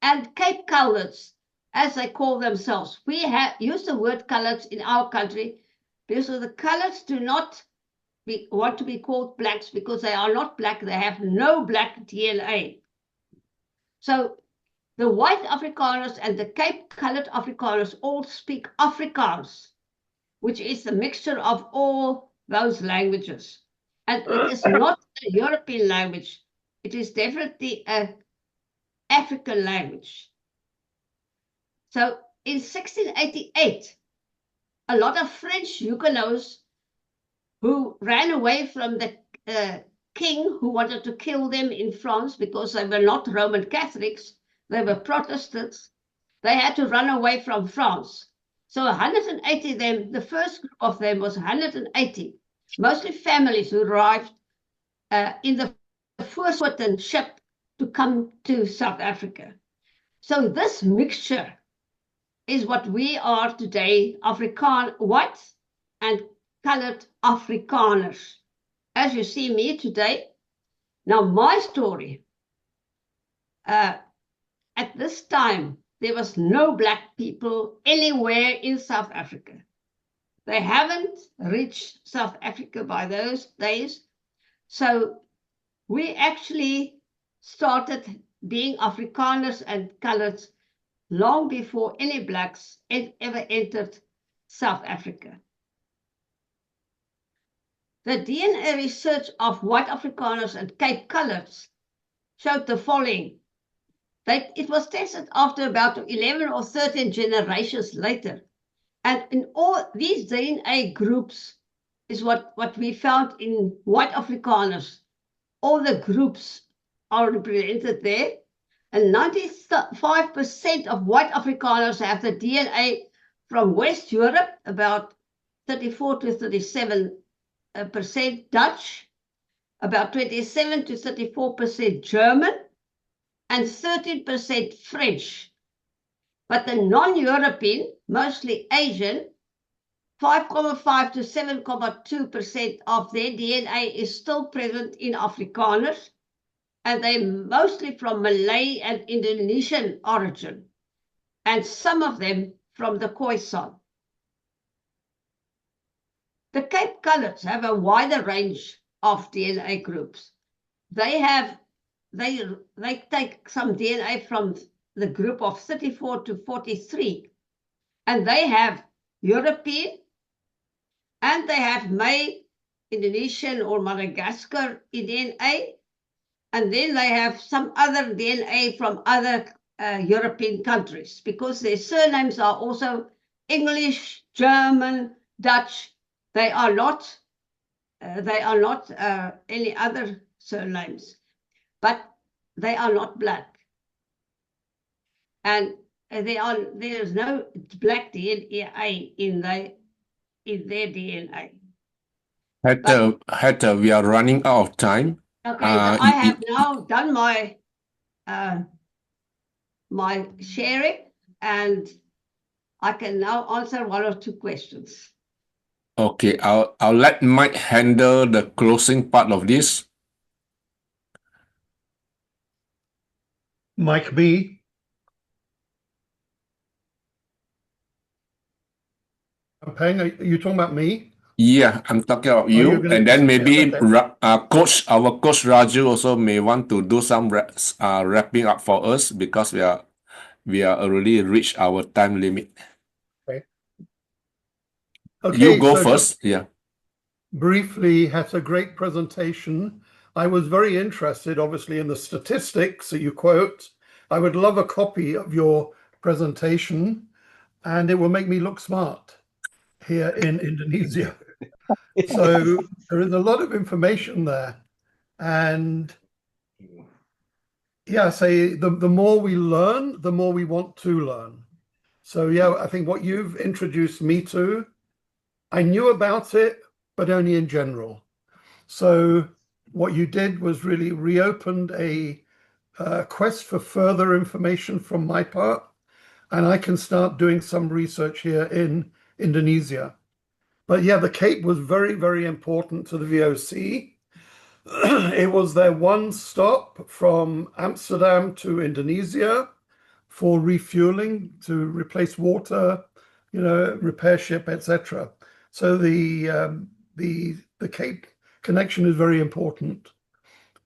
and Cape Coloureds, as they call themselves. We use the word coloureds in our country because the coloureds do not want to be called blacks, because they are not black. They have no black DNA. So the white Afrikaners and the Cape Coloured Afrikaners all speak Afrikaans, which is a mixture of all those languages. And it is not a European language. It is definitely an African language. So in 1688, a lot of French Huguenots who ran away from the king who wanted to kill them in France because they were not Roman Catholics, they were Protestants, they had to run away from France. So 180 of them, the first group of them was 180, mostly families who arrived in the Voorspotten ship to come to South Africa. So this mixture is what we are today, white and colored Afrikaners. As you see me today. Now my story, at this time, there was no black people anywhere in South Africa. They haven't reached South Africa by those days. So we actually started being Afrikaners and coloreds long before any blacks ever entered South Africa. The DNA research of white Afrikaners and Cape Coloureds showed the following. It was tested after about 11 or 13 generations later. And in all these DNA groups is what we found in white Afrikaners. All the groups are represented there. And 95% of white Afrikaners have the DNA from West Europe, about 34 to 37% Dutch, about 27 to 34% German, and 13% French. But the non-European, mostly Asian, 5.5 to 7.2% of their DNA is still present in Afrikaners, and they're mostly from Malay and Indonesian origin, and some of them from the Khoisan. The Cape Coloureds have a wider range of DNA groups. They take some DNA from the group of 34 to 43, and they have European, and they have Malay, Indonesian or Madagascar DNA, and then they have some other DNA from other European countries, because their surnames are also English, German, Dutch. They are not any other surnames, but they are not black. And there is no black DNA in their DNA. Hetta, we are running out of time. Okay, so I have now done my sharing, and I can now answer one or two questions. Okay, I'll let Mike handle the closing part of this. Mike B. Peng, are you talking about me? Yeah, I'm talking about you, gonna- and then maybe yeah, okay. our coach Raju also may want to do some wrapping up for us, because we are already reached our time limit. Okay, You go so first. Yeah. Briefly, had a great presentation. I was very interested, obviously, in the statistics that you quote. I would love a copy of your presentation, and it will make me look smart here in Indonesia. So there is a lot of information there. And yeah, say the more we learn, the more we want to learn. So yeah, I think what you've introduced me to, I knew about it, but only in general. So what you did was really reopened a quest for further information from my part, and I can start doing some research here in Indonesia. But yeah, the Cape was very, very important to the VOC. It was their one stop from Amsterdam to Indonesia for refueling, to replace water, repair ship, etc. So the Cape connection is very important.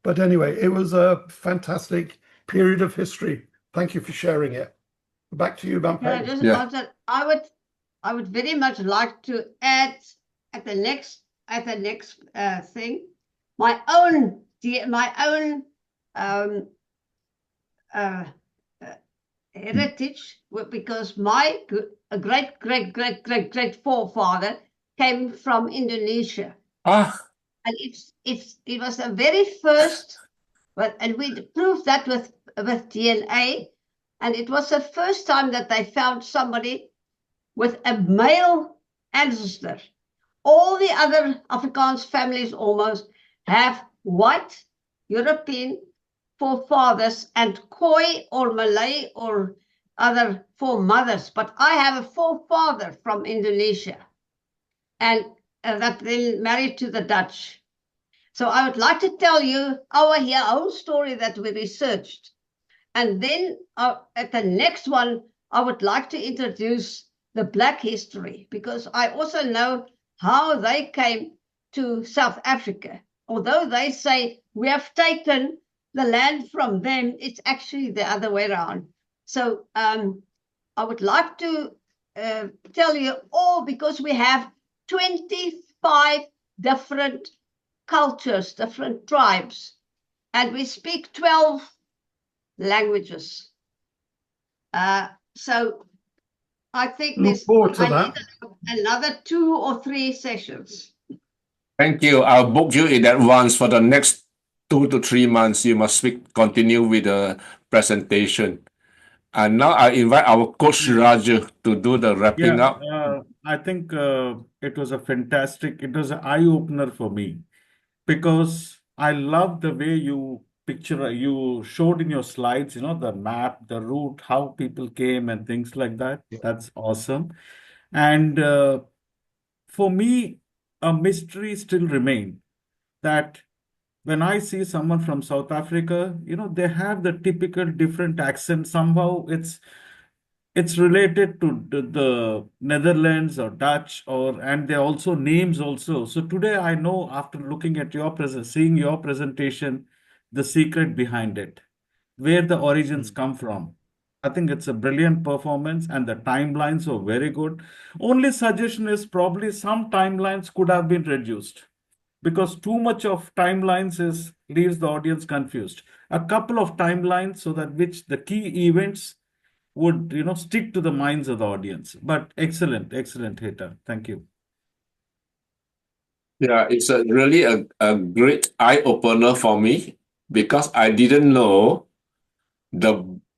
But anyway, it was a fantastic period of history. Thank you for sharing it. Back to you, Bampeng. Answer. I would very much like to add at the next thing my own heritage, because my great forefather came from Indonesia. And it was the very first, and we proved that with DNA, and it was the first time that they found somebody with a male ancestor. All the other Afrikaans families almost have white European forefathers and Khoi or Malay or other foremothers, but I have a forefather from Indonesia, and that then married to the Dutch. So I would like to tell you our whole story that we researched. And then at the next one, I would like to introduce the Black history, because I also know how they came to South Africa. Although they say we have taken the land from them, it's actually the other way around. So I would like to tell you all, because we have 25 different cultures, different tribes, and we speak 12 languages. So I think Look forward to that. Need another 2 or 3 sessions. Thank you. I'll book you in advance for the next 2 to 3 months. You must continue with the presentation. And now I invite our coach Raju to do the wrapping Yeah, up. I think it was an eye-opener for me because I love the way you showed in your slides, the map, the route, how people came and things like that. That's awesome. And for me, a mystery still remains that when I see someone from South Africa, they have the typical different accent. Somehow it's related to the Netherlands or Dutch and they also names also. So today I know after looking at seeing your presentation, the secret behind it, where the origins come from. I think it's a brilliant performance and the timelines were very good. Only suggestion is probably some timelines could have been reduced because too much of timelines leaves the audience confused. A couple of timelines so that which the key events would stick to the minds of the audience. But excellent, Hetta. Thank you. Yeah, it's really a great eye-opener for me because I didn't know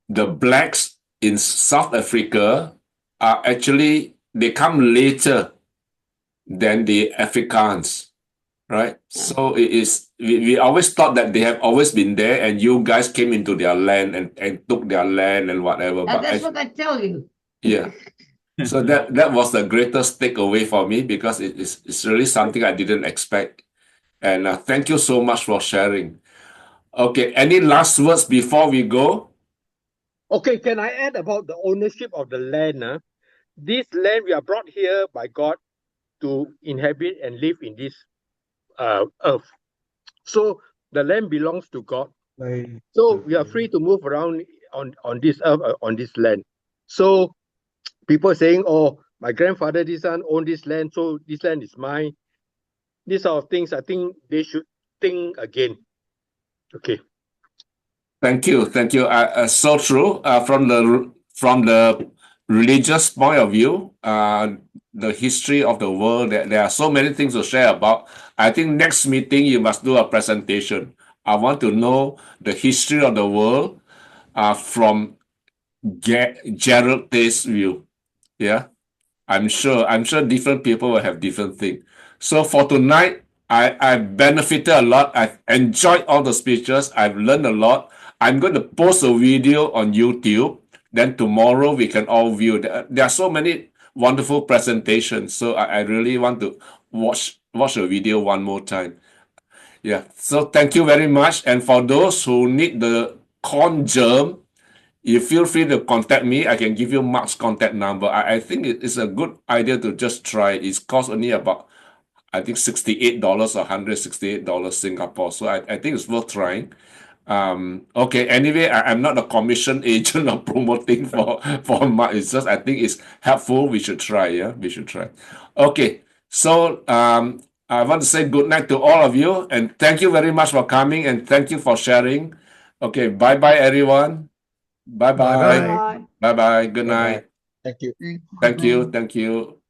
the blacks in South Africa are actually, they come later than the Afrikaans, right? So we always thought that they have always been there and you guys came into their land and took their land and whatever. And But that's what I tell you. yeah. So that was the greatest takeaway for me because it's really something I didn't expect. And thank you so much for sharing. Okay, any last words before we go? Okay, can I add about the ownership of the land? This land we are brought here by God to inhabit and live in this earth. So the land belongs to God. So we are free to move around on this earth, on this land. So people saying, oh, my grandfather, this one owned this land, so this land is mine. These sort of things, I think they should think again. Okay. Thank you. So true. From the religious point of view, the history of the world, there are so many things to share about. I think next meeting you must do a presentation. I want to know the history of the world from Gerald Tay's view. Yeah. I'm sure different people will have different things. So for tonight, I benefited a lot. I've enjoyed all the speeches. I've learned a lot. I'm going to post a video on YouTube. Then tomorrow we can all view. There are so many wonderful presentations. So I really want to watch the video one more time. Yeah. So thank you very much. And for those who need the corn germ, you feel free to contact me. I can give you Mark's contact number. I think it's a good idea to just try. It costs only about, I think, $68 or $168 Singapore. So I think it's worth trying. Okay, anyway, I'm not a commission agent or promoting for Mark. It's just I think it's helpful. We should try. Yeah, we should try. Okay, so I want to say good night to all of you and thank you very much for coming and thank you for sharing. Okay, bye-bye, everyone. Bye-bye. Bye. Bye-bye. Good night. Thank you. Thank you.